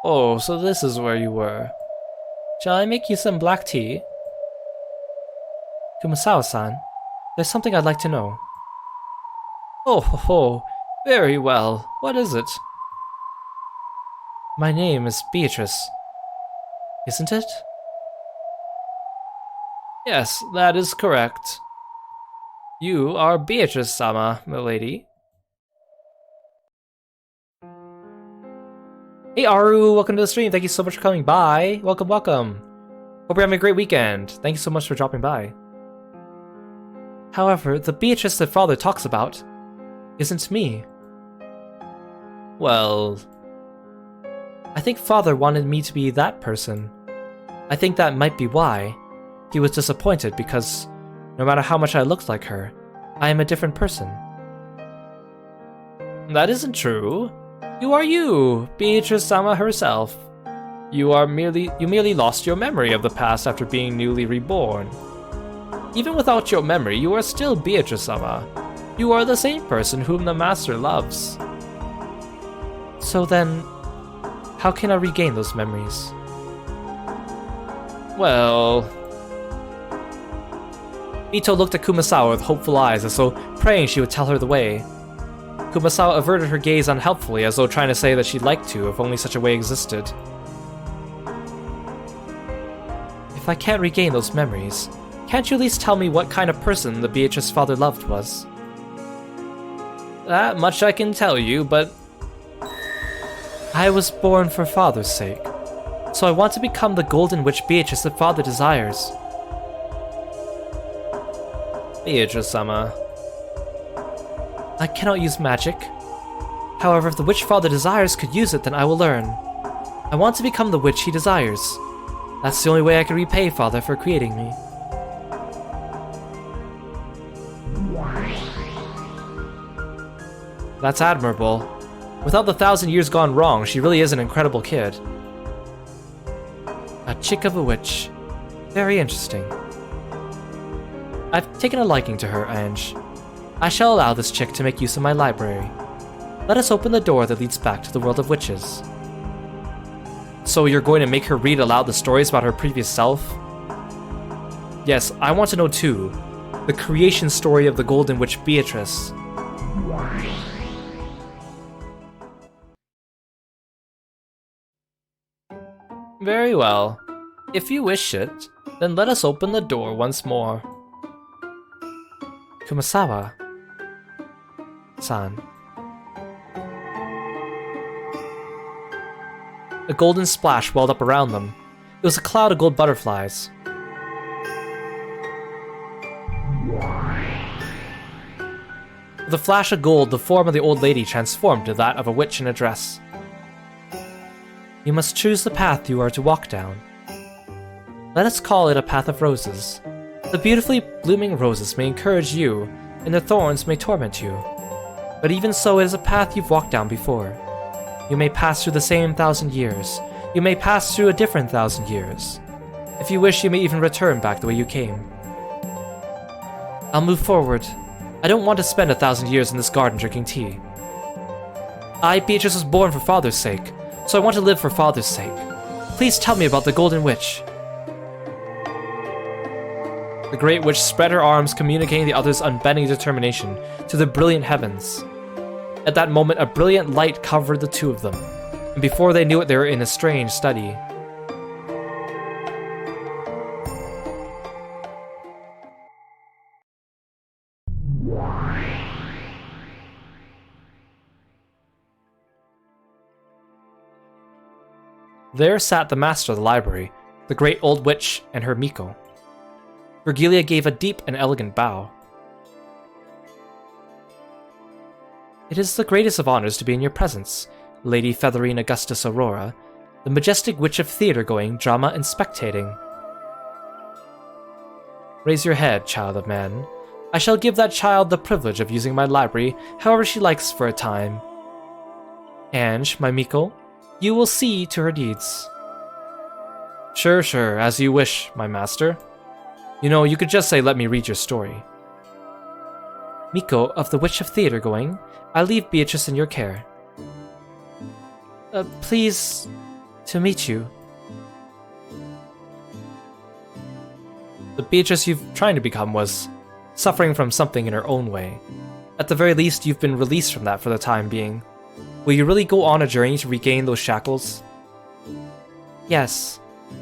Oh, so this is where you were. Shall I make you some black tea? Kumasawa-san, there's something I'd like to know. Oh ho ho, very well. What is it? My name is Beatrice. Isn't it? Yes, that is correct. You are Beatrice-sama, milady. Hey Aru, welcome to the stream. Thank you so much for coming by. Welcome, welcome. Hope you're having a great weekend. Thank you so much for dropping by. However, the Beatrice that Father talks about isn't me. Well, I think Father wanted me to be that person. I think that might be why he was disappointed, because no matter how much I looked like her, I am a different person. That isn't true. You are you, Beatrice-sama herself. You merely lost your memory of the past after being newly reborn. Even without your memory, you are still Beatrice-sama. You are the same person whom the Master loves. So then, how can I regain those memories? Well... Ito looked at Kumasawa with hopeful eyes, as though praying she would tell her the way. Kumasawa averted her gaze unhelpfully, as though trying to say that she'd like to, if only such a way existed. If I can't regain those memories, can't you at least tell me what kind of person the Beatrice Father loved was? That much I can tell you, but... I was born for Father's sake, so I want to become the Golden Witch Beatrice that Father desires. Beatrice-sama... I cannot use magic. However, if the Witch Father desires could use it, then I will learn. I want to become the witch he desires. That's the only way I can repay Father for creating me. That's admirable. Without the 1,000 years gone wrong, she really is an incredible kid. A chick of a witch. Very interesting. I've taken a liking to her, Ange. I shall allow this chick to make use of my library. Let us open the door that leads back to the world of witches. So you're going to make her read aloud the stories about her previous self? Yes, I want to know too. The creation story of the Golden Witch Beatrice. Very well. If you wish it, then let us open the door once more. Kumasawa-san. A golden splash welled up around them. It was a cloud of gold butterflies. With a flash of gold, the form of the old lady transformed to that of a witch in a dress. You must choose the path you are to walk down. Let us call it a path of roses. The beautifully blooming roses may encourage you, and the thorns may torment you. But even so, it is a path you've walked down before. You may pass through the same 1,000 years. You may pass through a different 1,000 years. If you wish, you may even return back the way you came. I'll move forward. I don't want to spend 1,000 years in this garden drinking tea. I, Beatrice, was born for Father's sake, so I want to live for Father's sake. Please tell me about the Golden Witch. The Great Witch spread her arms, communicating the other's unbending determination to the brilliant heavens. At that moment, a brilliant light covered the two of them, and before they knew it, they were in a strange study. There sat the master of the library, the great old witch, and her Miko. Virgilia gave a deep and elegant bow. It is the greatest of honors to be in your presence, Lady Featherine Augustus Aurora, the majestic witch of theater-going, drama, and spectating. Raise your head, child of man. I shall give that child the privilege of using my library however she likes for a time. Ange, my Miko, you will see to her deeds. Sure, as you wish, my master. You know, you could just say, let me read your story. Miko of the Witch of Theater-going, I leave Beatrice in your care. Pleased to meet you. The Beatrice you've trying to become was suffering from something in her own way. At the very least, you've been released from that for the time being. Will you really go on a journey to regain those shackles? Yes,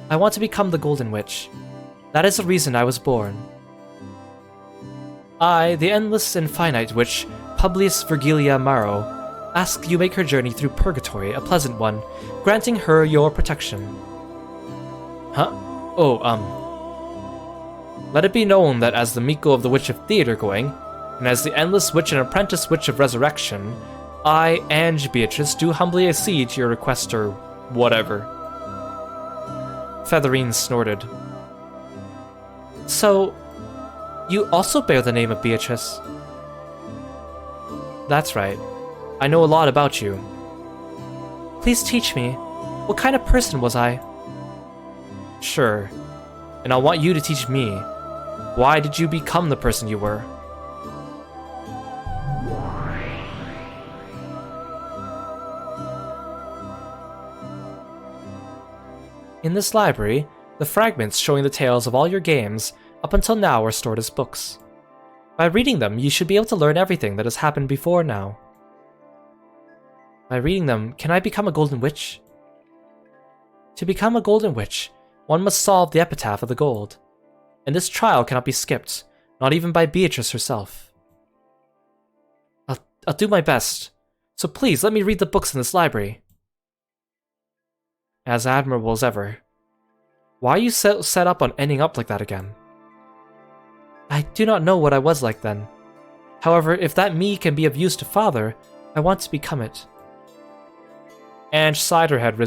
I want to become the Golden Witch. That is the reason I was born. I, the endless and finite witch, Publius Virgilia Maro, ask you make her journey through purgatory a pleasant one, granting her your protection. Huh? Let it be known that as the Miko of the Witch of Theater-going, and as the Endless Witch and Apprentice Witch of Resurrection, I, Ange Beatrice, do humbly accede to your request or whatever. Featherine snorted. So, you also bear the name of Beatrice? That's right. I know a lot about you. Please teach me. What kind of person was I? Sure. And I want you to teach me. Why did you become the person you were? In this library, the fragments showing the tales of all your games up until now are stored as books. By reading them, you should be able to learn everything that has happened before now. By reading them, can I become a Golden Witch? To become a Golden Witch, one must solve the epitaph of the gold. And this trial cannot be skipped, not even by Beatrice herself. I'll do my best, so please let me read the books in this library. As admirable as ever. Why are you set up on ending up like that again? I do not know what I was like then. However, if that me can be of use to Father, I want to become it. Ange sighed her head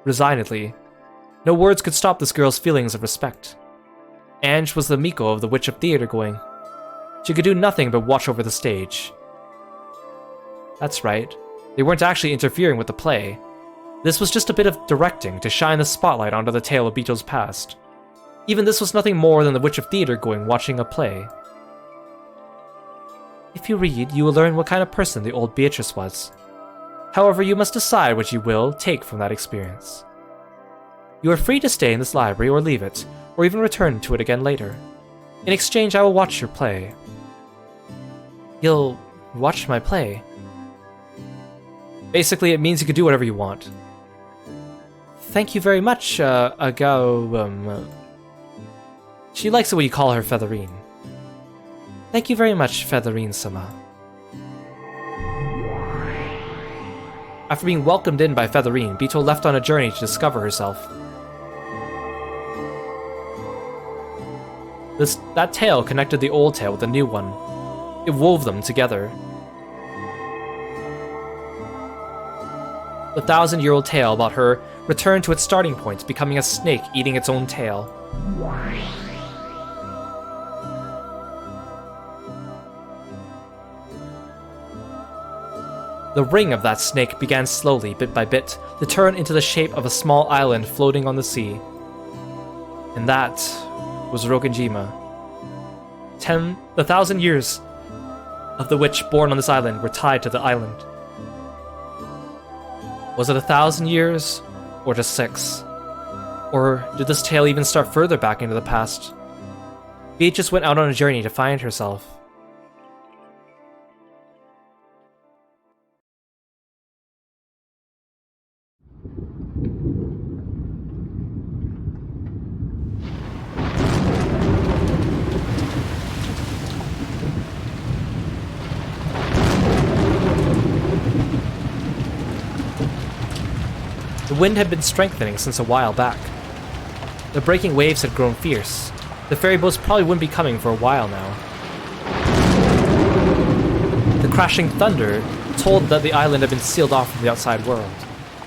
resignedly. No words could stop this girl's feelings of respect. Ange was the Miko of the Witch of Theater-going. She could do nothing but watch over the stage. That's right. They weren't actually interfering with the play. This was just a bit of directing to shine the spotlight onto the tale of Bito's past. Even this was nothing more than the Witch of Theater-going watching a play. If you read, you will learn what kind of person the old Beatrice was. However, you must decide what you will take from that experience. You are free to stay in this library or leave it, or even return to it again later. In exchange, I will watch your play. You'll watch my play? Basically, it means you can do whatever you want. Thank you very much, She likes it when you call her Featherine. Thank you very much, Featherine-sama. After being welcomed in by Featherine, Bito left on a journey to discover herself. That tale connected the old tale with the new one. It wove them together. The 1,000-year-old tale about her returned to its starting point, becoming a snake eating its own tail. The ring of that snake began slowly, bit by bit, to turn into the shape of a small island floating on the sea. And that was Rokenjima. The 1,000 years of the witch born on this island were tied to the island. Was it 1,000 years, or just 6? Or did this tale even start further back into the past? Beatrice went out on a journey to find herself. The wind had been strengthening since a while back. The breaking waves had grown fierce, the ferry boats probably wouldn't be coming for a while now. The crashing thunder told that the island had been sealed off from the outside world.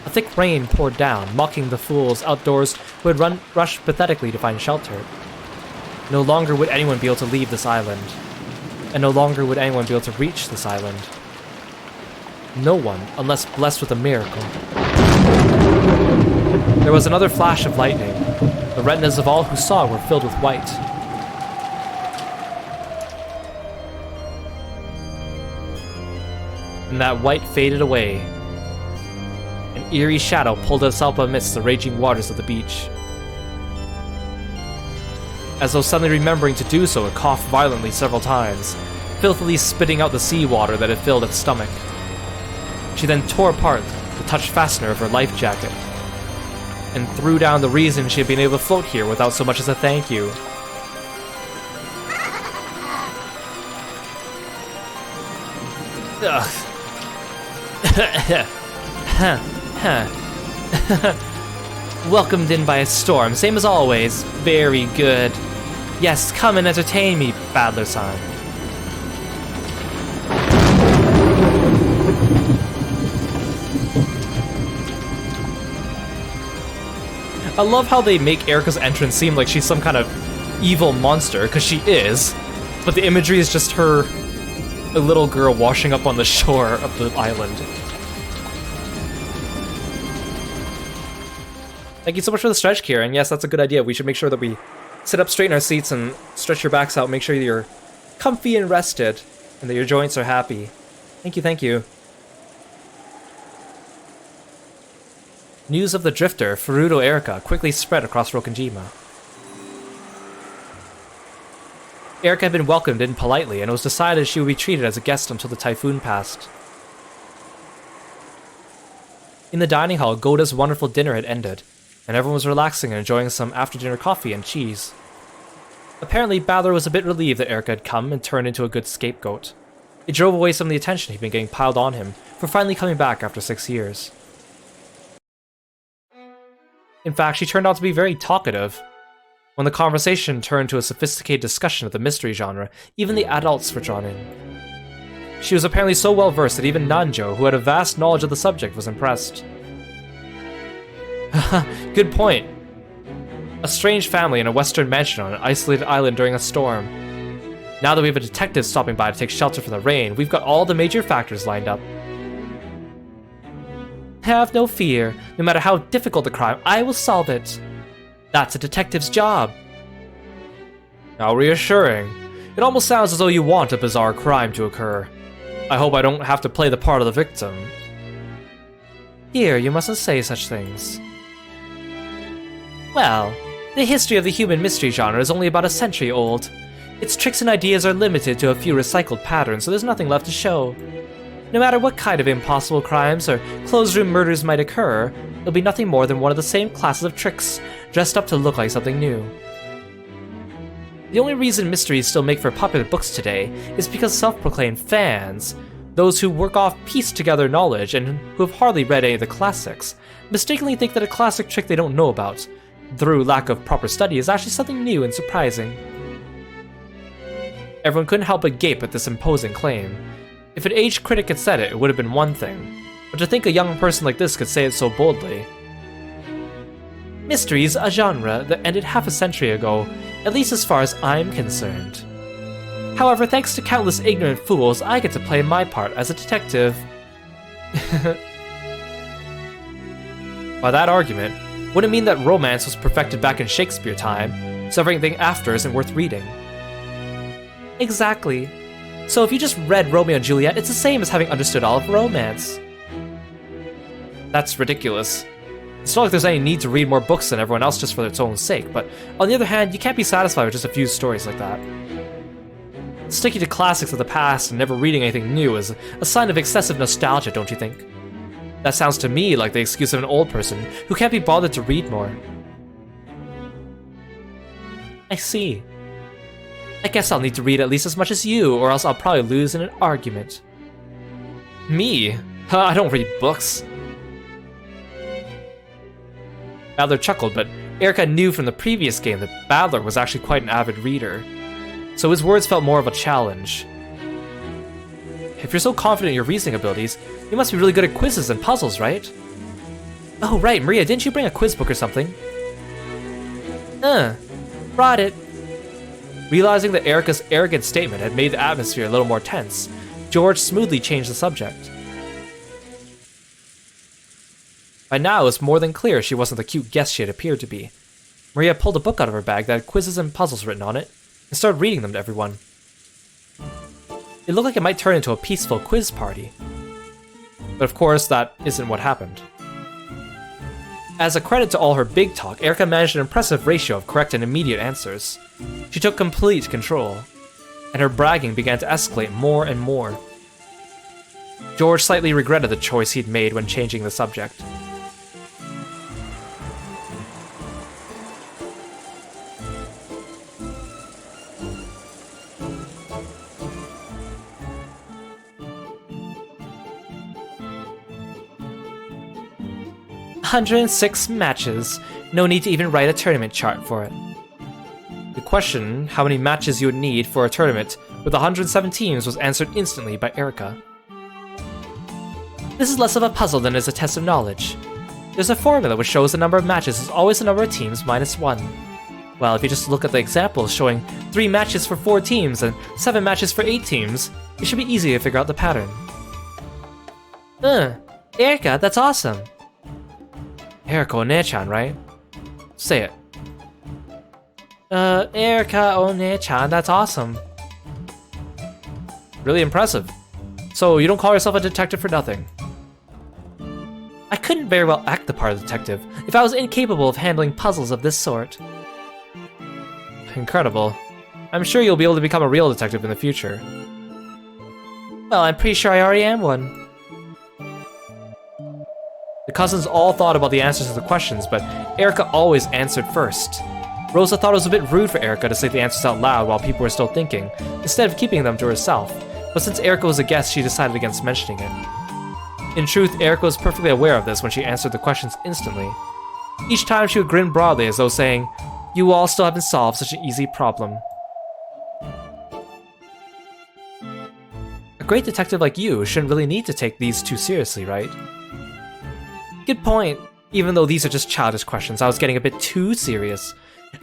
A thick rain poured down, mocking the fools outdoors who had rushed pathetically to find shelter. No longer would anyone be able to leave this island, and no longer would anyone be able to reach this island. No one, unless blessed with a miracle. There was another flash of lightning. The retinas of all who saw were filled with white. And that white faded away. An eerie shadow pulled itself amidst the raging waters of the beach. As though suddenly remembering to do so, it coughed violently several times, filthily spitting out the seawater that had filled its stomach. She then tore apart the touch fastener of her life jacket, and threw down the reason she had been able to float here without so much as a thank you. Welcomed in by a storm, same as always. Very good. Yes, come and entertain me, Badler-san. I love how they make Erica's entrance seem like she's some kind of evil monster, because she is, but the imagery is just her, a little girl washing up on the shore of the island. Thank you so much for the stretch, Kieran. Yes, that's a good idea. We should make sure that we sit up straight in our seats and stretch your backs out, make sure you're comfy and rested, and that your joints are happy. Thank you, thank you. News of the drifter, Furuto Erika, quickly spread across Rokkenjima. Erika had been welcomed in politely, and it was decided she would be treated as a guest until the typhoon passed. In the dining hall, Goda's wonderful dinner had ended, and everyone was relaxing and enjoying some after-dinner coffee and cheese. Apparently, Badler was a bit relieved that Erika had come and turned into a good scapegoat. It drove away some of the attention he'd been getting piled on him for finally coming back after 6 years. In fact, she turned out to be very talkative. When the conversation turned to a sophisticated discussion of the mystery genre, even the adults were drawn in. She was apparently so well versed that even Nanjo, who had a vast knowledge of the subject, was impressed. Good point. A strange family in a western mansion on an isolated island during a storm. Now that we have a detective stopping by to take shelter from the rain, we've got all the major factors lined up. Have no fear. No matter how difficult the crime, I will solve it. That's a detective's job. How reassuring. It almost sounds as though you want a bizarre crime to occur. I hope I don't have to play the part of the victim. Here, you mustn't say such things. Well, the history of the human mystery genre is only about a century old. Its tricks and ideas are limited to a few recycled patterns, so there's nothing left to show. No matter what kind of impossible crimes or closed-room murders might occur, it'll be nothing more than one of the same classes of tricks, dressed up to look like something new. The only reason mysteries still make for popular books today is because self-proclaimed fans, those who work off pieced-together knowledge and who have hardly read any of the classics, mistakenly think that a classic trick they don't know about, through lack of proper study, is actually something new and surprising. Everyone couldn't help but gape at this imposing claim. If an aged critic had said it, it would have been one thing, but to think a young person like this could say it so boldly. Mystery's a genre that ended half a century ago, at least as far as I'm concerned. However, thanks to countless ignorant fools, I get to play my part as a detective. By that argument, would it mean that romance was perfected back in Shakespeare time, so everything after isn't worth reading? Exactly. So if you just read Romeo and Juliet, it's the same as having understood all of romance. That's ridiculous. It's not like there's any need to read more books than everyone else just for its own sake, but on the other hand, you can't be satisfied with just a few stories like that. Sticking to classics of the past and never reading anything new is a sign of excessive nostalgia, don't you think? That sounds to me like the excuse of an old person who can't be bothered to read more. I see. I guess I'll need to read at least as much as you, or else I'll probably lose in an argument. Me? I don't read books. Adler chuckled, but Erika knew from the previous game that Battler was actually quite an avid reader, so his words felt more of a challenge. If you're so confident in your reasoning abilities, you must be really good at quizzes and puzzles, right? Oh right, Maria, didn't you bring a quiz book or something? Brought it. Realizing that Erika's arrogant statement had made the atmosphere a little more tense, George smoothly changed the subject. By now, it was more than clear she wasn't the cute guest she had appeared to be. Maria pulled a book out of her bag that had quizzes and puzzles written on it, and started reading them to everyone. It looked like it might turn into a peaceful quiz party. But of course, that isn't what happened. As a credit to all her big talk, Erika managed an impressive ratio of correct and immediate answers. She took complete control, and her bragging began to escalate more and more. George slightly regretted the choice he'd made when changing the subject. "106 matches. No need to even write a tournament chart for it." The question, how many matches you would need for a tournament with 107 teams, was answered instantly by Erika. "This is less of a puzzle than it is a test of knowledge. There's a formula which shows the number of matches is always the number of teams minus 1. Well, if you just look at the examples showing 3 matches for 4 teams and 7 matches for 8 teams, it should be easy to figure out the pattern." Erika, that's awesome. Erika One-chan, right? Say it. Erika One-chan, that's awesome. Really impressive. So you don't call yourself a detective for nothing. I couldn't very well act the part of detective if I was incapable of handling puzzles of this sort. Incredible. I'm sure you'll be able to become a real detective in the future. Well, I'm pretty sure I already am one. The cousins all thought about the answers to the questions, but Erika always answered first. Rosa thought it was a bit rude for Erika to say the answers out loud while people were still thinking, instead of keeping them to herself, but since Erika was a guest, she decided against mentioning it. In truth, Erika was perfectly aware of this when she answered the questions instantly. Each time she would grin broadly as though saying, "You all still haven't solved such an easy problem." A great detective like you shouldn't really need to take these too seriously, right? Good point. Even though these are just childish questions, I was getting a bit too serious.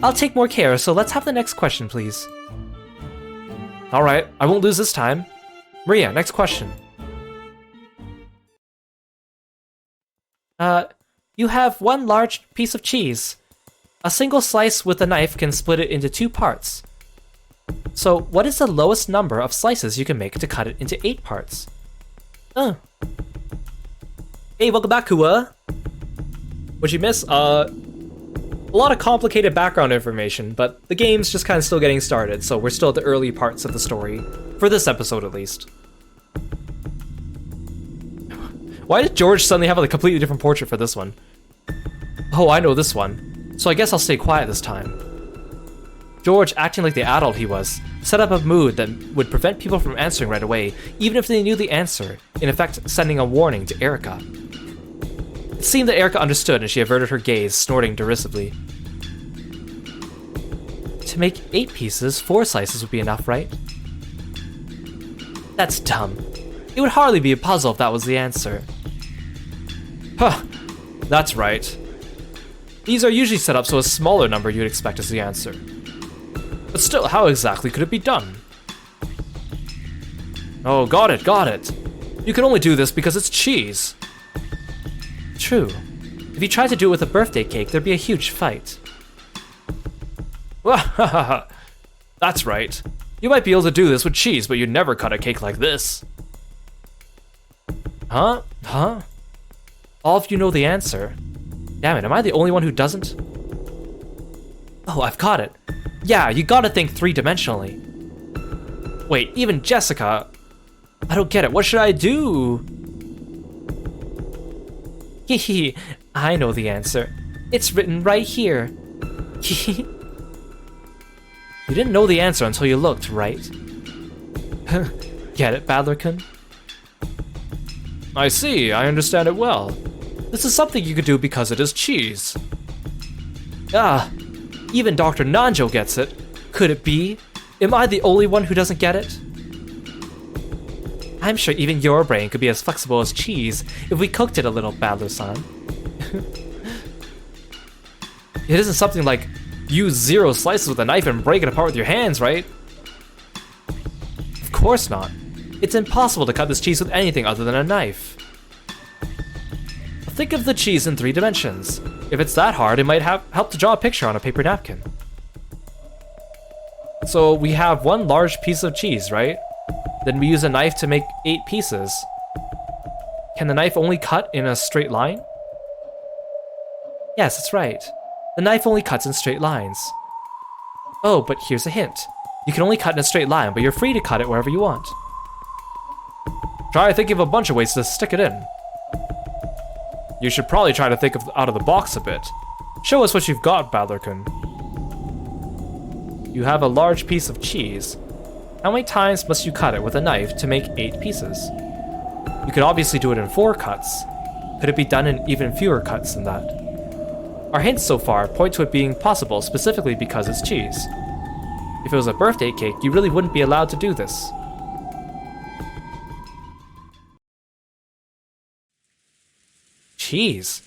I'll take more care, so let's have the next question, please. Alright, I won't lose this time. Maria, next question. You have 1 large piece of cheese. A single slice with a knife can split it into 2 parts. So, what is the lowest number of slices you can make to cut it into 8 parts? Hey, welcome back, Kua. What'd you miss? A lot of complicated background information, but the game's just kind of still getting started, so we're still at the early parts of the story. For this episode, at least. Why did George suddenly have a completely different portrait for this one? Oh, I know this one. So I guess I'll stay quiet this time. George, acting like the adult he was, set up a mood that would prevent people from answering right away, even if they knew the answer, in effect sending a warning to Erika. It seemed that Erika understood and she averted her gaze, snorting derisively. To make 8 pieces, 4 slices would be enough, right? That's dumb. It would hardly be a puzzle if that was the answer. Huh, that's right. These are usually set up so a smaller number you'd expect is the answer. But still, how exactly could it be done? Oh, got it. You can only do this because it's cheese. True. If you tried to do it with a birthday cake, there'd be a huge fight. That's right. You might be able to do this with cheese, but you'd never cut a cake like this. Huh? All of you know the answer. Damn it, am I the only one who doesn't? Oh, I've got it. Yeah, you gotta think 3-dimensionally. Wait, even Jessica... I don't get it, what should I do? Hehe, I know the answer. It's written right here. You didn't know the answer until you looked, right? Get it, Badler-kun? I see, I understand it well. This is something you could do because it is cheese. Ah, even Dr. Nanjo gets it. Could it be? Am I the only one who doesn't get it? I'm sure even your brain could be as flexible as cheese if we cooked it a little, Badler-san. It isn't something like use 0 slices with a knife and break it apart with your hands, right? Of course not. It's impossible to cut this cheese with anything other than a knife. Think of the cheese in 3 dimensions. If it's that hard, it might help to draw a picture on a paper napkin. So we have 1 large piece of cheese, right? Then we use a knife to make 8 pieces. Can the knife only cut in a straight line? Yes, that's right. The knife only cuts in straight lines. Oh, but here's a hint. You can only cut in a straight line, but you're free to cut it wherever you want. Try thinking of a bunch of ways to stick it in. You should probably try to think out of the box a bit. Show us what you've got, Badler-kun. You have a large piece of cheese. How many times must you cut it with a knife to make 8 pieces? You could obviously do it in 4 cuts. Could it be done in even fewer cuts than that? Our hints so far point to it being possible specifically because it's cheese. If it was a birthday cake, you really wouldn't be allowed to do this. Cheese.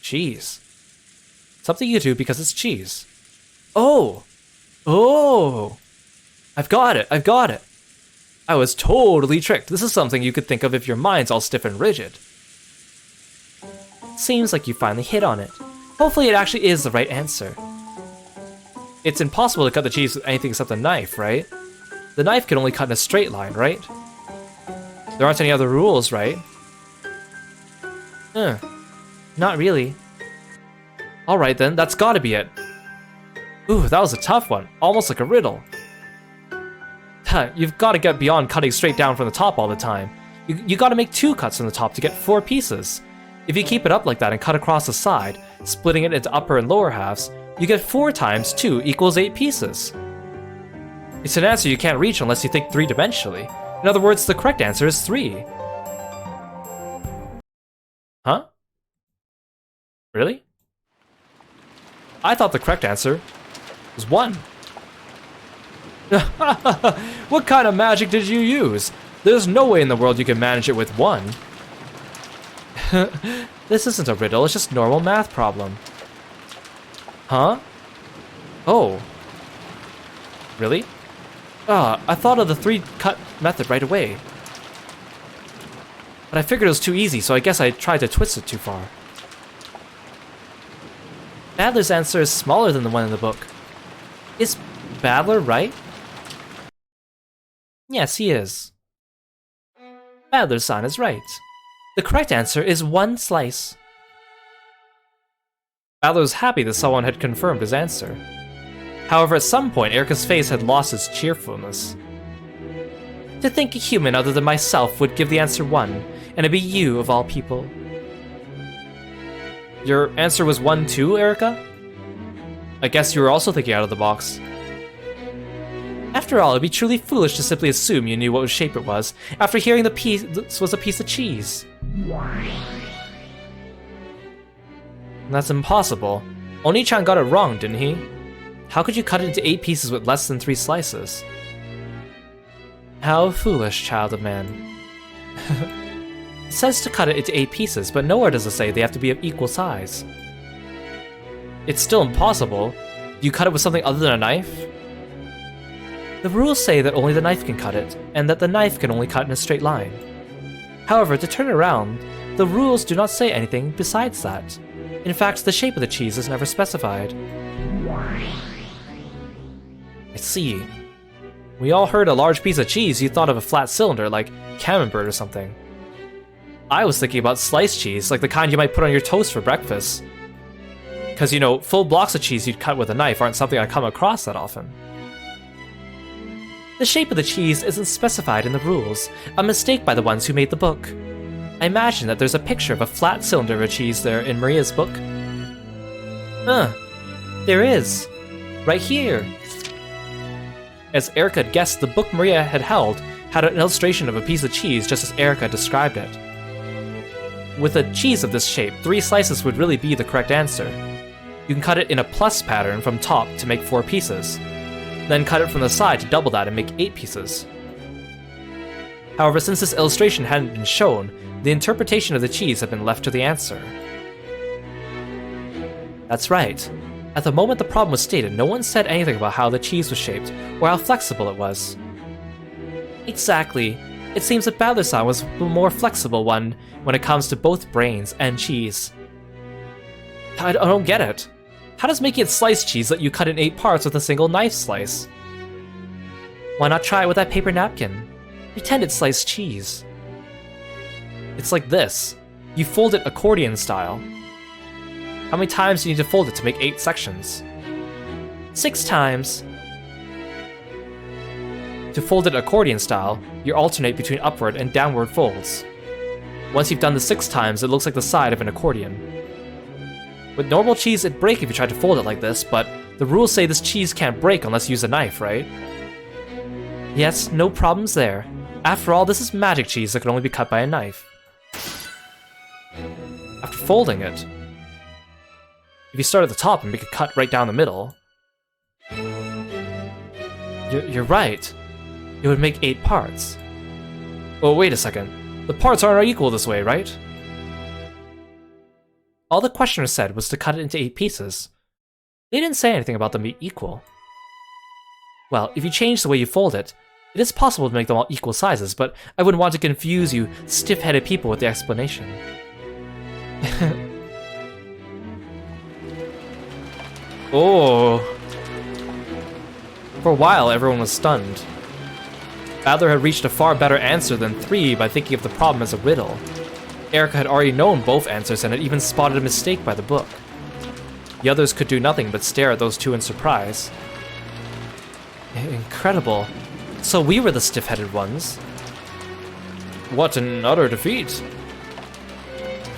Cheese. Something you do because it's cheese. Oh! Oh! I've got it! I've got it! I was totally tricked. This is something you could think of if your mind's all stiff and rigid. Seems like you finally hit on it. Hopefully it actually is the right answer. It's impossible to cut the cheese with anything except a knife, right? The knife can only cut in a straight line, right? There aren't any other rules, right? Not really. Alright then, that's gotta be it. Ooh, that was a tough one. Almost like a riddle. You've gotta get beyond cutting straight down from the top all the time. You gotta make 2 cuts from the top to get 4 pieces. If you keep it up like that and cut across the side, splitting it into upper and lower halves, you get 4 times 2 equals 8 pieces. It's an answer you can't reach unless you think 3-dimensionally. In other words, the correct answer is 3. Huh? Really? I thought the correct answer was 1. What kind of magic did you use? There's no way in the world you can manage it with 1. This isn't a riddle, it's just a normal math problem. Huh? Oh. Really? I thought of the 3-cut method right away. But I figured it was too easy, so I guess I tried to twist it too far. Badler's answer is smaller than the one in the book. Is Badler right? Yes, he is. Badler-san is right. The correct answer is 1 slice. Badler was happy that someone had confirmed his answer. However, at some point, Erica's face had lost its cheerfulness. To think a human other than myself would give the answer 1, and it'd be you of all people. Your answer was 1 too, Erica? I guess you were also thinking out of the box. After all, it'd be truly foolish to simply assume you knew what shape it was, after hearing this was a piece of cheese. That's impossible. Oni-chan got it wrong, didn't he? How could you cut it into 8 pieces with less than 3 slices? How foolish, child of man. It says to cut it into 8 pieces, but nowhere does it say they have to be of equal size. It's still impossible. You cut it with something other than a knife? The rules say that only the knife can cut it, and that the knife can only cut in a straight line. However, to turn it around, the rules do not say anything besides that. In fact, the shape of the cheese is never specified. I see. We all heard a large piece of cheese, you thought of a flat cylinder like camembert or something. I was thinking about sliced cheese, like the kind you might put on your toast for breakfast. Because, you know, full blocks of cheese you'd cut with a knife aren't something I come across that often. The shape of the cheese isn't specified in the rules, a mistake by the ones who made the book. I imagine that there's a picture of a flat cylinder of a cheese there in Maria's book. There is. Right here. As Erica had guessed, the book Maria had held had an illustration of a piece of cheese just as Erica described it. With a cheese of this shape, 3 slices would really be the correct answer. You can cut it in a plus pattern from top to make 4 pieces. Then cut it from the side to double that and make 8 pieces. However, since this illustration hadn't been shown, the interpretation of the cheese had been left to the answer. That's right. At the moment the problem was stated, no one said anything about how the cheese was shaped, or how flexible it was. Exactly. It seems that Badler-san was the more flexible one when it comes to both brains and cheese. I don't get it. How does making it sliced cheese let you cut in 8 parts with a single knife slice? Why not try it with that paper napkin? Pretend it's sliced cheese. It's like this. You fold it accordion style. How many times do you need to fold it to make 8 sections? 6 times. To fold it accordion style, you alternate between upward and downward folds. Once you've done this 6 times, it looks like the side of an accordion. With normal cheese, it'd break if you tried to fold it like this, but the rules say this cheese can't break unless you use a knife, right? Yes, no problems there. After all, this is magic cheese that can only be cut by a knife. After folding it, if you start at the top and make a cut right down the middle, you're right. It would make 8 parts. Oh, wait a second. The parts aren't equal this way, right? All the questioner said was to cut it into 8 pieces. They didn't say anything about them being equal. Well, if you change the way you fold it, it is possible to make them all equal sizes, but I wouldn't want to confuse you stiff-headed people with the explanation. Oh. For a while, everyone was stunned. Badler had reached a far better answer than 3 by thinking of the problem as a riddle. Erica had already known both answers and had even spotted a mistake by the book. The others could do nothing but stare at those two in surprise. Incredible. So we were the stiff-headed ones. What an utter defeat.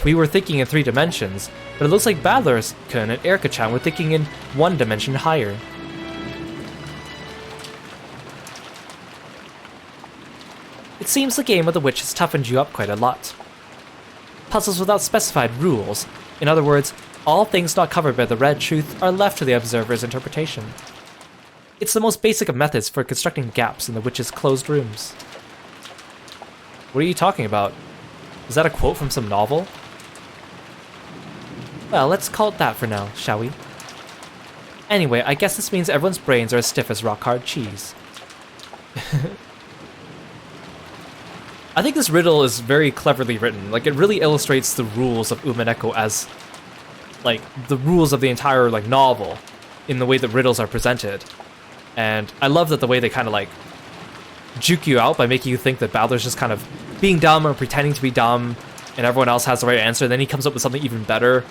We were thinking in 3 dimensions, but it looks like Badler-kun and Erica-chan were thinking in 1 dimension higher. It seems the game of the witch has toughened you up quite a lot. Puzzles without specified rules, in other words, all things not covered by the red truth, are left to the observer's interpretation. It's the most basic of methods for constructing gaps in the witch's closed rooms. What are you talking about? Is that a quote from some novel? Well, let's call it that for now, shall we? Anyway, I guess this means everyone's brains are as stiff as rock-hard cheese. I think this riddle is very cleverly written. Like, it really illustrates the rules of Umineko as, like, the rules of the entire, like, novel in the way that riddles are presented. And I love that the way they kind of, like, juke you out by making you think that Badler's just kind of being dumb or pretending to be dumb and everyone else has the right answer, and then he comes up with something even better.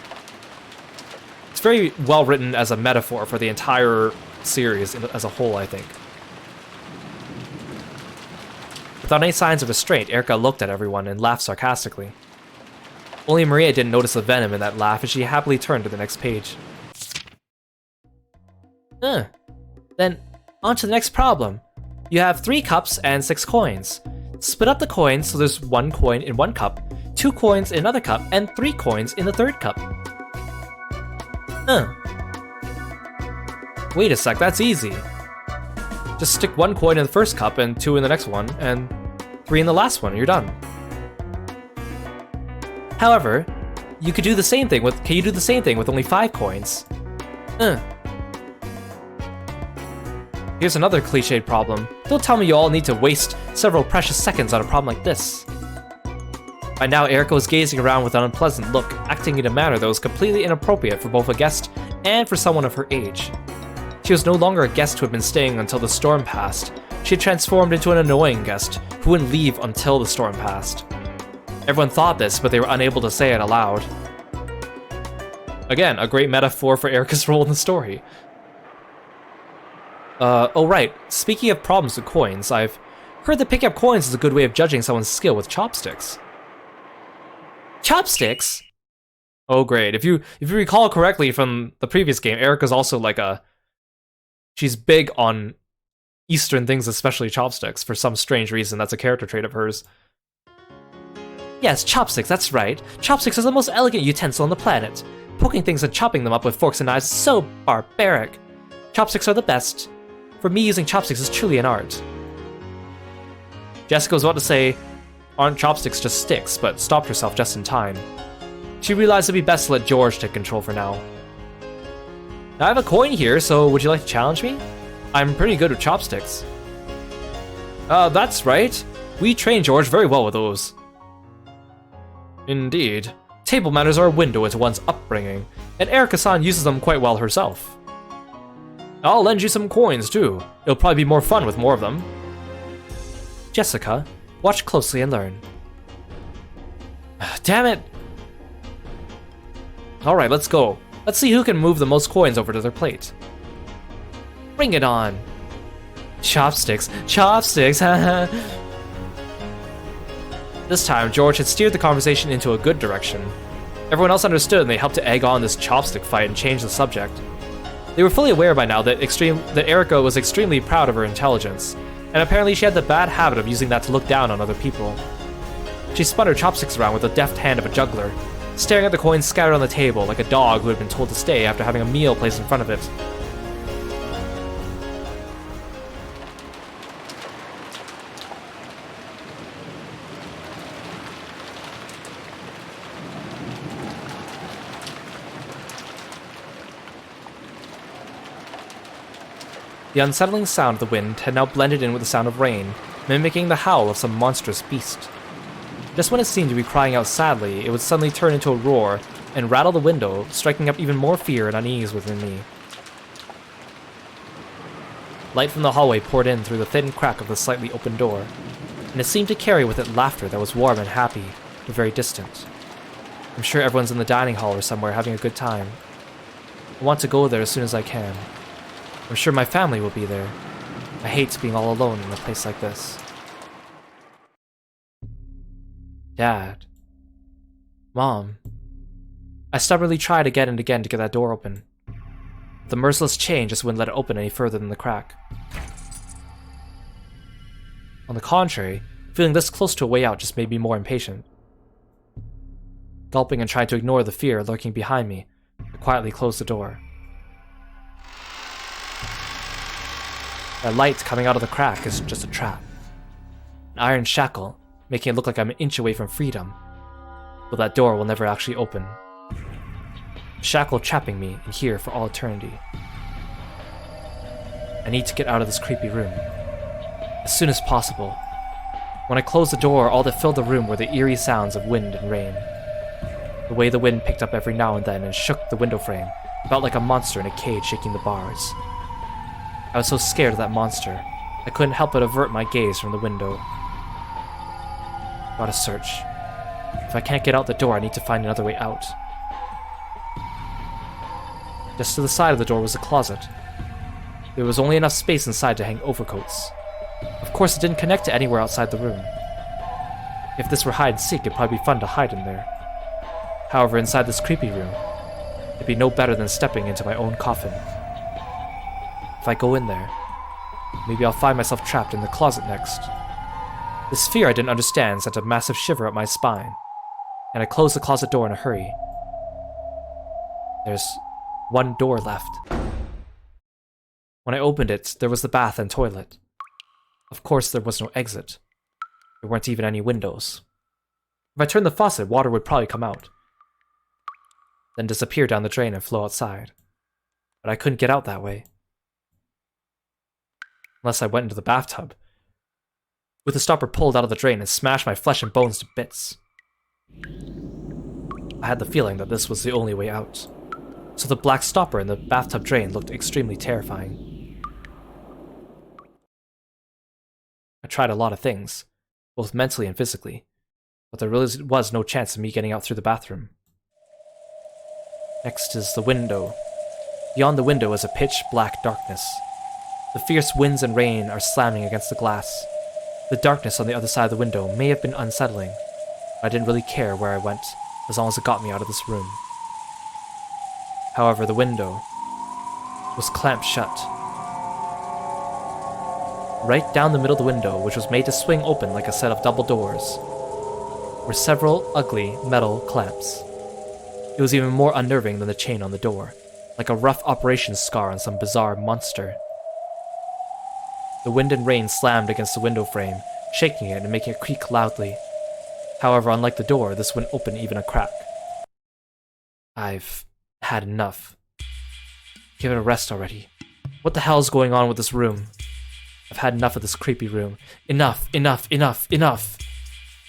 It's very well written as a metaphor for the entire series as a whole, I think. Without any signs of restraint, Erica looked at everyone and laughed sarcastically. Only Maria didn't notice the venom in that laugh as she happily turned to the next page. Then, on to the next problem. You have 3 cups and 6 coins. Split up the coins so there's 1 coin in 1 cup, 2 coins in another cup, and 3 coins in the 3rd cup. Wait a sec, that's easy. Just stick 1 coin in the first cup and 2 in the next one, and 3 in the last one, and you're done. However, you could do the same thing with. Can you do the same thing with only 5 coins? Here's another cliched problem. Don't tell me you all need to waste several precious seconds on a problem like this. By now, Erica was gazing around with an unpleasant look, acting in a manner that was completely inappropriate for both a guest and for someone of her age. She was no longer a guest who had been staying until the storm passed. She had transformed into an annoying guest who wouldn't leave until the storm passed. Everyone thought this, but they were unable to say it aloud. Again, a great metaphor for Erica's role in the story. Oh right, speaking of problems with coins, I've heard that picking up coins is a good way of judging someone's skill with chopsticks. Chopsticks? Oh great, if you recall correctly from the previous game, Erica's also like she's big on Eastern things, especially chopsticks, for some strange reason. That's a character trait of hers. Yes, chopsticks, that's right. Chopsticks are the most elegant utensil on the planet. Poking things and chopping them up with forks and knives is so barbaric. Chopsticks are the best. For me, using chopsticks is truly an art. Jessica was about to say, aren't chopsticks just sticks, but stopped herself just in time. She realized it'd be best to let George take control for now. I have a coin here, so would you like to challenge me? I'm pretty good with chopsticks. That's right. We trained George very well with those. Indeed. Table manners are a window into one's upbringing, and Erika-san uses them quite well herself. I'll lend you some coins, too. It'll probably be more fun with more of them. Jessica, watch closely and learn. Damn it! Alright, let's go. Let's see who can move the most coins over to their plate. Bring it on! Chopsticks, chopsticks, haha! This time, George had steered the conversation into a good direction. Everyone else understood and they helped to egg on this chopstick fight and change the subject. They were fully aware by now that Erika was extremely proud of her intelligence, and apparently she had the bad habit of using that to look down on other people. She spun her chopsticks around with the deft hand of a juggler, staring at the coins scattered on the table like a dog who had been told to stay after having a meal placed in front of it. The unsettling sound of the wind had now blended in with the sound of rain, mimicking the howl of some monstrous beast. Just when it seemed to be crying out sadly, it would suddenly turn into a roar and rattle the window, striking up even more fear and unease within me. Light from the hallway poured in through the thin crack of the slightly open door, and it seemed to carry with it laughter that was warm and happy, but very distant. I'm sure everyone's in the dining hall or somewhere having a good time. I want to go there as soon as I can. I'm sure my family will be there. I hate being all alone in a place like this. Dad. Mom. I stubbornly tried again and again to get that door open. The merciless chain just wouldn't let it open any further than the crack. On the contrary, feeling this close to a way out just made me more impatient. Gulping and trying to ignore the fear lurking behind me, I quietly closed the door. That light coming out of the crack is just a trap. An iron shackle, making it look like I'm an inch away from freedom. But that door will never actually open. A shackle trapping me in here for all eternity. I need to get out of this creepy room. As soon as possible. When I closed the door, all that filled the room were the eerie sounds of wind and rain. The way the wind picked up every now and then and shook the window frame, felt like a monster in a cage shaking the bars. I was so scared of that monster, I couldn't help but avert my gaze from the window. Gotta search. If I can't get out the door, I need to find another way out. Just to the side of the door was a closet. There was only enough space inside to hang overcoats. Of course, it didn't connect to anywhere outside the room. If this were hide and seek, it'd probably be fun to hide in there. However, inside this creepy room, it'd be no better than stepping into my own coffin. If I go in there, maybe I'll find myself trapped in the closet next. This fear I didn't understand sent a massive shiver up my spine, and I closed the closet door in a hurry. There's one door left. When I opened it, there was the bath and toilet. Of course, there was no exit. There weren't even any windows. If I turned the faucet, water would probably come out, then disappear down the drain and flow outside. But I couldn't get out that way. Unless I went into the bathtub, with the stopper pulled out of the drain and smashed my flesh and bones to bits. I had the feeling that this was the only way out, so the black stopper in the bathtub drain looked extremely terrifying. I tried a lot of things, both mentally and physically, but there really was no chance of me getting out through the bathroom. Next is the window. Beyond the window is a pitch-black darkness. The fierce winds and rain are slamming against the glass. The darkness on the other side of the window may have been unsettling, but I didn't really care where I went, as long as it got me out of this room. However, the window was clamped shut. Right down the middle of the window, which was made to swing open like a set of double doors, were several ugly metal clamps. It was even more unnerving than the chain on the door, like a rough operation scar on some bizarre monster. The wind and rain slammed against the window frame, shaking it and making it creak loudly. However, unlike the door, this wouldn't open even a crack. I've had enough. Give it a rest already. What the hell's going on with this room? I've had enough of this creepy room. Enough, enough, enough, enough!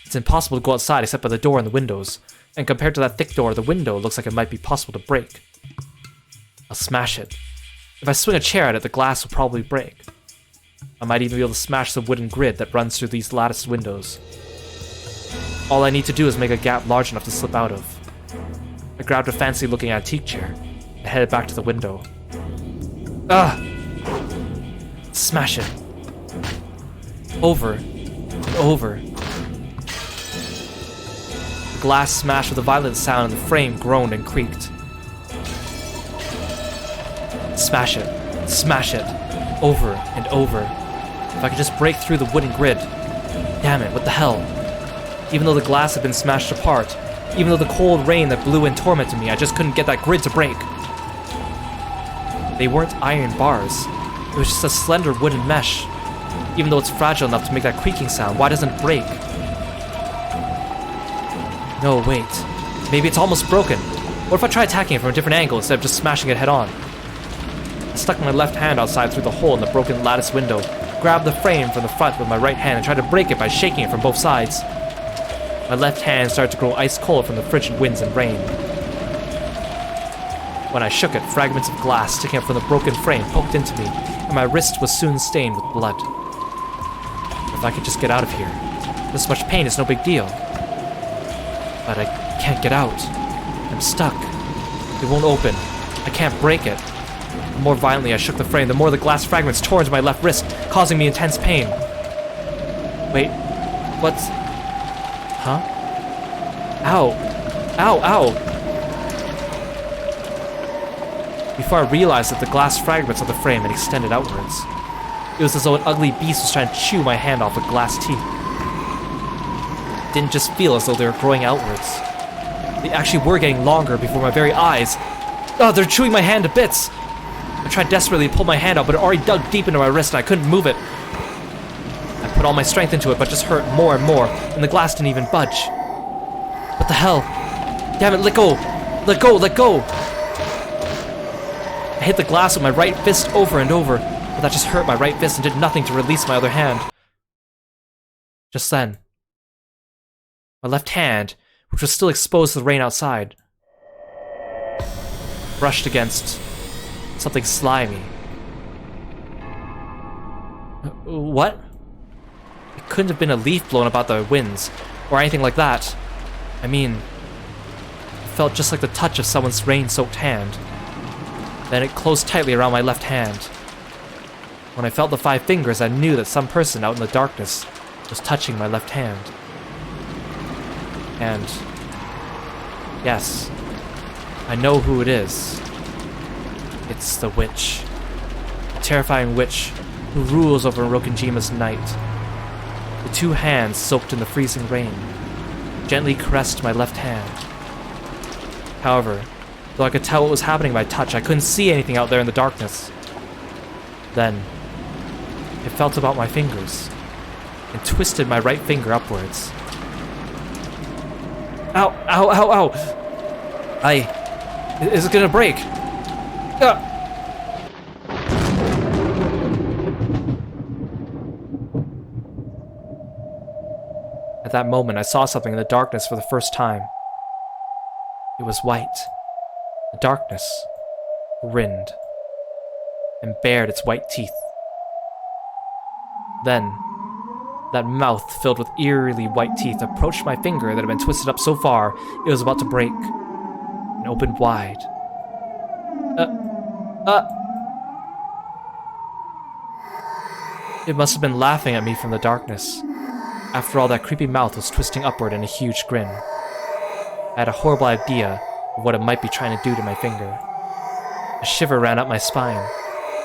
It's impossible to go outside except by the door and the windows, and compared to that thick door, the window looks like it might be possible to break. I'll smash it. If I swing a chair at it, the glass will probably break. I might even be able to smash the wooden grid that runs through these latticed windows. All I need to do is make a gap large enough to slip out of. I grabbed a fancy-looking antique chair and headed back to the window. Ugh! Smash it. Over and over. The glass smashed with a violent sound and the frame groaned and creaked. Smash it. Smash it. Over and over. If I could just break through the wooden grid. Damn it, what the hell? Even though the glass had been smashed apart, even though the cold rain that blew in tormented me, I just couldn't get that grid to break. They weren't iron bars. It was just a slender wooden mesh. Even though it's fragile enough to make that creaking sound, why doesn't it break? No, wait. Maybe it's almost broken. What if I try attacking it from a different angle instead of just smashing it head on? I stuck my left hand outside through the hole in the broken lattice window, grabbed the frame from the front with my right hand and tried to break it by shaking it from both sides. My left hand started to grow ice cold from the frigid winds and rain. When I shook it, fragments of glass sticking up from the broken frame poked into me, and my wrist was soon stained with blood. If I could just get out of here. This much pain is no big deal. But I can't get out. I'm stuck. It won't open. I can't break it. The more violently I shook the frame, the more the glass fragments tore into my left wrist, causing me intense pain. Wait, what's... Huh? Ow! Ow, ow! Before I realized that the glass fragments of the frame had extended outwards. It was as though an ugly beast was trying to chew my hand off with glass teeth. It didn't just feel as though they were growing outwards. They actually were getting longer before my very eyes. Oh, they're chewing my hand to bits! I tried desperately to pull my hand out, but it already dug deep into my wrist and I couldn't move it. I put all my strength into it, but just hurt more and more, and the glass didn't even budge. What the hell? Damn it, let go! Let go, let go! I hit the glass with my right fist over and over, but that just hurt my right fist and did nothing to release my other hand. Just then, my left hand, which was still exposed to the rain outside, brushed against something slimy. What? It couldn't have been a leaf blown about the winds, or anything like that. I mean, it felt just like the touch of someone's rain-soaked hand. Then it closed tightly around my left hand. When I felt the 5 fingers, I knew that some person out in the darkness was touching my left hand. And yes, I know who it is. It's the witch. The terrifying witch who rules over Rokenjima's night. The 2 hands soaked in the freezing rain gently caressed my left hand. However, though I could tell what was happening by touch, I couldn't see anything out there in the darkness. Then, it felt about my fingers and twisted my right finger upwards. Ow, ow, ow, ow! Is it gonna break? Ah! At that moment, I saw something in the darkness for the first time. It was white. The darkness grinned and bared its white teeth. Then, that mouth filled with eerily white teeth approached my finger that had been twisted up so far it was about to break, and opened wide. It must have been laughing at me from the darkness. After all, that creepy mouth was twisting upward in a huge grin. I had a horrible idea of what it might be trying to do to my finger. A shiver ran up my spine.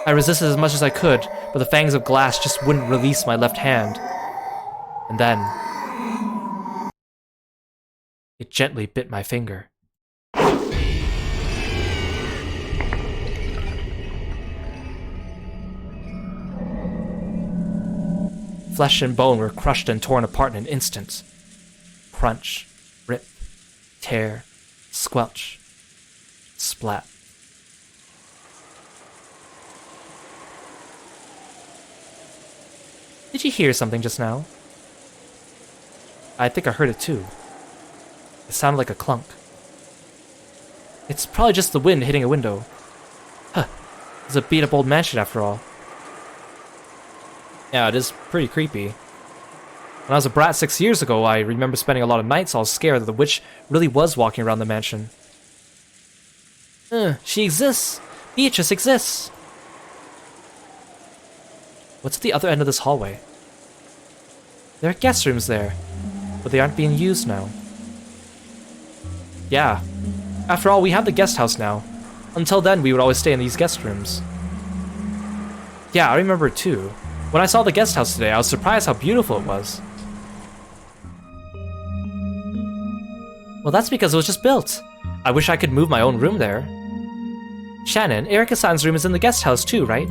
I resisted as much as I could, but the fangs of glass just wouldn't release my left hand. And then, it gently bit my finger. Flesh and bone were crushed and torn apart in an instant. Crunch, rip, tear, squelch, splat. Did you hear something just now? I think I heard it too. It sounded like a clunk. It's probably just the wind hitting a window. Huh. It's a beat-up old mansion after all. Yeah, it is pretty creepy. When I was a brat 6 years ago, I remember spending a lot of nights all scared that the witch really was walking around the mansion. She exists! Beatrice exists! What's at the other end of this hallway? There are guest rooms there, but they aren't being used now. Yeah. After all, we have the guest house now. Until then, we would always stay in these guest rooms. Yeah, I remember it too. When I saw the guest house today, I was surprised how beautiful it was. Well, that's because it was just built. I wish I could move my own room there. Shannon, Erika-san's room is in the guest house too, right?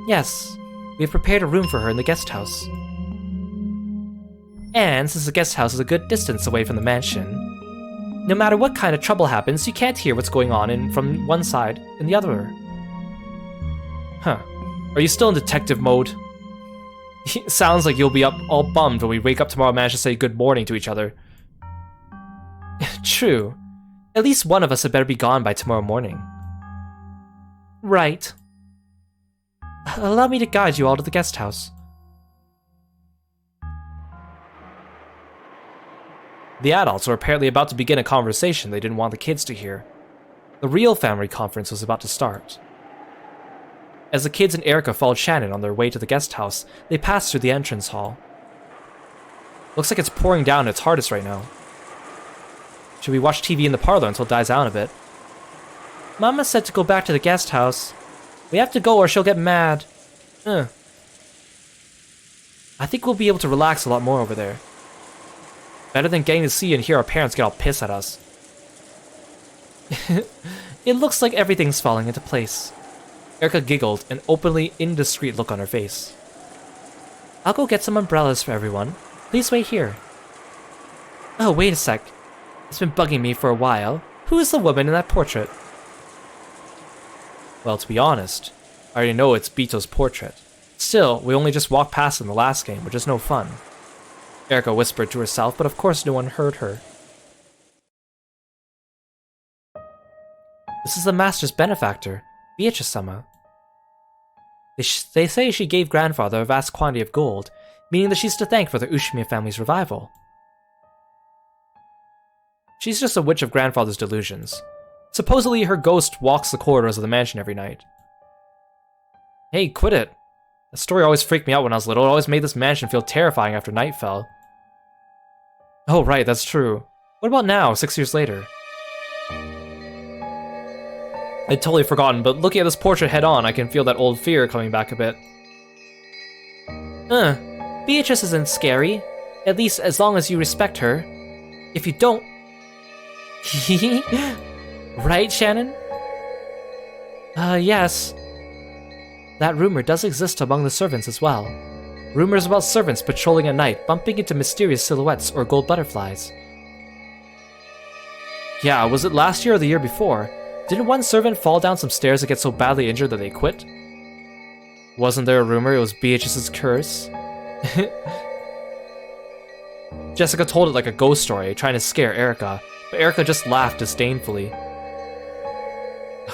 Yes. We have prepared a room for her in the guest house. And since the guest house is a good distance away from the mansion, no matter what kind of trouble happens, you can't hear what's going on from one side and the other. Huh. Are you still in detective mode? Sounds like you'll be up all bummed when we wake up tomorrow and manage to say good morning to each other. True. At least one of us had better be gone by tomorrow morning. Right. Allow me to guide you all to the guest house. The adults were apparently about to begin a conversation they didn't want the kids to hear. The real family conference was about to start. As the kids and Erika followed Shannon on their way to the guest house, they passed through the entrance hall. Looks like it's pouring down at its hardest right now. Should we watch TV in the parlor until it dies down a bit? Mama said to go back to the guest house. We have to go or she'll get mad. I think we'll be able to relax a lot more over there. Better than getting to see and hear our parents get all pissed at us. It looks like everything's falling into place. Erika giggled, an openly indiscreet look on her face. I'll go get some umbrellas for everyone. Please wait here. Oh, wait a sec. It's been bugging me for a while. Who is the woman in that portrait? Well, to be honest, I already know it's Bito's portrait. Still, we only just walked past in the last game, which is no fun. Erika whispered to herself, but of course no one heard her. This is the master's benefactor, Beatrice-sama. They say she gave grandfather a vast quantity of gold, meaning that she's to thank for the Ushimiya family's revival. She's just a witch of grandfather's delusions. Supposedly her ghost walks the corridors of the mansion every night. Hey, quit it. That story always freaked me out when I was little. It always made this mansion feel terrifying after night fell. Oh right, that's true. What about now, 6 years later? I'd totally forgotten, but looking at this portrait head on, I can feel that old fear coming back a bit. Beatrice isn't scary. At least as long as you respect her. If you don't... Right, Shannon? Yes. That rumor does exist among the servants as well. Rumors about servants patrolling at night, bumping into mysterious silhouettes or gold butterflies. Yeah, was it last year or the year before? Didn't one servant fall down some stairs and get so badly injured that they quit? Wasn't there a rumor it was Beatrice's curse? Jessica told it like a ghost story, trying to scare Erika, but Erika just laughed disdainfully.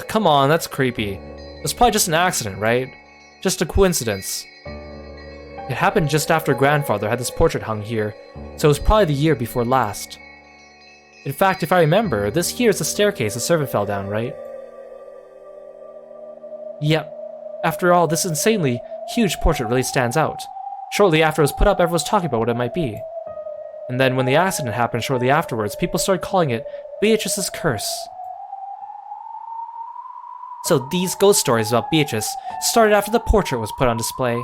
Come on, that's creepy. It was probably just an accident, right? Just a coincidence. It happened just after grandfather had this portrait hung here, so it was probably the year before last. In fact, if I remember, this here is the staircase the servant fell down, right? Yep. After all, this insanely huge portrait really stands out. Shortly after it was put up, everyone was talking about what it might be. And then when the accident happened shortly afterwards, people started calling it Beatrice's curse. So these ghost stories about Beatrice started after the portrait was put on display.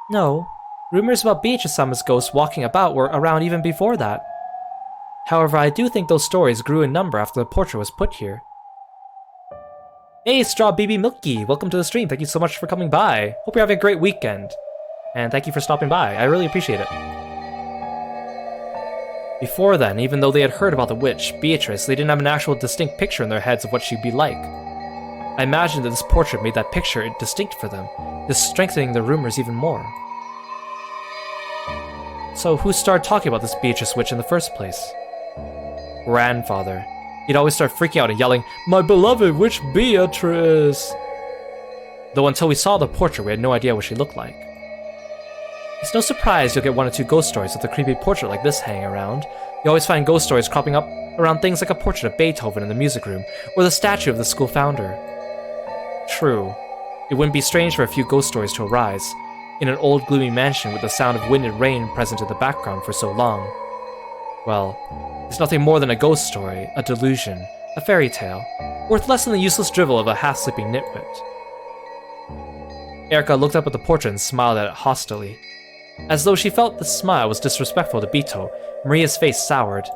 No, rumors about Beatrice-sama's ghost walking about were around even before that. However, I do think those stories grew in number after the portrait was put here. Hey, Straw BB Milky, welcome to the stream. Thank you so much for coming by. Hope you're having a great weekend. And thank you for stopping by. I really appreciate it. Before then, even though they had heard about the witch, Beatrice, they didn't have an actual distinct picture in their heads of what she'd be like. I imagined that this portrait made that picture distinct for them, just strengthening their rumors even more. So who started talking about this Beatrice witch in the first place? Grandfather. He'd always start freaking out and yelling, "My beloved witch Beatrice!" Though until we saw the portrait, we had no idea what she looked like. It's no surprise you'll get 1 or 2 ghost stories with a creepy portrait like this hanging around. You always find ghost stories cropping up around things like a portrait of Beethoven in the music room, or the statue of the school founder. True, it wouldn't be strange for a few ghost stories to arise, in an old gloomy mansion with the sound of wind and rain present in the background for so long. Well, it's nothing more than a ghost story, a delusion, a fairy tale, worth less than the useless drivel of a half-sleeping nitwit. Erica looked up at the portrait and smiled at it hostilely. As though she felt the smile was disrespectful to Bito, Maria's face soured.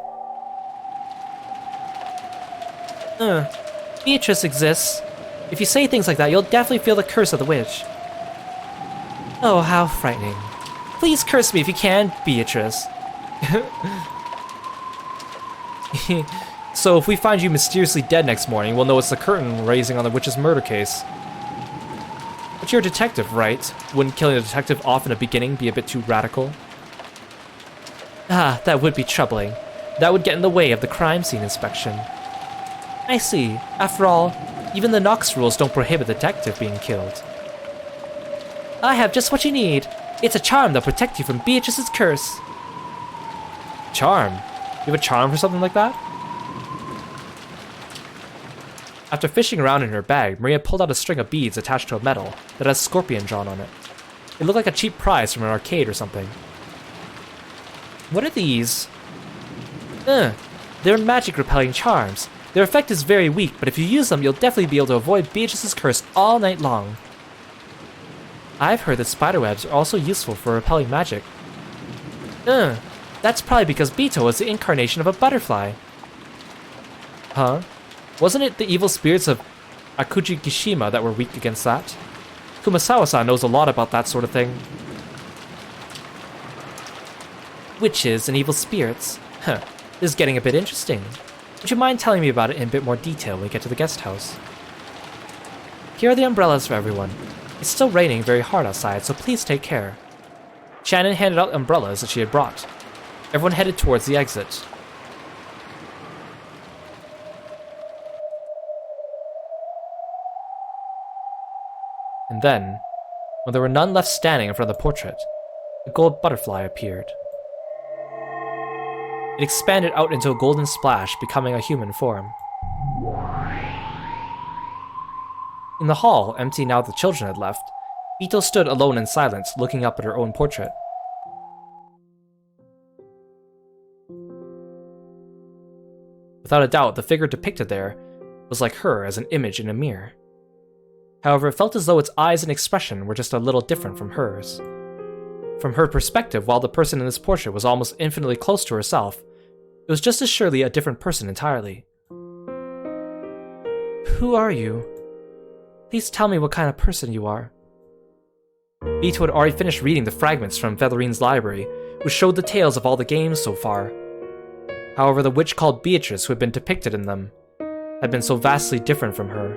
Beatrice exists. If you say things like that, you'll definitely feel the curse of the witch. Oh, how frightening. Please curse me if you can, Beatrice. So if we find you mysteriously dead next morning, we'll know it's the curtain raising on the witch's murder case. But you're a detective, right? Wouldn't killing a detective off in the beginning be a bit too radical? Ah, that would be troubling. That would get in the way of the crime scene inspection. I see. After all, even the Nox rules don't prohibit the detective being killed. I have just what you need. It's a charm that'll protect you from Beatrice's curse. Charm? You have a charm for something like that? After fishing around in her bag, Maria pulled out a string of beads attached to a medal that has scorpion drawn on it. It looked like a cheap prize from an arcade or something. What are these? They're magic-repelling charms. Their effect is very weak, but if you use them, you'll definitely be able to avoid Beatrice's curse all night long. I've heard that spiderwebs are also useful for repelling magic. That's probably because Bito is the incarnation of a butterfly. Huh? Wasn't it the evil spirits of Akujigishima that were weak against that? Kumasawa-san knows a lot about that sort of thing. Witches and evil spirits? Huh, this is getting a bit interesting. Would you mind telling me about it in a bit more detail when we get to the guest house? Here are the umbrellas for everyone. It's still raining very hard outside, so please take care. Shannon handed out umbrellas that she had brought. Everyone headed towards the exit. And then, when there were none left standing in front of the portrait, a gold butterfly appeared. It expanded out into a golden splash, becoming a human form. In the hall, empty now that the children had left, Bito stood alone in silence, looking up at her own portrait. Without a doubt, the figure depicted there was like her as an image in a mirror. However, it felt as though its eyes and expression were just a little different from hers. From her perspective, while the person in this portrait was almost infinitely close to herself, it was just as surely a different person entirely. Who are you? Please tell me what kind of person you are. Bito had already finished reading the fragments from Featherine's library, which showed the tales of all the games so far. However, the witch called Beatrice who had been depicted in them had been so vastly different from her.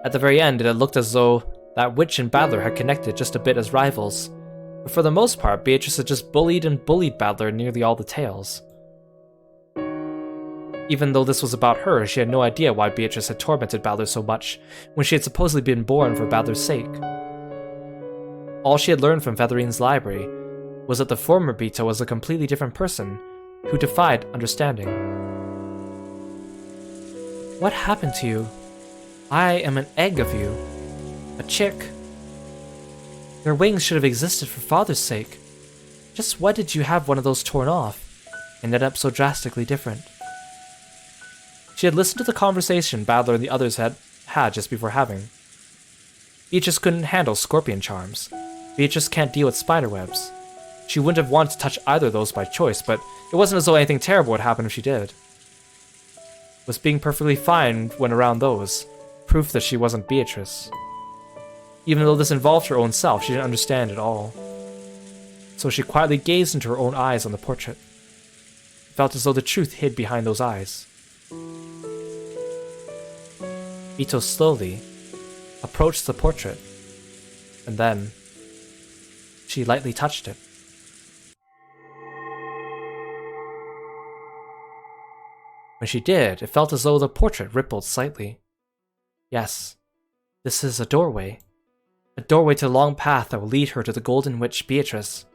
At the very end, it had looked as though that witch and Battler had connected just a bit as rivals, but for the most part, Beatrice had just bullied and bullied Battler in nearly all the tales. Even though this was about her, she had no idea why Beatrice had tormented Battler so much, when she had supposedly been born for Battler's sake. All she had learned from Featherine's library was that the former Bito was a completely different person, who defied understanding. What happened to you? I am an egg of you. A chick. Your wings should have existed for father's sake. Just why did you have one of those torn off, and end up so drastically different? She had listened to the conversation Battler and the others had just before having. Beatrice couldn't handle scorpion charms. Beatrice can't deal with spiderwebs. She wouldn't have wanted to touch either of those by choice, but it wasn't as though anything terrible would happen if she did. Was being perfectly fine when around those, proof that she wasn't Beatrice. Even though this involved her own self, she didn't understand at all. So she quietly gazed into her own eyes on the portrait. It felt as though the truth hid behind those eyes. Ito slowly approached the portrait, and then she lightly touched it. When she did, it felt as though the portrait rippled slightly. Yes, this is a doorway. A doorway to the long path that will lead her to the Golden Witch Beatrice.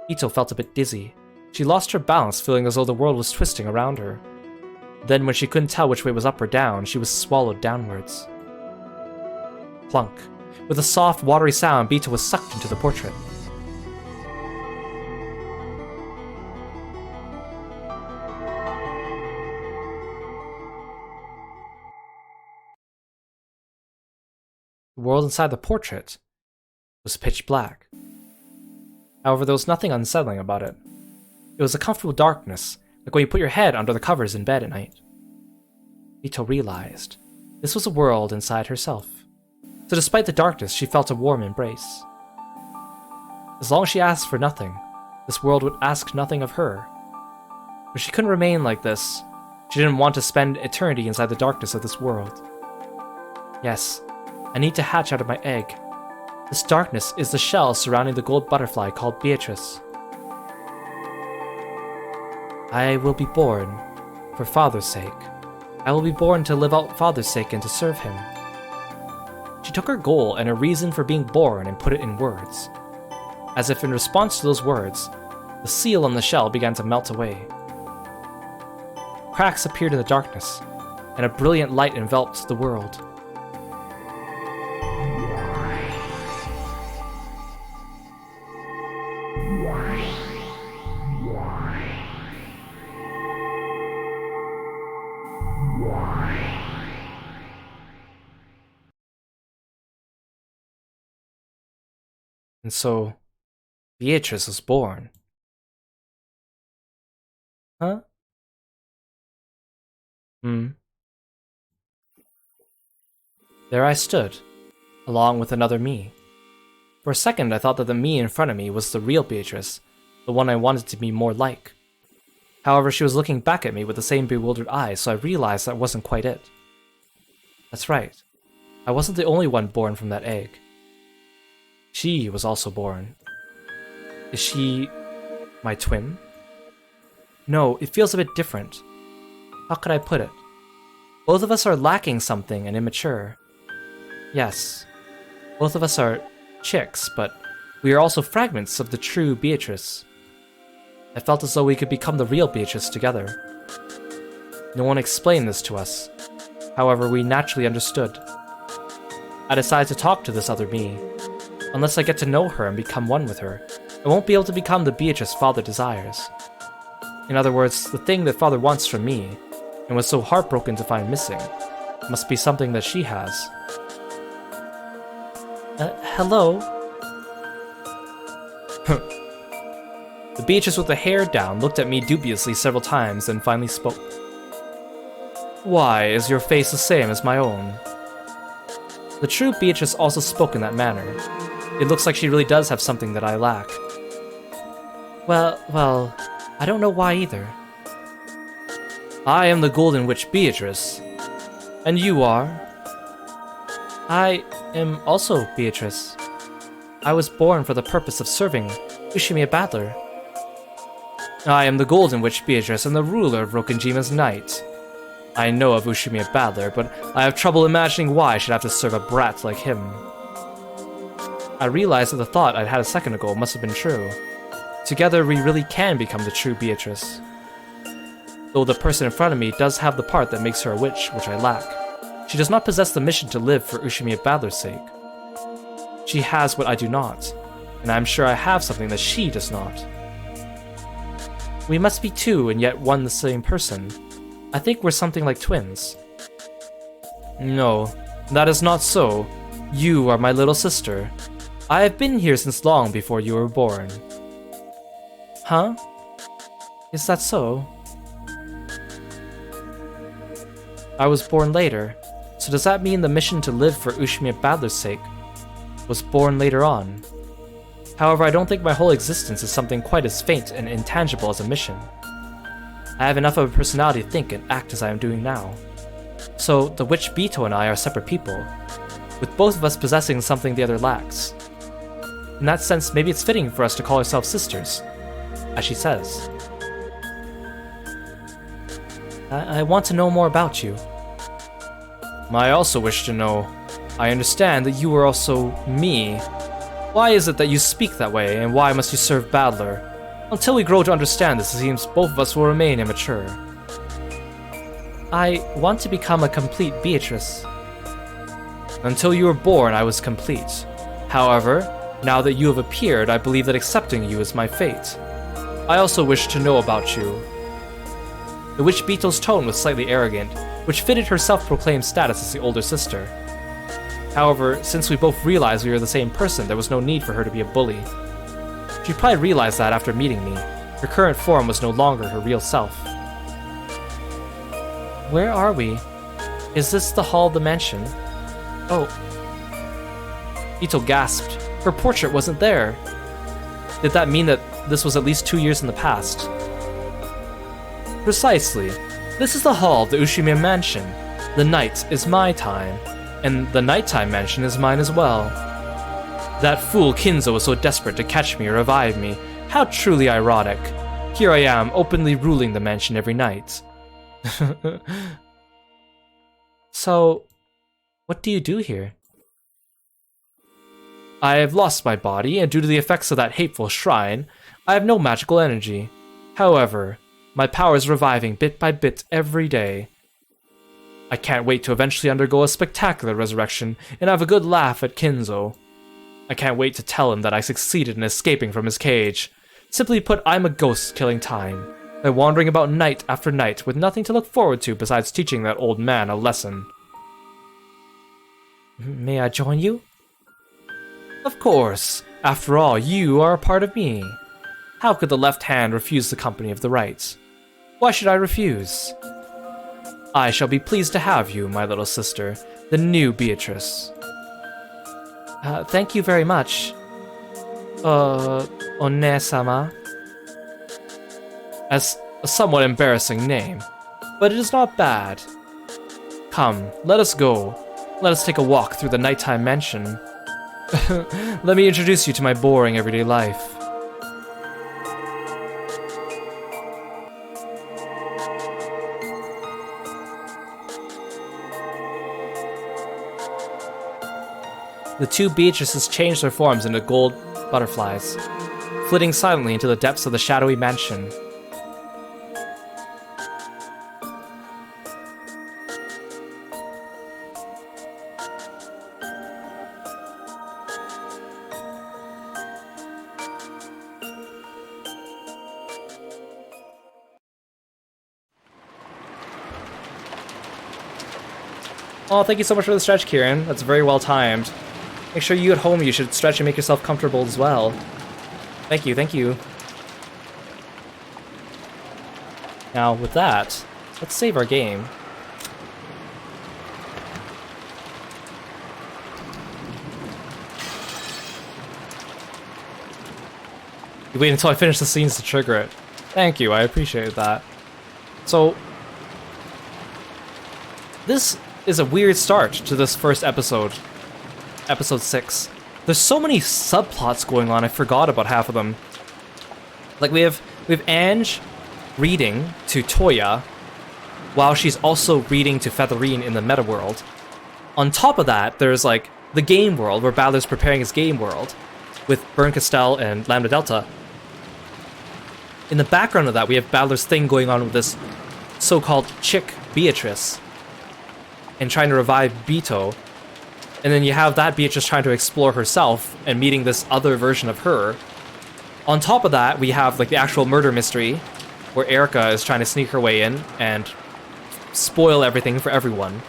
Ito felt a bit dizzy. She lost her balance, feeling as though the world was twisting around her. Then, when she couldn't tell which way was up or down, she was swallowed downwards. Plunk. With a soft, watery sound, Bito was sucked into the portrait. The world inside the portrait was pitch black. However, there was nothing unsettling about it. It was a comfortable darkness, like when you put your head under the covers in bed at night. Ito realized this was a world inside herself. So despite the darkness, she felt a warm embrace. As long as she asked for nothing, this world would ask nothing of her. But she couldn't remain like this. She didn't want to spend eternity inside the darkness of this world. Yes, I need to hatch out of my egg. This darkness is the shell surrounding the gold butterfly called Beatrice. I will be born for Father's sake. I will be born to live out Father's sake and to serve him. She took her goal and her reason for being born and put it in words. As if in response to those words, the seal on the shell began to melt away. Cracks appeared in the darkness, and a brilliant light enveloped the world. And so, Beatrice was born. Huh? There I stood, along with another me. For a second I thought that the me in front of me was the real Beatrice, the one I wanted to be more like. However, she was looking back at me with the same bewildered eyes, so I realized that wasn't quite it. That's right. I wasn't the only one born from that egg. She was also born. Is she my twin? No, it feels a bit different. How could I put it? Both of us are lacking something and immature. Yes, both of us are chicks, but we are also fragments of the true Beatrice. I felt as though we could become the real Beatrice together. No one explained this to us. However, we naturally understood. I decided to talk to this other me. Unless I get to know her and become one with her, I won't be able to become the Beatrice Father desires. In other words, the thing that Father wants from me, and was so heartbroken to find missing, must be something that she has. Hello? The Beatrice with the hair down looked at me dubiously several times, then finally spoke. Why is your face the same as my own? The true Beatrice also spoke in that manner. It looks like she really does have something that I lack. Well, I don't know why either. I am the Golden Witch Beatrice. And you are? I am also Beatrice. I was born for the purpose of serving Ushimiya Battler. I am the Golden Witch Beatrice and the ruler of Rokenjima's Knight. I know of Ushimiya Battler, but I have trouble imagining why I should have to serve a brat like him. I realized that the thought I'd had a second ago must have been true. Together, we really can become the true Beatrice. Though the person in front of me does have the part that makes her a witch, which I lack. She does not possess the mission to live for Ushimiya Battler's sake. She has what I do not, and I am sure I have something that she does not. We must be two and yet one the same person. I think we're something like twins. No, that is not so. You are my little sister. I have been here since long before you were born. Huh? Is that so? I was born later, So does that mean the mission to live for Ushimi Badler's sake was born later on? However, I don't think my whole existence is something quite as faint and intangible as a mission. I have enough of a personality to think and act as I am doing now. So, the witch Bito and I are separate people, with both of us possessing something the other lacks. In that sense, maybe it's fitting for us to call ourselves sisters, as she says. I want to know more about you. I also wish to know. I understand that you are also me. Why is it that you speak that way, and why must you serve Badler? Until we grow to understand this, it seems both of us will remain immature. I want to become a complete Beatrice. Until you were born, I was complete. However, now that you have appeared, I believe that accepting you is my fate. I also wish to know about you. The witch Beetle's tone was slightly arrogant, which fitted her self-proclaimed status as the older sister. However, since we both realized we were the same person, there was no need for her to be a bully. She probably realized that after meeting me. Her current form was no longer her real self. Where are we? Is this the hall of the mansion? Oh. Ito gasped. Her portrait wasn't there. Did that mean that this was at least 2 years in the past? Precisely. This is the hall of the Ushimi Mansion. The night is my time, and the nighttime mansion is mine as well. That fool Kinzo was so desperate to catch me or revive me. How truly ironic. Here I am, openly ruling the mansion every night. So, what do you do here? I have lost my body, and due to the effects of that hateful shrine, I have no magical energy. However, my power is reviving bit by bit every day. I can't wait to eventually undergo a spectacular resurrection and have a good laugh at Kinzo. I can't wait to tell him that I succeeded in escaping from his cage. Simply put, I'm a ghost killing time, by wandering about night after night with nothing to look forward to besides teaching that old man a lesson. May I join you? Of course. After all, you are a part of me. How could the left hand refuse the company of the right? Why should I refuse? I shall be pleased to have you, my little sister, the new Beatrice. Thank you very much. One-sama. As a somewhat embarrassing name, but it is not bad. Come, let us go. Let us take a walk through the nighttime mansion. Let me introduce you to my boring everyday life. The two Beatrices changed their forms into gold butterflies, flitting silently into the depths of the shadowy mansion. Oh, thank you so much for the stretch, Kieran. That's very well timed. Make sure you at home, you should stretch and make yourself comfortable as well. Thank you, thank you. Now, with that, let's save our game. You wait until I finish the scenes to trigger it. Thank you, I appreciate that. So, this is a weird start to this first episode. Episode 6. There's so many subplots going on, I forgot about half of them. Like we have Ange reading to Toya, while she's also reading to Featherine in the meta world. On top of that, there's like the game world, where Balor's preparing his game world, with Burn Castell and Lambda Delta. In the background of that, we have Balor's thing going on with this so-called chick Beatrice, and trying to revive Bito. And then you have that Beatrice trying to explore herself and meeting this other version of her. On top of that, we have like the actual murder mystery, where Erica is trying to sneak her way in and spoil everything for everyone.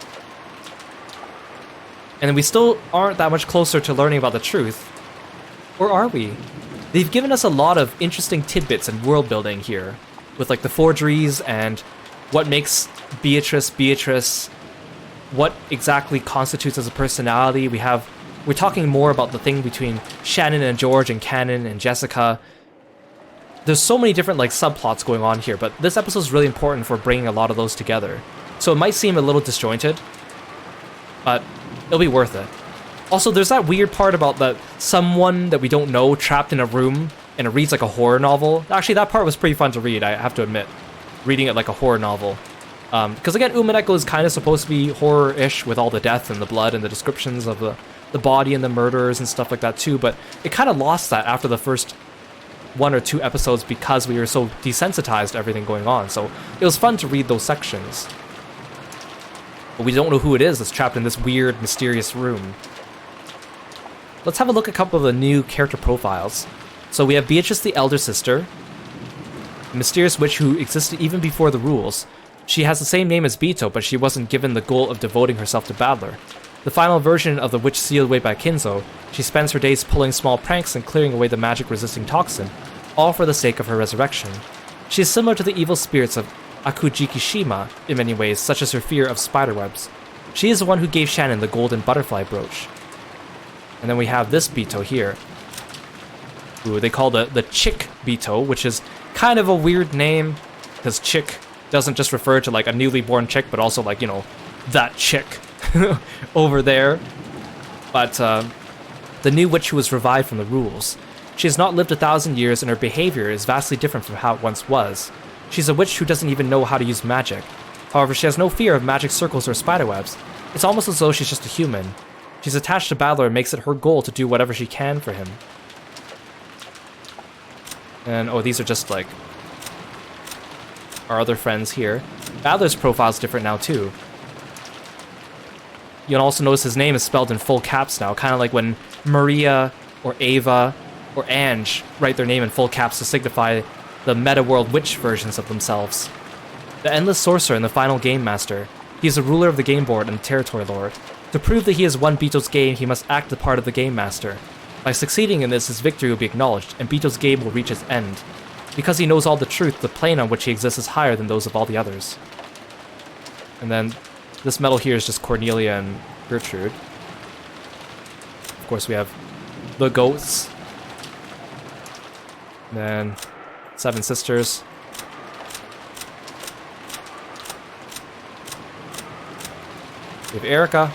And then we still aren't that much closer to learning about the truth. Or are we? They've given us a lot of interesting tidbits and world building here, with like the forgeries and what makes Beatrice Beatrice. what exactly constitutes as a personality. We're talking more about the thing between Shannon and George and Cannon and Jessica. There's so many different like subplots going on here, but this episode is really important for bringing a lot of those together. So it might seem a little disjointed, but it'll be worth it. Also, there's that weird part about that someone that we don't know trapped in a room, and it reads like a horror novel. Actually, that part was pretty fun to read, I have to admit. Reading it like a horror novel. Because again, Umineko is kind of supposed to be horror-ish with all the death and the blood and the descriptions of the body and the murderers and stuff like that too, but it kind of lost that after the first 1 or 2 episodes because we were so desensitized to everything going on. So it was fun to read those sections. But we don't know who it is that's trapped in this weird, mysterious room. Let's have a look at a couple of the new character profiles. So we have Beatrice the elder sister, a mysterious witch who existed even before the rules. She has the same name as Bito, but she wasn't given the goal of devoting herself to Battler. The final version of the witch sealed away by Kinzo, she spends her days pulling small pranks and clearing away the magic-resisting toxin, all for the sake of her resurrection. She is similar to the evil spirits of Akujikishima in many ways, such as her fear of spiderwebs. She is the one who gave Shannon the golden butterfly brooch. And then we have this Bito here, who they call the Chick Bito, which is kind of a weird name, because Chick doesn't just refer to like a newly born chick, but also like, you know, that chick over there. But the new witch who was revived from the rules. She has not lived 1,000 years, and her behavior is vastly different from how it once was. She's a witch who doesn't even know how to use magic. However, she has no fear of magic circles or spiderwebs. It's almost as though she's just a human. She's attached to Battler and makes it her goal to do whatever she can for him. And, oh, these are just, like, our other friends here. Battler's profile's different now, too. You'll also notice his name is spelled in full caps now, kind of like when Maria or Ava or Ange write their name in full caps to signify the meta-world witch versions of themselves. The Endless Sorcerer and the final Game Master. He is the ruler of the Game Board and the Territory Lord. To prove that he has won Bito's game, he must act the part of the Game Master. By succeeding in this, his victory will be acknowledged, and Bito's game will reach its end. Because he knows all the truth, the plane on which he exists is higher than those of all the others. And then, this medal here is just Cornelia and Gertrude. Of course, we have the goats. And then, 7 sisters. We have Erica,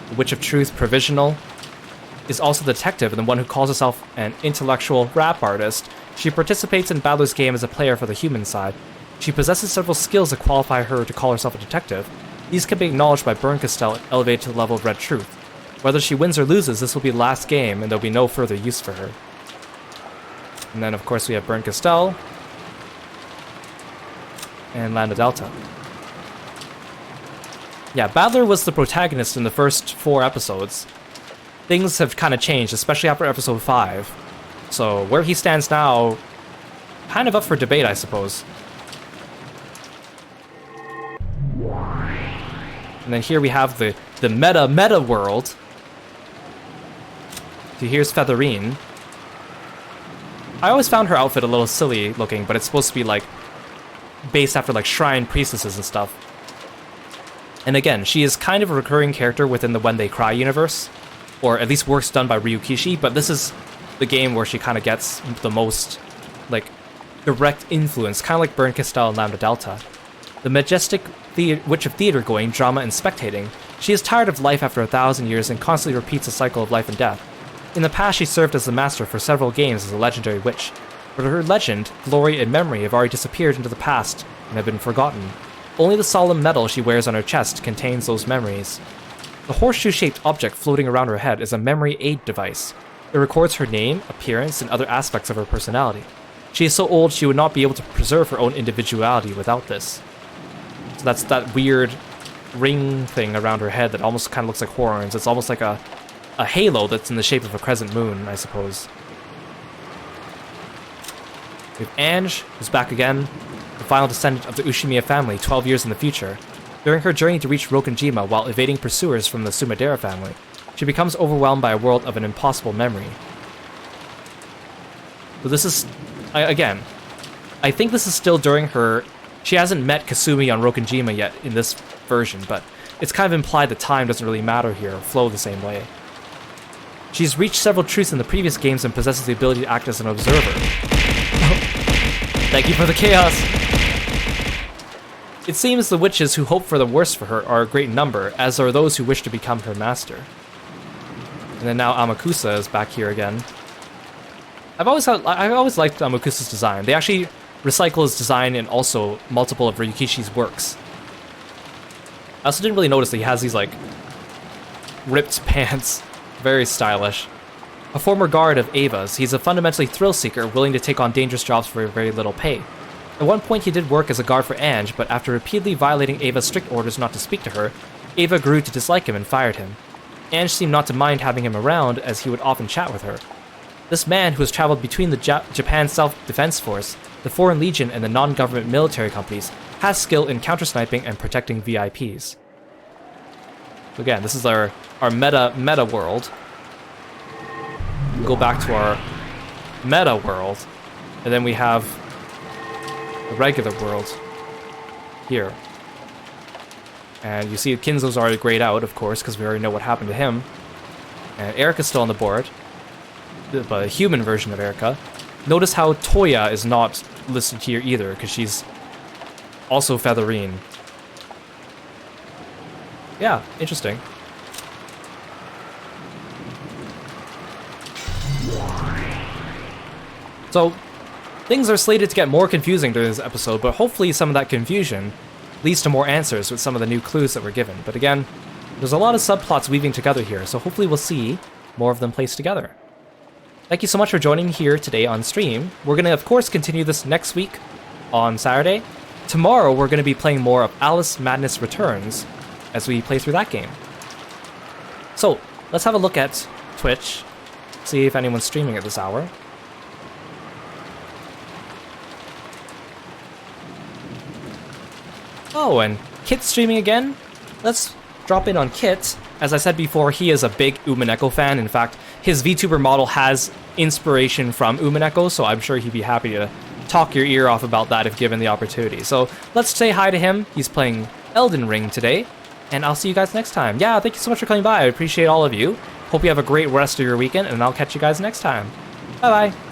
the Witch of Truth Provisional, is also the detective and the one who calls herself an intellectual rap artist. She participates in Battler's game as a player for the human side. She possesses several skills that qualify her to call herself a detective. These can be acknowledged by Bernkastel elevated to the level of Red Truth. Whether she wins or loses, this will be the last game, and there'll be no further use for her. And then, of course, we have Bernkastel and Lambda Delta. Yeah, Battler was the protagonist in the first 4 episodes. Things have kind of changed, especially after episode 5. So, where he stands now, kind of up for debate, I suppose. And then here we have the meta world. So here's Featherine. I always found her outfit a little silly looking, but it's supposed to be like based after like shrine priestesses and stuff. And again, she is kind of a recurring character within the When They Cry universe, or at least works done by Ryukishi, but this is the game where she kind of gets the most like direct influence, kind of like Bernkastel and Lambda Delta. The majestic witch of theater going, drama, and spectating, she is tired of life after 1,000 years and constantly repeats the cycle of life and death. In the past, she served as the master for several games as a legendary witch, but her legend, glory, and memory have already disappeared into the past and have been forgotten. Only the solemn medal she wears on her chest contains those memories. The horseshoe-shaped object floating around her head is a memory aid device. It records her name, appearance, and other aspects of her personality. She is so old she would not be able to preserve her own individuality without this. So that's that weird ring thing around her head that almost kind of looks like horns. It's almost like a halo that's in the shape of a crescent moon, I suppose. We have Ange, who's back again, the final descendant of the Ushimiya family 12 years in the future. During her journey to reach Rokenjima while evading pursuers from the Sumadera family, she becomes overwhelmed by a world of an impossible memory. So this is, again, I think this is still during her... She hasn't met Kasumi on Rokenjima yet in this version, but it's kind of implied that time doesn't really matter here, or flow the same way. She's reached several truths in the previous games and possesses the ability to act as an observer. Thank you for the chaos! It seems the witches who hope for the worst for her are a great number, as are those who wish to become her master. And then now Amakusa is back here again. I've always liked Amakusa's design. They actually recycle his design in also multiple of Ryukishi's works. I also didn't really notice that he has these, like, ripped pants. Very stylish. A former guard of Ava's, he's a fundamentally thrill-seeker, willing to take on dangerous jobs for very little pay. At one point he did work as a guard for Ange, but after repeatedly violating Ava's strict orders not to speak to her, Ava grew to dislike him and fired him. Ange seemed not to mind having him around, as he would often chat with her. This man, who has traveled between the Japan Self-Defense Force, the Foreign Legion, and the non-government military companies, has skill in counter-sniping and protecting VIPs. So again, this is our meta world. Go back to our meta world, and then we have the regular world here. And you see Kinzo's already grayed out, of course, because we already know what happened to him. And Erika's still on the board, but a human version of Erika. Notice how Toya is not listed here either, because she's also Featherine. Yeah, interesting. So, things are slated to get more confusing during this episode, but hopefully some of that confusion leads to more answers with some of the new clues that were given. But again, there's a lot of subplots weaving together here, so hopefully we'll see more of them placed together. Thank you so much for joining here today on stream. We're going to, of course, continue this next week on Saturday. Tomorrow, we're going to be playing more of Alice Madness Returns as we play through that game. So, let's have a look at Twitch, see if anyone's streaming at this hour. Oh, and Kit's streaming again? Let's drop in on Kit. As I said before, he is a big Umineko fan. In fact, his VTuber model has inspiration from Umineko, so I'm sure he'd be happy to talk your ear off about that if given the opportunity. So let's say hi to him. He's playing Elden Ring today, and I'll see you guys next time. Yeah, thank you so much for coming by. I appreciate all of you. Hope you have a great rest of your weekend, and I'll catch you guys next time. Bye-bye.